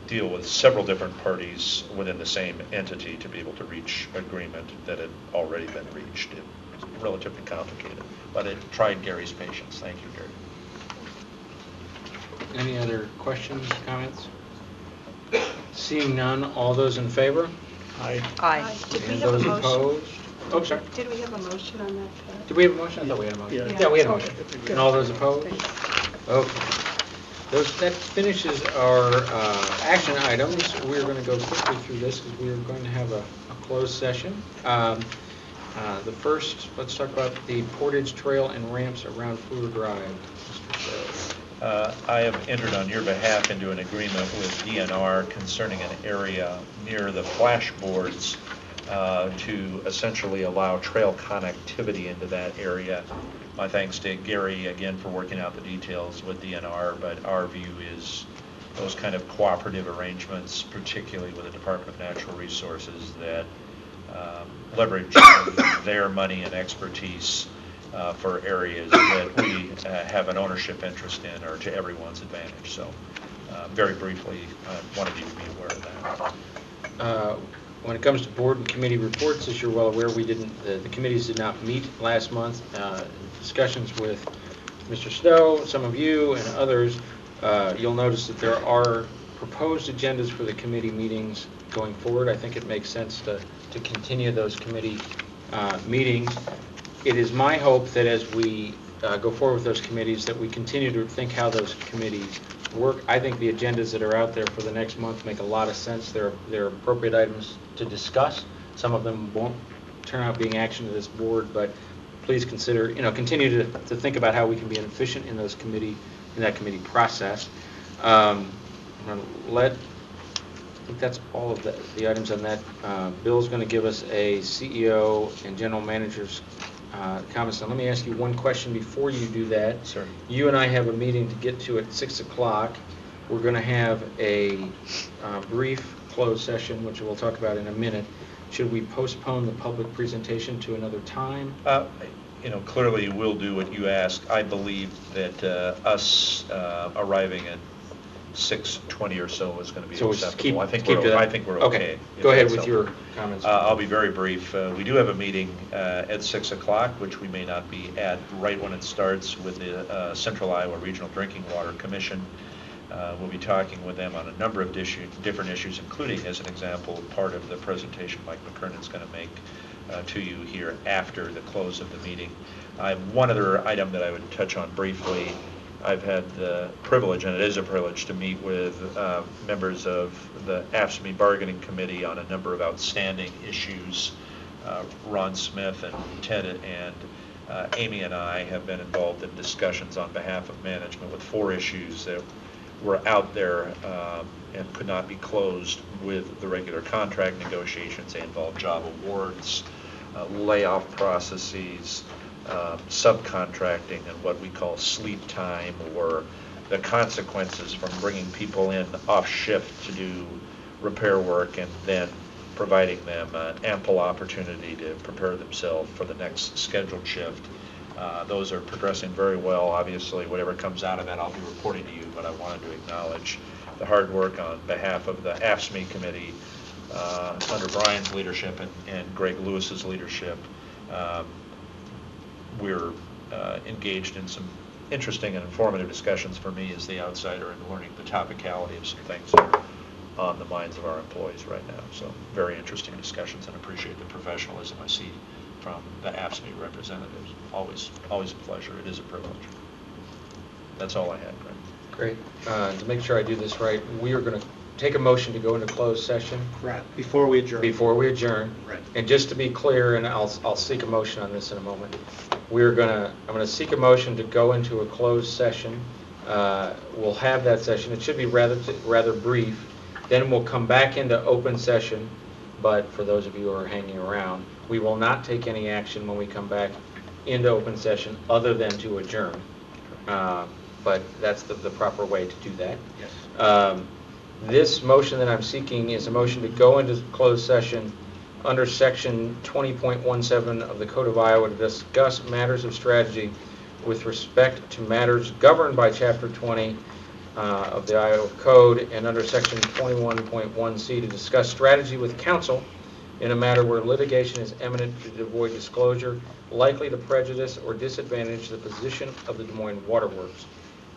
Speaker 3: deal with several different parties within the same entity to be able to reach agreement that had already been reached. It was relatively complicated, but it tried Gary's patience. Thank you, Gary.
Speaker 1: Any other questions, comments? Seeing none, all those in favor?
Speaker 17: Aye.
Speaker 14: Aye.
Speaker 5: Did we
Speaker 1: And
Speaker 5: have a
Speaker 1: those
Speaker 5: motion?
Speaker 1: opposed? Oh, sorry.
Speaker 5: Did we have a motion on that? Pat?
Speaker 1: Did we have a motion? I thought we had a motion.
Speaker 17: Yeah.
Speaker 1: Yeah, we had a
Speaker 5: Okay.
Speaker 1: motion.
Speaker 5: Good.
Speaker 1: And all those opposed?
Speaker 5: Thanks.
Speaker 1: Okay. That finishes our action items. We're going to go quickly through this because we are going to have a closed session. The first, let's talk about the portage trail and ramps around Fluor Drive. Mr. Stowe.
Speaker 3: I have entered on your behalf into an agreement with DNR concerning an area near the flashboards to essentially allow trail connectivity into that area. My thanks to Gary again for working out the details with DNR, but our view is those kind of cooperative arrangements, particularly with the Department of Natural Resources, that leverage their money and expertise for areas that we have an ownership interest in, are to everyone's advantage. So very briefly, I wanted you to be aware of that.
Speaker 1: When it comes to board and committee reports, as you're well aware, the committees did not meet last month. Discussions with Mr. Stowe, some of you, and others, you'll notice that there are proposed agendas for the committee meetings going forward. I think it makes sense to continue those committee meetings. It is my hope that as we go forward with those committees, that we continue to think how those committees work. I think the agendas that are out there for the next month make a lot of sense. They're appropriate items to discuss. Some of them won't turn out being action to this board, but please consider, continue to think about how we can be efficient in that committee process. I'm going to I think that's all of the items on that. Bill's going to give us a CEO and general manager's comments. Now, let me ask you one question before you do that.
Speaker 3: Sir.
Speaker 1: You and I have a meeting to get to at 6 o'clock. We're going to have a brief closed session, which we'll talk about in a minute. Should we postpone the public presentation to another time?
Speaker 3: Clearly we'll do what you asked. I believe that us arriving at 6:20 or so is going to be
Speaker 1: So
Speaker 3: acceptable. I think we're okay.
Speaker 1: Go ahead with your comments.
Speaker 3: I'll be very brief. We do have a meeting at 6 o'clock, which we may not be at right when it starts, with the Central Iowa Regional Drinking Water Commission. We'll be talking with them on a number of different issues, including, as an example, part of the presentation Mike McKernan's going to make to you here after the close of the meeting. I have one other item that I would touch on briefly. I've had the privilege, and it is a privilege, to meet with members of the AFSCME Bargaining Committee on a number of outstanding issues. Ron Smith and Ted and Amy and I have been involved in discussions on behalf of management with 4 issues that were out there and could not be closed with the regular contract negotiations. They involve job awards, layoff processes, subcontracting, and what we call sleep time, or the consequences from bringing people in off shift to do repair work and then providing them ample opportunity to prepare themselves for the next scheduled shift. Those are progressing very well. Obviously, whatever comes out of that, I'll be reporting to you, but I wanted to acknowledge the hard work on behalf of the AFSCME committee under Brian's leadership and Greg Lewis's leadership. We're engaged in some interesting and informative discussions for me as the outsider and learning the topicality of some things that are on the minds of our employees right now. So very interesting discussions, and appreciate the professionalism I see from the AFSCME representatives. Always a pleasure. It is a privilege. That's all I had, Greg.
Speaker 1: Great. To make sure I do this right, we are going to take a motion to go into closed session.
Speaker 11: Right, before we adjourn.
Speaker 1: Before we adjourn.
Speaker 11: Right.
Speaker 1: And just to be clear, and I'll seek a motion on this in a moment, I'm going to seek a motion to go into a closed session. We'll have that session. It should be rather brief. Then we'll come back into open session, but for those of you who are hanging around, we will not take any action when we come back into open session other than to adjourn. But that's the proper way to do that.
Speaker 11: Yes.
Speaker 1: This motion that I'm seeking is a motion to go into closed session under Section 20.17 of the Code of Iowa to discuss matters of strategy with respect to matters governed by Chapter 20 of the Iowa Code, and under Section 21.1C to discuss strategy with counsel in a matter where litigation is imminent to avoid disclosure, likely to prejudice or disadvantage the position of the Des Moines Water Works.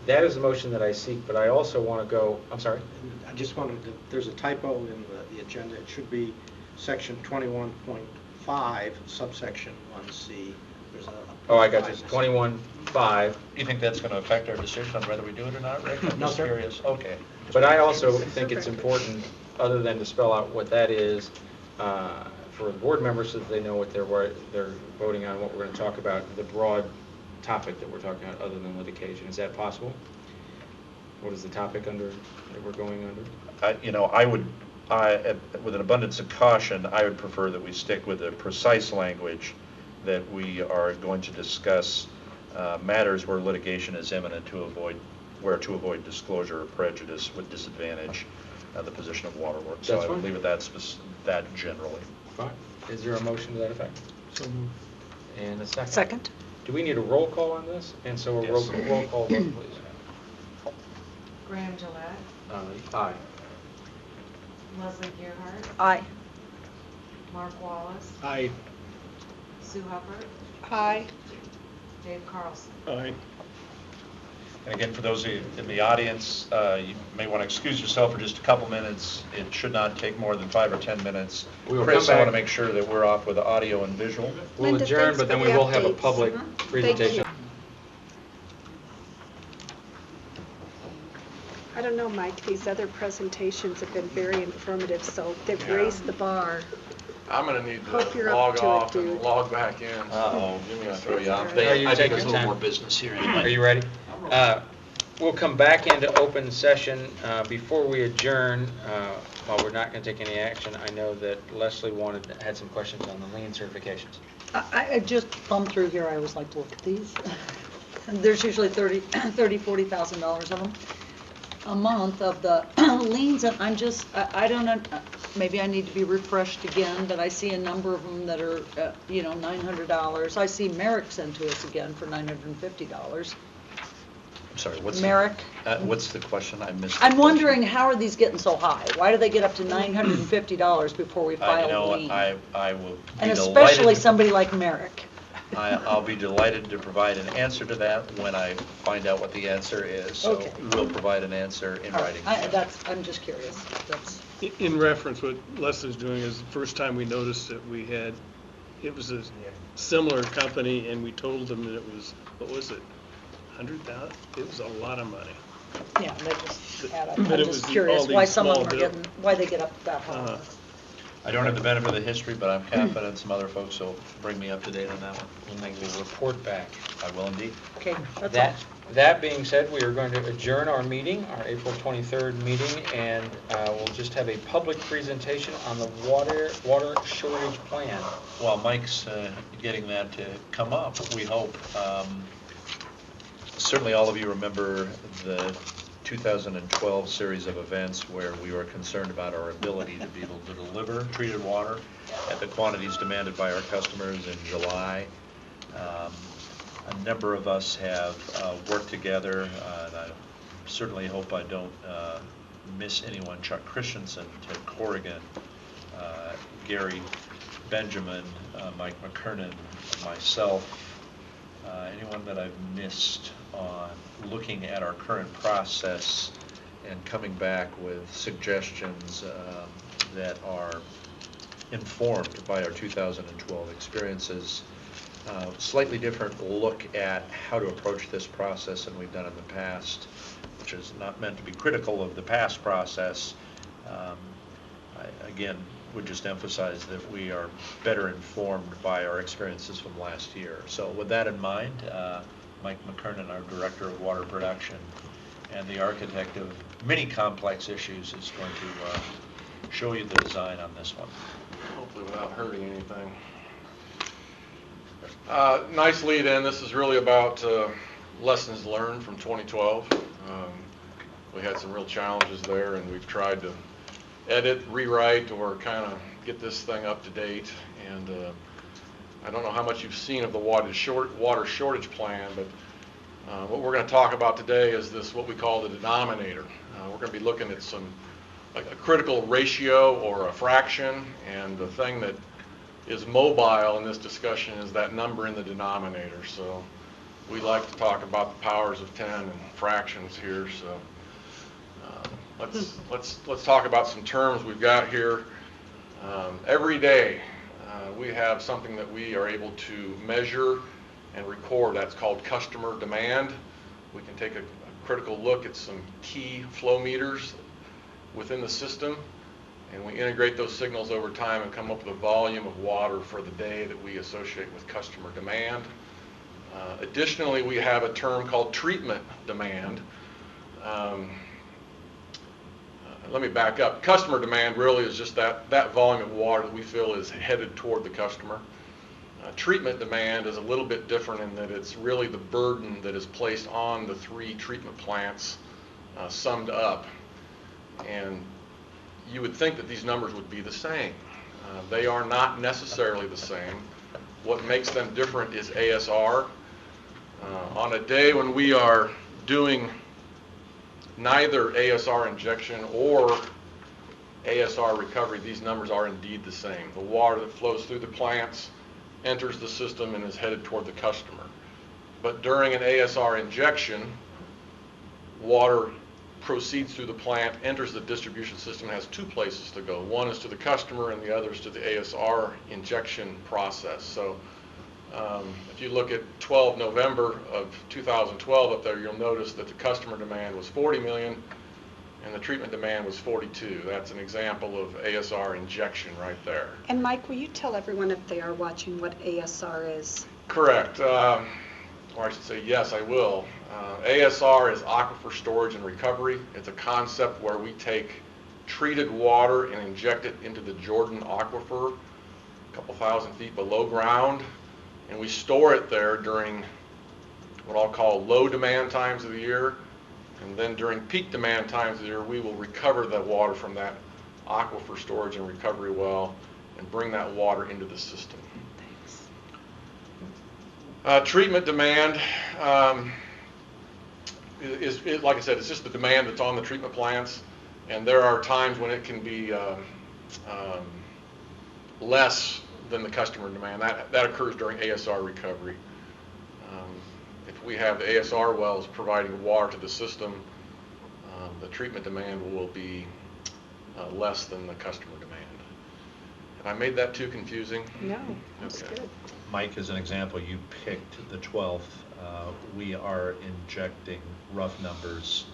Speaker 1: That is the motion that I seek, but I also want to go, I'm sorry?
Speaker 11: I just wanted to, there's a typo in the agenda. It should be section 21.5, subsection 1C. There's a
Speaker 1: Oh, I got you. 21.5.
Speaker 3: You think that's going to affect our decision on whether we do it or not, Rick? I'm
Speaker 11: No,
Speaker 3: just
Speaker 11: sir.
Speaker 3: curious. Okay.
Speaker 1: But I also think it's important, other than to spell out what that is, for the board members so that they know what they're voting on, what we're going to talk about, the broad topic that we're talking about other than litigation. Is that possible? What is the topic that we're going under?
Speaker 3: With an abundance of caution, I would prefer that we stick with the precise language that we are going to discuss matters where litigation is imminent to avoid disclosure or prejudice would disadvantage the position of Waterworks. So I would leave it that generally.
Speaker 1: Fine. Is there a motion to that effect?
Speaker 6: So moved.
Speaker 1: And a second?
Speaker 14: Second?
Speaker 1: Do we need a roll call on this? And so a
Speaker 3: Yes.
Speaker 1: roll call vote, please.
Speaker 13: Graham Gillette,
Speaker 1: Aye.
Speaker 13: Leslie Gearhart,
Speaker 14: Aye.
Speaker 13: Mark Wallace,
Speaker 6: Aye.
Speaker 13: Sue Hubbard,
Speaker 5: Aye.
Speaker 13: Dave Carlson.
Speaker 17: Aye.
Speaker 3: And again, for those of you in the audience, you may want to excuse yourself for just a couple minutes. It should not take more than 5 or 10 minutes.
Speaker 1: We will
Speaker 3: Chris,
Speaker 1: come
Speaker 3: I want to
Speaker 1: back.
Speaker 3: make sure that we're off with the audio and visual.
Speaker 1: We'll
Speaker 5: Linda,
Speaker 1: adjourn,
Speaker 5: thanks
Speaker 1: but then
Speaker 5: for
Speaker 1: we
Speaker 5: the
Speaker 1: will have a
Speaker 5: updates.
Speaker 1: public
Speaker 5: Thank
Speaker 1: presentation.
Speaker 5: you. I don't know, Mike, these other presentations have been very informative, so they've raised the bar.
Speaker 7: I'm going to need
Speaker 5: Hope
Speaker 7: to
Speaker 5: you're up
Speaker 7: log
Speaker 5: to it,
Speaker 7: off
Speaker 5: dude.
Speaker 7: and log back in.
Speaker 3: Uh-oh.
Speaker 7: Give me a
Speaker 3: Throw you off.
Speaker 5: Are you
Speaker 3: I think
Speaker 1: taking
Speaker 3: there's a little
Speaker 1: time?
Speaker 3: more business here
Speaker 1: Are
Speaker 3: anyway.
Speaker 1: you ready? We'll come back into open session. Before we adjourn, while we're not going to take any action, I know that Leslie had some questions on the lien certifications.
Speaker 14: I just thumbed through here, I always like to look at these. There's usually $40,000 of them a month of the liens, and I don't know, maybe I need to be refreshed again, but I see a number of them that are, $900. I see Merrick sent to us again for $950.
Speaker 3: I'm sorry, what's
Speaker 14: Merrick.
Speaker 3: What's the question? I missed the
Speaker 14: I'm
Speaker 3: question.
Speaker 14: wondering, how are these getting so high? Why do they get up to $950 before we file a lien?
Speaker 3: I will be
Speaker 14: And
Speaker 3: delighted
Speaker 14: especially
Speaker 3: to-
Speaker 14: somebody like Merrick.
Speaker 3: I'll be delighted to provide an answer to that when I find out what the answer is. So
Speaker 14: Okay.
Speaker 3: we'll provide an answer in
Speaker 14: All right,
Speaker 3: writing.
Speaker 14: I'm just curious. That's.
Speaker 17: In reference, what Leslie's doing is the first time we noticed that it was a similar company, and we told them that it was, what was it, 100,000? It was a lot of money.
Speaker 14: Yeah, they just add up.
Speaker 17: But
Speaker 14: I'm
Speaker 17: it
Speaker 14: just
Speaker 17: was
Speaker 14: curious
Speaker 17: all
Speaker 14: why
Speaker 17: these
Speaker 14: some of
Speaker 17: small
Speaker 14: them are
Speaker 17: bill-
Speaker 14: getting, why they get up that high.
Speaker 3: I don't have the benefit of the history, but I'm confident some other folks will bring me up to date on that one.
Speaker 1: We'll make a report back.
Speaker 3: I will indeed.
Speaker 14: Okay, that's all.
Speaker 1: That being said, we are going to adjourn our meeting, our April 23rd meeting, and we'll just have a public presentation on the water shortage plan.
Speaker 3: While Mike's getting that to come up, we hope, certainly all of you remember the 2012 series of events where we were concerned about our ability to be able to deliver treated water at the quantities demanded by our customers in July. A number of us have worked together, and I certainly hope I don't miss anyone. Chuck Christensen, Ted Corrigan, Gary Benjamin, Mike McKernan, myself, anyone that I've missed on looking at our current process and coming back with suggestions that are informed by our 2012 experiences. Slightly different look at how to approach this process than we've done in the past, which is not meant to be critical of the past process. I, again, would just emphasize that we are better informed by our experiences from last year. So with that in mind, Mike McKernan, our Director of Water Production and the architect of many complex issues, is going to show you the design on this one.
Speaker 19: Hopefully without hurting anything. Nice lead in. This is really about lessons learned from 2012. We had some real challenges there, and we've tried to edit, rewrite, or kind of get this thing up to date. And I don't know how much you've seen of the water shortage plan, but what we're going to talk about today is this, what we call the denominator. We're going to be looking at a critical ratio or a fraction, and the thing that is mobile in this discussion is that number in the denominator. So we like to talk about the powers of 10 and fractions here. So let's talk about some terms we've got here. Every day we have something that we are able to measure and record. That's called customer demand. We can take a critical look at some key flow meters within the system, and we integrate those signals over time and come up with a volume of water for the day that we associate with customer demand. Additionally, we have a term called treatment demand. Let me back up. Customer demand really is just that volume of water that we feel is headed toward the customer. Treatment demand is a little bit different in that it's really the burden that is placed on the 3 treatment plants summed up. And you would think that these numbers would be the same. They are not necessarily the same. What makes them different is ASR. On a day when we are doing neither ASR injection or ASR recovery, these numbers are indeed the same. The water that flows through the plants enters the system and is headed toward the customer. But during an ASR injection, water proceeds through the plant, enters the distribution system, has 2 places to go. One is to the customer and the other is to the ASR injection process. So if you look at 12 November of 2012 up there, you'll notice that the customer demand was 40 million and the treatment demand was 42. That's an example of ASR injection right there.
Speaker 5: And Mike, will you tell everyone, if they are watching, what ASR is?
Speaker 19: Correct. Or I should say, yes, I will. ASR is aquifer storage and recovery. It's a concept where we take treated water and inject it into the Jordan aquifer, a couple thousand feet below ground, and we store it there during what I'll call low demand times of the year, and then during peak demand times of the year, we will recover the water from that aquifer storage and recovery well and bring that water into the system. Treatment demand is, like I said, it's just the demand that's on the treatment plants, and there are times when it can be less than the customer demand. That occurs during ASR recovery. If we have the ASR wells providing water to the system, the treatment demand will be less than the customer demand. Have I made that too confusing?
Speaker 5: No, that's
Speaker 19: Okay.
Speaker 5: good.
Speaker 3: Mike, as an example, you picked the 12th. We are injecting, rough numbers,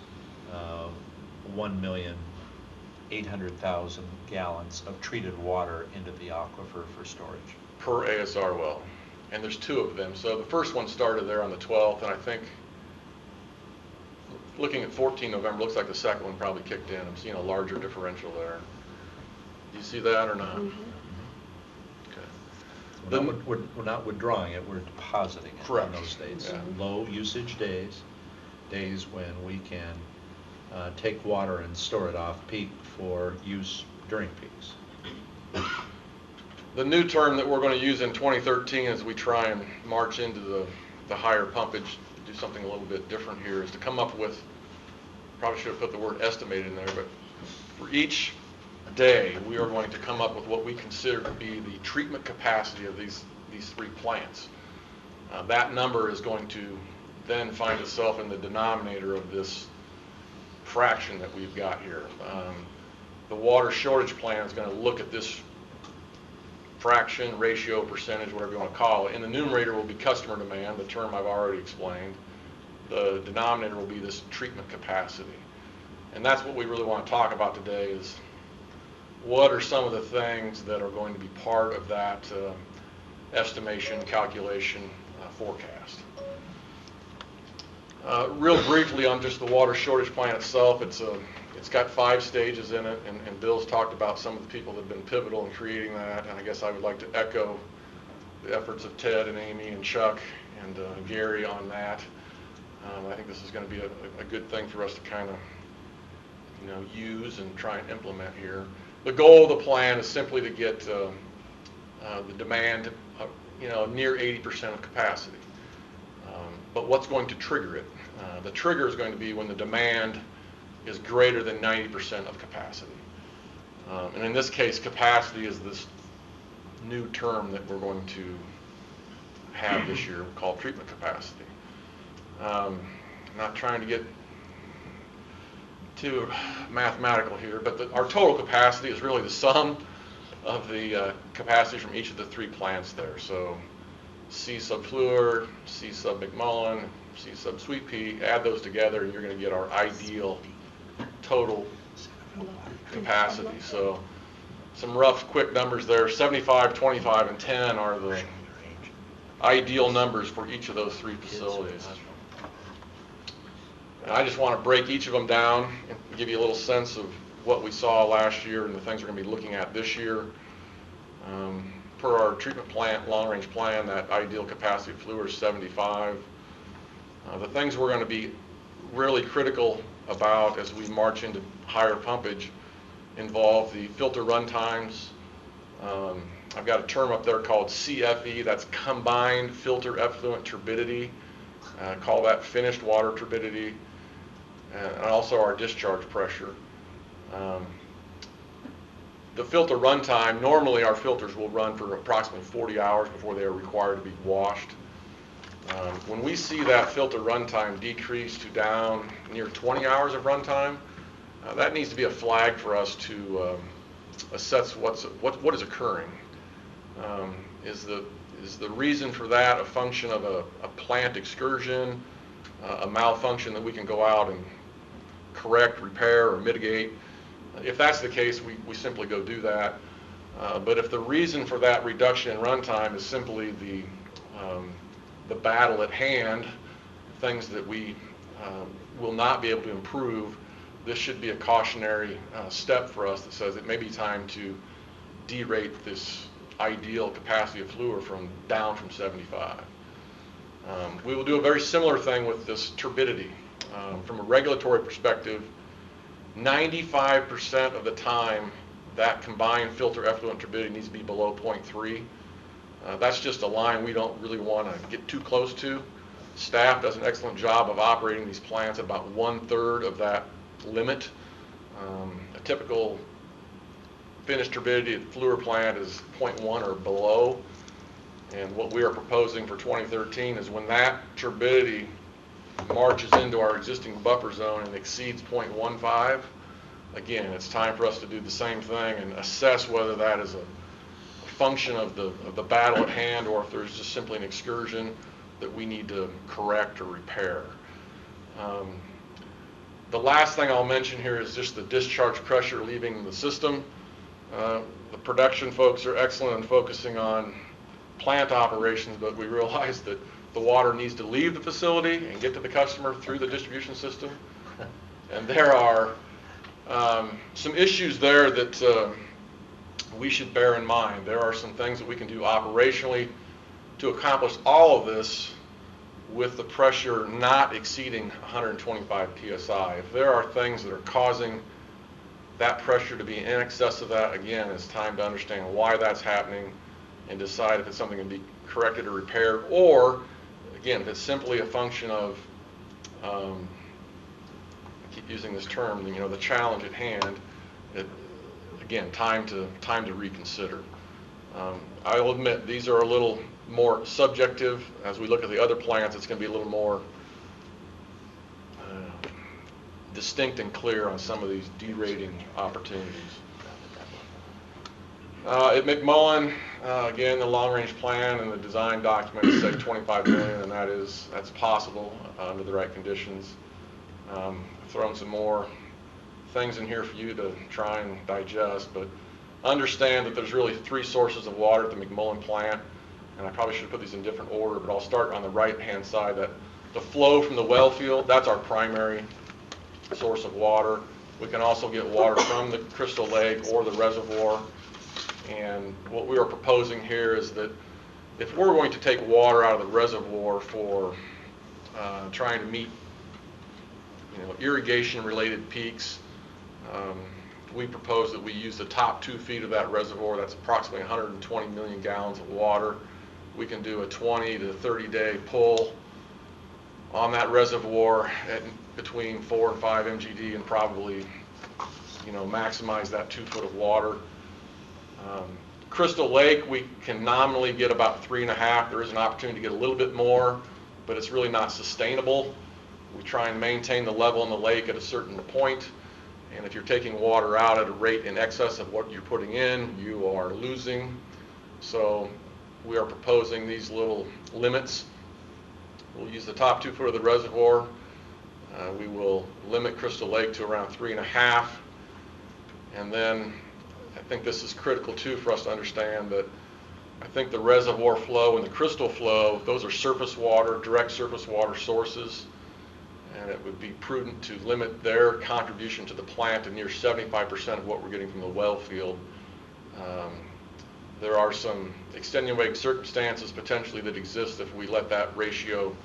Speaker 3: 1,800,000 gallons of treated water into the aquifer for storage.
Speaker 19: Per ASR well. And there's 2 of them. So the first one started there on the 12th, and I think looking at 14 November, looks like the second one probably kicked in. I'm seeing a larger differential there. Do you see that or not?
Speaker 5: Mm-hmm.
Speaker 3: We're not withdrawing it, we're depositing it.
Speaker 19: Correct.
Speaker 3: On those days.
Speaker 19: Yeah.
Speaker 3: Low usage days when we can take water and store it off-peak for use during peaks?
Speaker 19: The new term that we're going to use in 2013 as we try and march into the higher pumpage, do something a little bit different here, is to come up with, probably should have put the word estimated in there, but for each day, we are going to come up with what we consider to be the treatment capacity of these three plants. That number is going to then find itself in the denominator of this fraction that we've got here. The water shortage plan is going to look at this fraction, ratio, percentage, whatever you want to call it. In the numerator will be customer demand, the term I've already explained. The denominator will be this treatment capacity. And that's what we really want to talk about today, is what are some of the things that are going to be part of that estimation, calculation, forecast. Real briefly on just the water shortage plan itself, it's got 5 stages in it, and Bill's talked about some of the people that have been pivotal in creating that, and I guess I would like to echo the efforts of Ted and Amy and Chuck and Gary on that. I think this is going to be a good thing for us to kind of use and try and implement here. The goal of the plan is simply to get the demand near 80% of capacity. But what's going to trigger it? The trigger is going to be when the demand is greater than 90% of capacity. And in this case, capacity is this new term that we're going to have this year called treatment capacity. Not trying to get too mathematical here, but our total capacity is really the sum of the capacity from each of the 3 plants there. So C sub Fleur, C sub McMullen, C sub Sweet Pea, add those together and you're going to get our ideal total capacity. So some rough quick numbers there, 75, 25, and 10 are the ideal numbers for each of those 3 facilities. And I just want to break each of them down and give you a little sense of what we saw last year and the things we're going to be looking at this year. Per our treatment plant, long-range plan, that ideal capacity of Fleur is 75. The things we're going to be really critical about as we march into higher pumpage involve the filter run times. I've got a term up there called CFE, that's combined filter effluent turbidity. Call that finished water turbidity, and also our discharge pressure. The filter run time, normally our filters will run for approximately 40 hours before they are required to be washed. When we see that filter run time decrease to down near 20 hours of run time, that needs to be a flag for us to assess what is occurring. Is the reason for that a function of a plant excursion, a malfunction that we can go out and correct, repair, or mitigate? If that's the case, we simply go do that. But if the reason for that reduction in runtime is simply the battle at hand, things that we will not be able to improve, this should be a cautionary step for us that says it may be time to derate this ideal capacity of Fleur down from 75. We will do a very similar thing with this turbidity. From a regulatory perspective, 95% of the time that combined filter effluent turbidity needs to be below 0.3. That's just a line we don't really want to get too close to. Staff does an excellent job of operating these plants at about 1/3 of that limit. A typical finished turbidity at Fleur plant is 0.1 or below. And what we are proposing for 2013 is when that turbidity marches into our existing buffer zone and exceeds 0.15, again, it's time for us to do the same thing and assess whether that is a function of the battle at hand or if there's just simply an excursion that we need to correct or repair. The last thing I'll mention here is just the discharge pressure leaving the system. The production folks are excellent in focusing on plant operations, but we realize that the water needs to leave the facility and get to the customer through the distribution system. And there are some issues there that we should bear in mind. There are some things that we can do operationally to accomplish all of this with the pressure not exceeding 125 psi. If there are things that are causing that pressure to be in excess of that, again, it's time to understand why that's happening and decide if it's something that can be corrected or repaired, or, again, if it's simply a function of, I keep using this term, the challenge at hand, again, time to reconsider. I will admit, these are a little more subjective. As we look at the other plants, it's going to be a little more distinct and clear on some of these derating opportunities. At McMullen, again, the long-range plan and the design documents say 25 million, and that's possible under the right conditions. I've thrown some more things in here for you to try and digest, but understand that there's really 3 sources of water at the McMullen plant, and I probably should put these in different order, but I'll start on the right-hand side. That the flow from the well field, that's our primary source of water. We can also get water from the Crystal Lake or the reservoir, and what we are proposing here is that if we're going to take water out of the reservoir for trying to meet irrigation-related peaks, we propose that we use the top 2 feet of that reservoir. That's approximately 120 million gallons of water. We can do a 20 to 30 day pull on that reservoir at between 4 and 5 MGD and probably, maximize that 2 foot of water. Crystal Lake, we can nominally get about 3.5. There is an opportunity to get a little bit more, but it's really not sustainable. We try and maintain the level in the lake at a certain point, and if you're taking water out at a rate in excess of what you're putting in, you are losing. So we are proposing these little limits. We'll use the top 2 foot of the reservoir. We will limit Crystal Lake to around 3.5, and then I think this is critical too for us to understand that I think the reservoir flow and the crystal flow, those are surface water, direct surface water sources, and it would be prudent to limit their contribution to the plant to near 75% of what we're getting from the well field. There are some extenuating circumstances potentially that exist if we let that ratio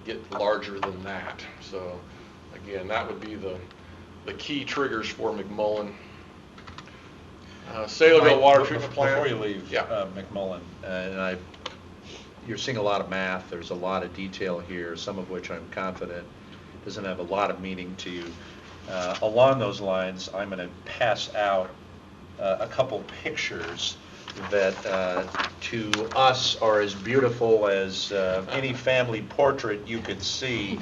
Speaker 19: get larger than that. So again, that would be the key triggers for McMullen. Saylorville Water Treatment Plant.
Speaker 3: Before you leave, McMullen, you're seeing a lot of math. There's a lot of detail here, some of which I'm confident doesn't have a lot of meaning to you. Along those lines, I'm going to pass out a couple pictures that to us are as beautiful as any family portrait you could see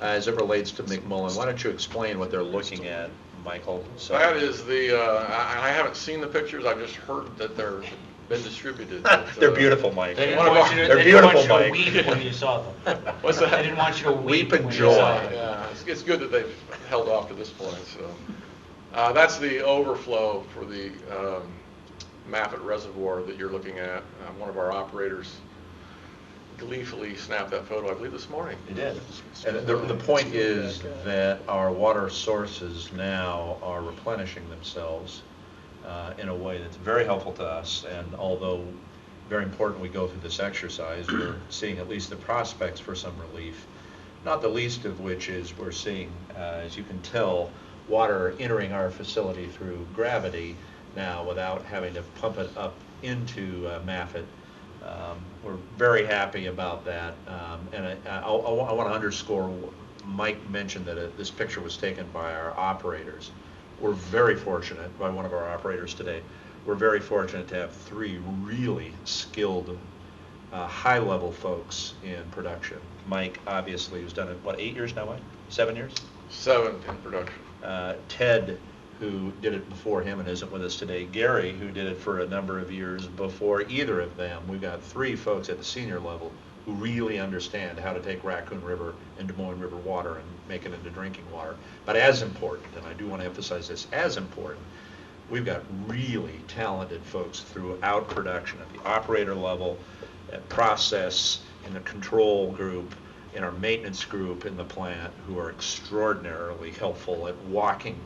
Speaker 3: as it relates to McMullen. Why don't you explain what they're looking at, Michael? So
Speaker 19: that is I haven't seen the pictures. I've just heard that they're been distributed.
Speaker 3: They're beautiful, Mike.
Speaker 19: They
Speaker 3: They're
Speaker 19: didn't
Speaker 3: beautiful,
Speaker 19: want you to
Speaker 3: Mike.
Speaker 19: weep when
Speaker 9: you saw them.
Speaker 19: What's that?
Speaker 9: They didn't want you to weep
Speaker 3: and
Speaker 9: when you
Speaker 3: joy.
Speaker 9: saw them.
Speaker 19: Yeah, it's good that they've held off to this point. So that's the overflow for the Maffett Reservoir that you're looking at. One of our operators gleefully snapped that photo, I believe, this morning.
Speaker 3: It did. And the point is that our water sources now are replenishing themselves in a way that's very helpful to us. And although very important we go through this exercise, we're seeing at least the prospects for some relief, not the least of which is we're seeing, as you can tell, water entering our facility through gravity now without having to pump it up into Maffett. We're very happy about that, and I want to underscore, Mike mentioned that this picture was taken by our operators. We're very fortunate, by one of our operators today, we're very fortunate to have 3 really skilled, high-level folks in production. Mike, obviously, who's done it, 8 years now, Mike? 7 years?
Speaker 19: 7 in production.
Speaker 3: Ted, who did it before him and isn't with us today. Gary, who did it for a number of years before either of them. We've got 3 folks at the senior level who really understand how to take Raccoon River and Des Moines River water and make it into drinking water. But as important, and I do want to emphasize this, as important, we've got really talented folks throughout production at the operator level, at process, in the control group, in our maintenance group in the plant, who are extraordinarily helpful at walking,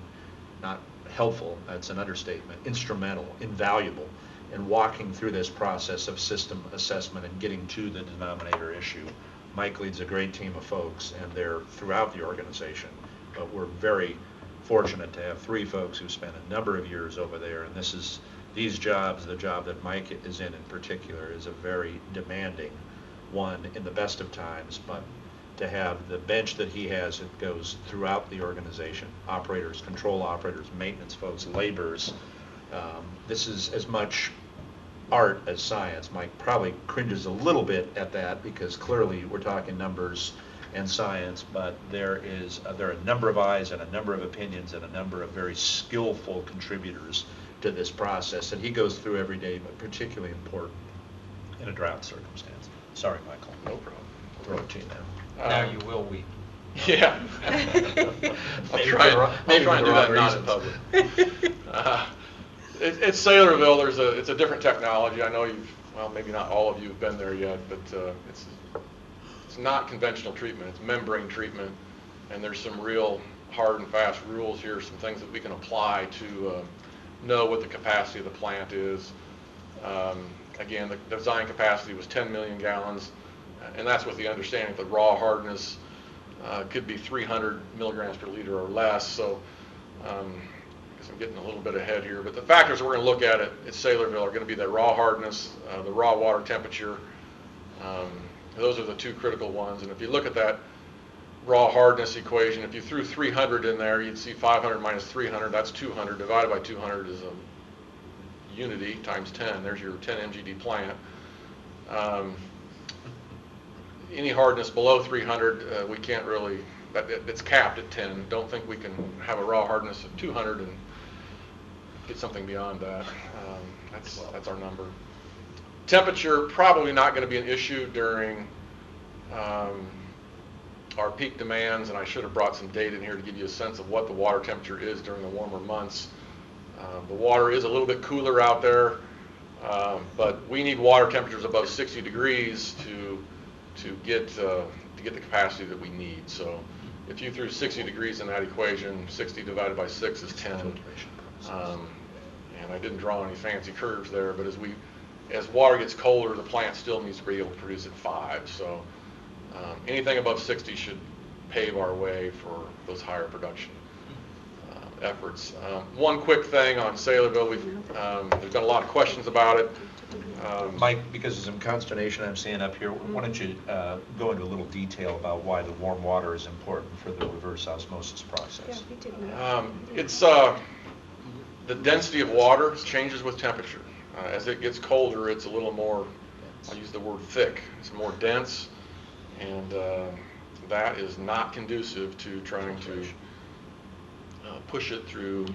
Speaker 3: not helpful, that's an understatement, instrumental, invaluable in walking through this process of system assessment and getting to the denominator issue. Mike leads a great team of folks, and they're throughout the organization, but we're very fortunate to have 3 folks who spent a number of years over there, and these jobs, the job that Mike is in particular, is a very demanding one in the best of times, but to have the bench that he has, it goes throughout the organization, operators, control operators, maintenance folks, laborers. This is as much art as science. Mike probably cringes a little bit at that because clearly we're talking numbers and science, but there are a number of eyes and a number of opinions and a number of very skillful contributors to this process, and he goes through every day, but particularly important in a drought circumstance. Sorry, Michael.
Speaker 19: No problem.
Speaker 3: I'll throw it to you now.
Speaker 9: Now you will weep.
Speaker 19: Yeah. I'll try and do that not in public. It's Saylorville. It's a different technology. I know maybe not all of you have been there yet, but it's not conventional treatment. It's membrane treatment, and there's some real hard and fast rules here, some things that we can apply to know what the capacity of the plant is. Again, the design capacity was 10 million gallons, and that's with the understanding that the raw hardness could be 300 milligrams per liter or less. So I guess I'm getting a little bit ahead here, but the factors we're going to look at at Saylorville are going to be the raw hardness, the raw water temperature. Those are the 2 critical ones. And if you look at that raw hardness equation, if you threw 300 in there, you'd see 500 minus 300, that's 200. Divided by 200 is a unity times 10. There's your 10 MGD plant. Any hardness below 300, we can't really, it's capped at 10. Don't think we can have a raw hardness of 200 and get something beyond that. That's our number. Temperature, probably not going to be an issue during our peak demands, and I should have brought some data in here to give you a sense of what the water temperature is during the warmer months. The water is a little bit cooler out there, but we need water temperatures above 60 degrees to get the capacity that we need. So if you threw 60 degrees in that equation, 60 divided by 6 is 10. And I didn't draw any fancy curves there, but as water gets colder, the plant still needs to be able to produce at 5. So anything above 60 should pave our way for those higher production efforts. One quick thing on Saylorville, there's been a lot of questions about it.
Speaker 3: Mike, because of some consternation I'm seeing up here, why don't you go into a little detail about why the warm water is important for the reverse osmosis process?
Speaker 5: Yeah, we did know.
Speaker 19: It's the density of water changes with temperature. As it gets colder, it's a little more, I'll use the word thick. It's more dense, and that is not conducive to trying to push it through.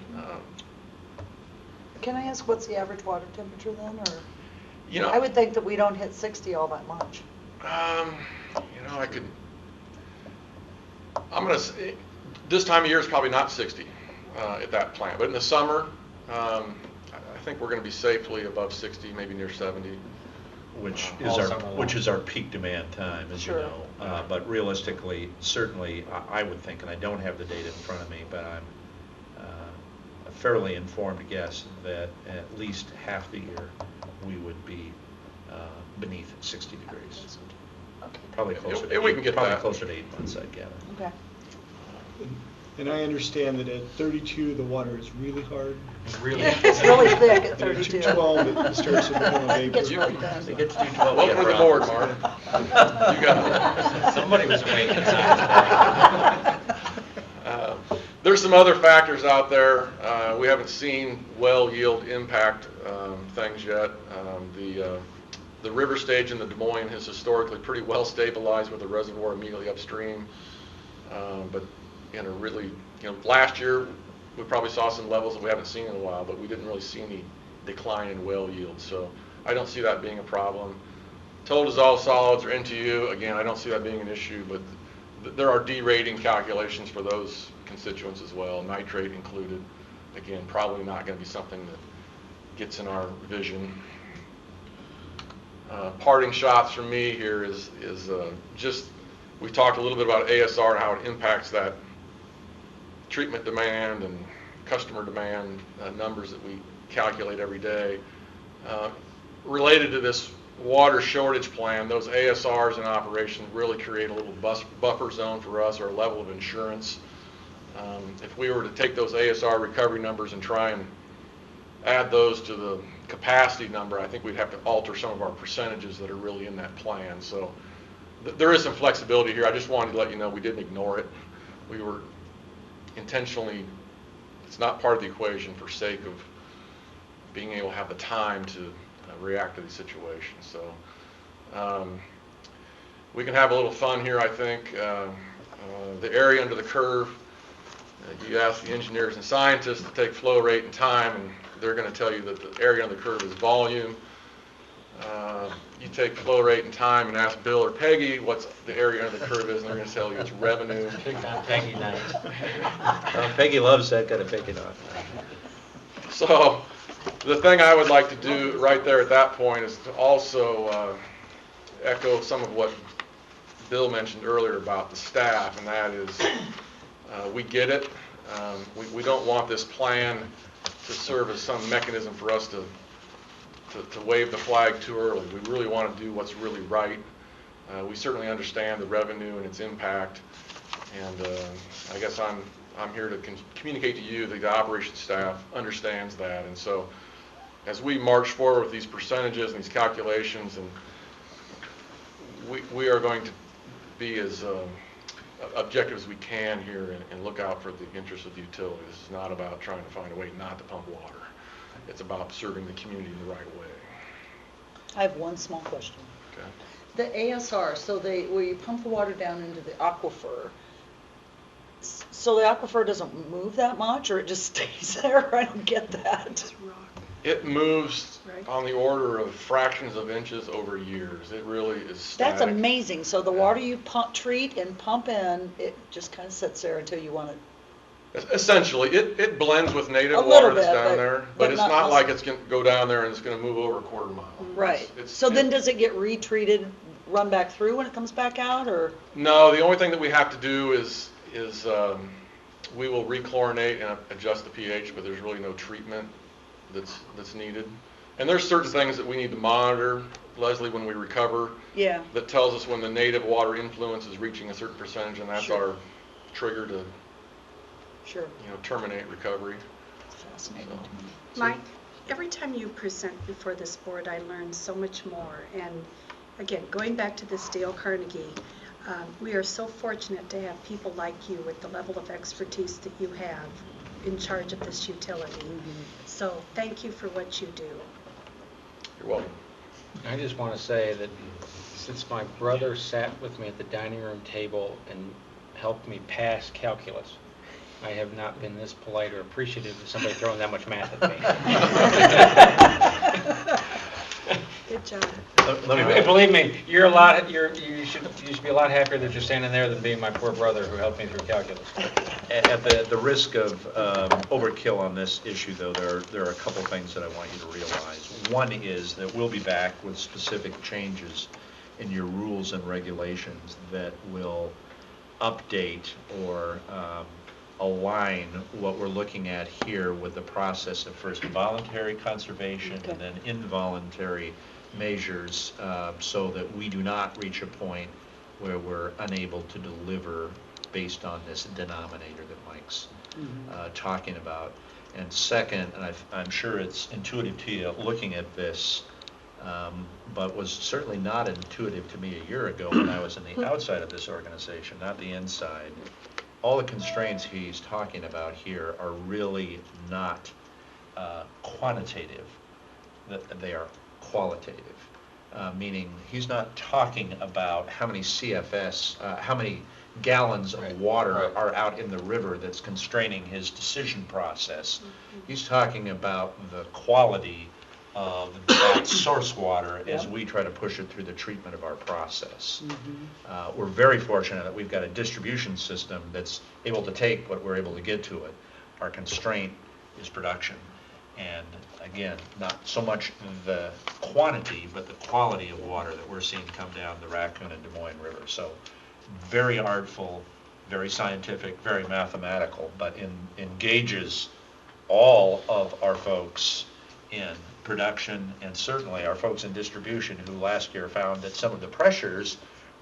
Speaker 14: Can I ask what's the average water temperature then, or?
Speaker 19: You know,
Speaker 14: I would think that we don't hit 60 all that much.
Speaker 19: I'm going to say, this time of year is probably not 60 at that plant, but in the summer, I think we're going to be safely above 60, maybe near 70.
Speaker 3: Which is our peak demand time, as you know. But realistically, certainly, I would think, and I don't have the data in front of me, but I'm a fairly informed guess that at least half the year we would be beneath 60 degrees.
Speaker 14: Okay.
Speaker 3: Probably closer to
Speaker 19: we can get that.
Speaker 3: closer to 8 months, I'd gather.
Speaker 14: Okay.
Speaker 6: And I understand that at 32, the water is really hard.
Speaker 14: It's really thick at 32.
Speaker 6: At 212, it starts to become a vapor.
Speaker 14: Gets really dense.
Speaker 3: It gets 212.
Speaker 19: Welcome to the board, Mark. You got it.
Speaker 9: Somebody was awake.
Speaker 19: There's some other factors out there. We haven't seen well yield impact things yet. The river stage in the Des Moines has historically pretty well stabilized with the reservoir immediately upstream. But in a really, last year we probably saw some levels that we haven't seen in a while, but we didn't really see any decline in well yield. So I don't see that being a problem. Total dissolved solids or NTU, again, I don't see that being an issue, but there are derating calculations for those constituents as well, nitrate included. Again, probably not going to be something that gets in our vision. Parting shots from me here is just, we talked a little bit about ASR and how it impacts that treatment demand and customer demand numbers that we calculate every day. Related to this water shortage plan, those ASRs in operation really create a little buffer zone for us, our level of insurance. If we were to take those ASR recovery numbers and try and add those to the capacity number, I think we'd have to alter some of our percentages that are really in that plan. So there is some flexibility here. I just wanted to let you know we didn't ignore it. We were intentionally, it's not part of the equation for sake of being able to have the time to react to these situations. So we can have a little fun here, I think. The area under the curve, you ask the engineers and scientists to take flow rate and time, and they're going to tell you that the area under the curve is volume. You take flow rate and time and ask Bill or Peggy what's the area under the curve is, and they're going to tell you it's revenue.
Speaker 3: Peggy night. Peggy loves that kind of picking on.
Speaker 19: So the thing I would like to do right there at that point is to also echo some of what Bill mentioned earlier about the staff, and that is we get it. We don't want this plan to serve as some mechanism for us to wave the flag too early. We really want to do what's really right. We certainly understand the revenue and its impact, and I guess I'm here to communicate to you that the operations staff understands that. And so as we march forward with these percentages and these calculations, and we are going to be as objective as we can here and look out for the interests of the utility. This is not about trying to find a way not to pump water. It's about serving the community in the right way.
Speaker 14: I have one small question.
Speaker 19: Okay.
Speaker 14: The ASR, so where you pump the water down into the aquifer, so the aquifer doesn't move that much, or it just stays there? I don't get that.
Speaker 19: It moves
Speaker 14: Right.
Speaker 19: on the order of fractions of inches over years. It really is static.
Speaker 14: That's amazing. So the water you treat and pump in, it just kind of sits there until you want it.
Speaker 19: Essentially, it blends with native
Speaker 14: A little
Speaker 19: water that's
Speaker 14: bit,
Speaker 19: down
Speaker 14: but-
Speaker 19: there,
Speaker 14: but
Speaker 19: it's
Speaker 14: not
Speaker 19: not like
Speaker 14: necessarily.
Speaker 19: it's going to go down there and it's going to move over a quarter mile.
Speaker 14: Right. So then does it get retreated, run back through when it comes back out, or?
Speaker 19: No, the only thing that we have to do is we will rechlorinate and adjust the pH, but there's really no treatment that's needed. And there's certain things that we need to monitor, Leslie, when we recover.
Speaker 14: Yeah.
Speaker 19: That tells us when the native water influence is reaching a certain percentage, and that's
Speaker 14: Sure.
Speaker 19: our trigger to
Speaker 14: Sure.
Speaker 19: terminate recovery.
Speaker 14: Fascinating.
Speaker 5: Mike, every time you present before this board, I learn so much more. And again, going back to this Dale Carnegie, we are so fortunate to have people like you with the level of expertise that you have in charge of this utility. So thank you for what you do.
Speaker 19: You're welcome.
Speaker 1: I just want to say that since my brother sat with me at the dining room table and helped me pass calculus, I have not been this polite or appreciative of somebody throwing that much math at me.
Speaker 5: Good job.
Speaker 1: Believe me, you should be a lot happier that you're standing there than being my poor brother who helped me through calculus.
Speaker 3: At the risk of overkill on this issue, though, there are a couple things that I want you to realize. One is that we'll be back with specific changes in your rules and regulations that will update or align what we're looking at here with the process of first voluntary conservation and then involuntary measures, so that we do not reach a point where we're unable to deliver based on this denominator that Mike's talking about. And second, and I'm sure it's intuitive to you looking at this, but was certainly not intuitive to me a year ago when I was on the outside of this organization, not the inside. All the constraints he's talking about here are really not quantitative, they are qualitative, meaning he's not talking about how many CFS, how many gallons of water are out in the river that's constraining his decision process. He's talking about the quality of that source water as we try to push it through the treatment of our process. We're very fortunate that we've got a distribution system that's able to take what we're able to get to it. Our constraint is production. And again, not so much the quantity, but the quality of water that we're seeing come down the Raccoon and Des Moines River. So very artful, very scientific, very mathematical, but engages all of our folks in production, and certainly our folks in distribution who last year found that some of the pressures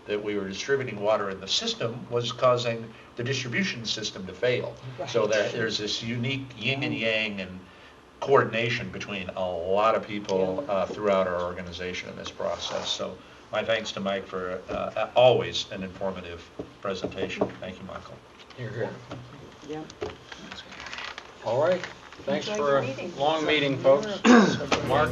Speaker 3: that we were distributing water in the system was causing the distribution system to fail. So there's this unique yin and yang and coordination between a lot of people throughout our organization in this process. So my thanks to Mike for always an informative presentation. Thank you, Michael.
Speaker 1: Here, here.
Speaker 14: Yeah.
Speaker 1: All right. Thanks
Speaker 14: Enjoy
Speaker 1: for
Speaker 14: your
Speaker 1: a
Speaker 14: meeting.
Speaker 1: long meeting, folks. Mark?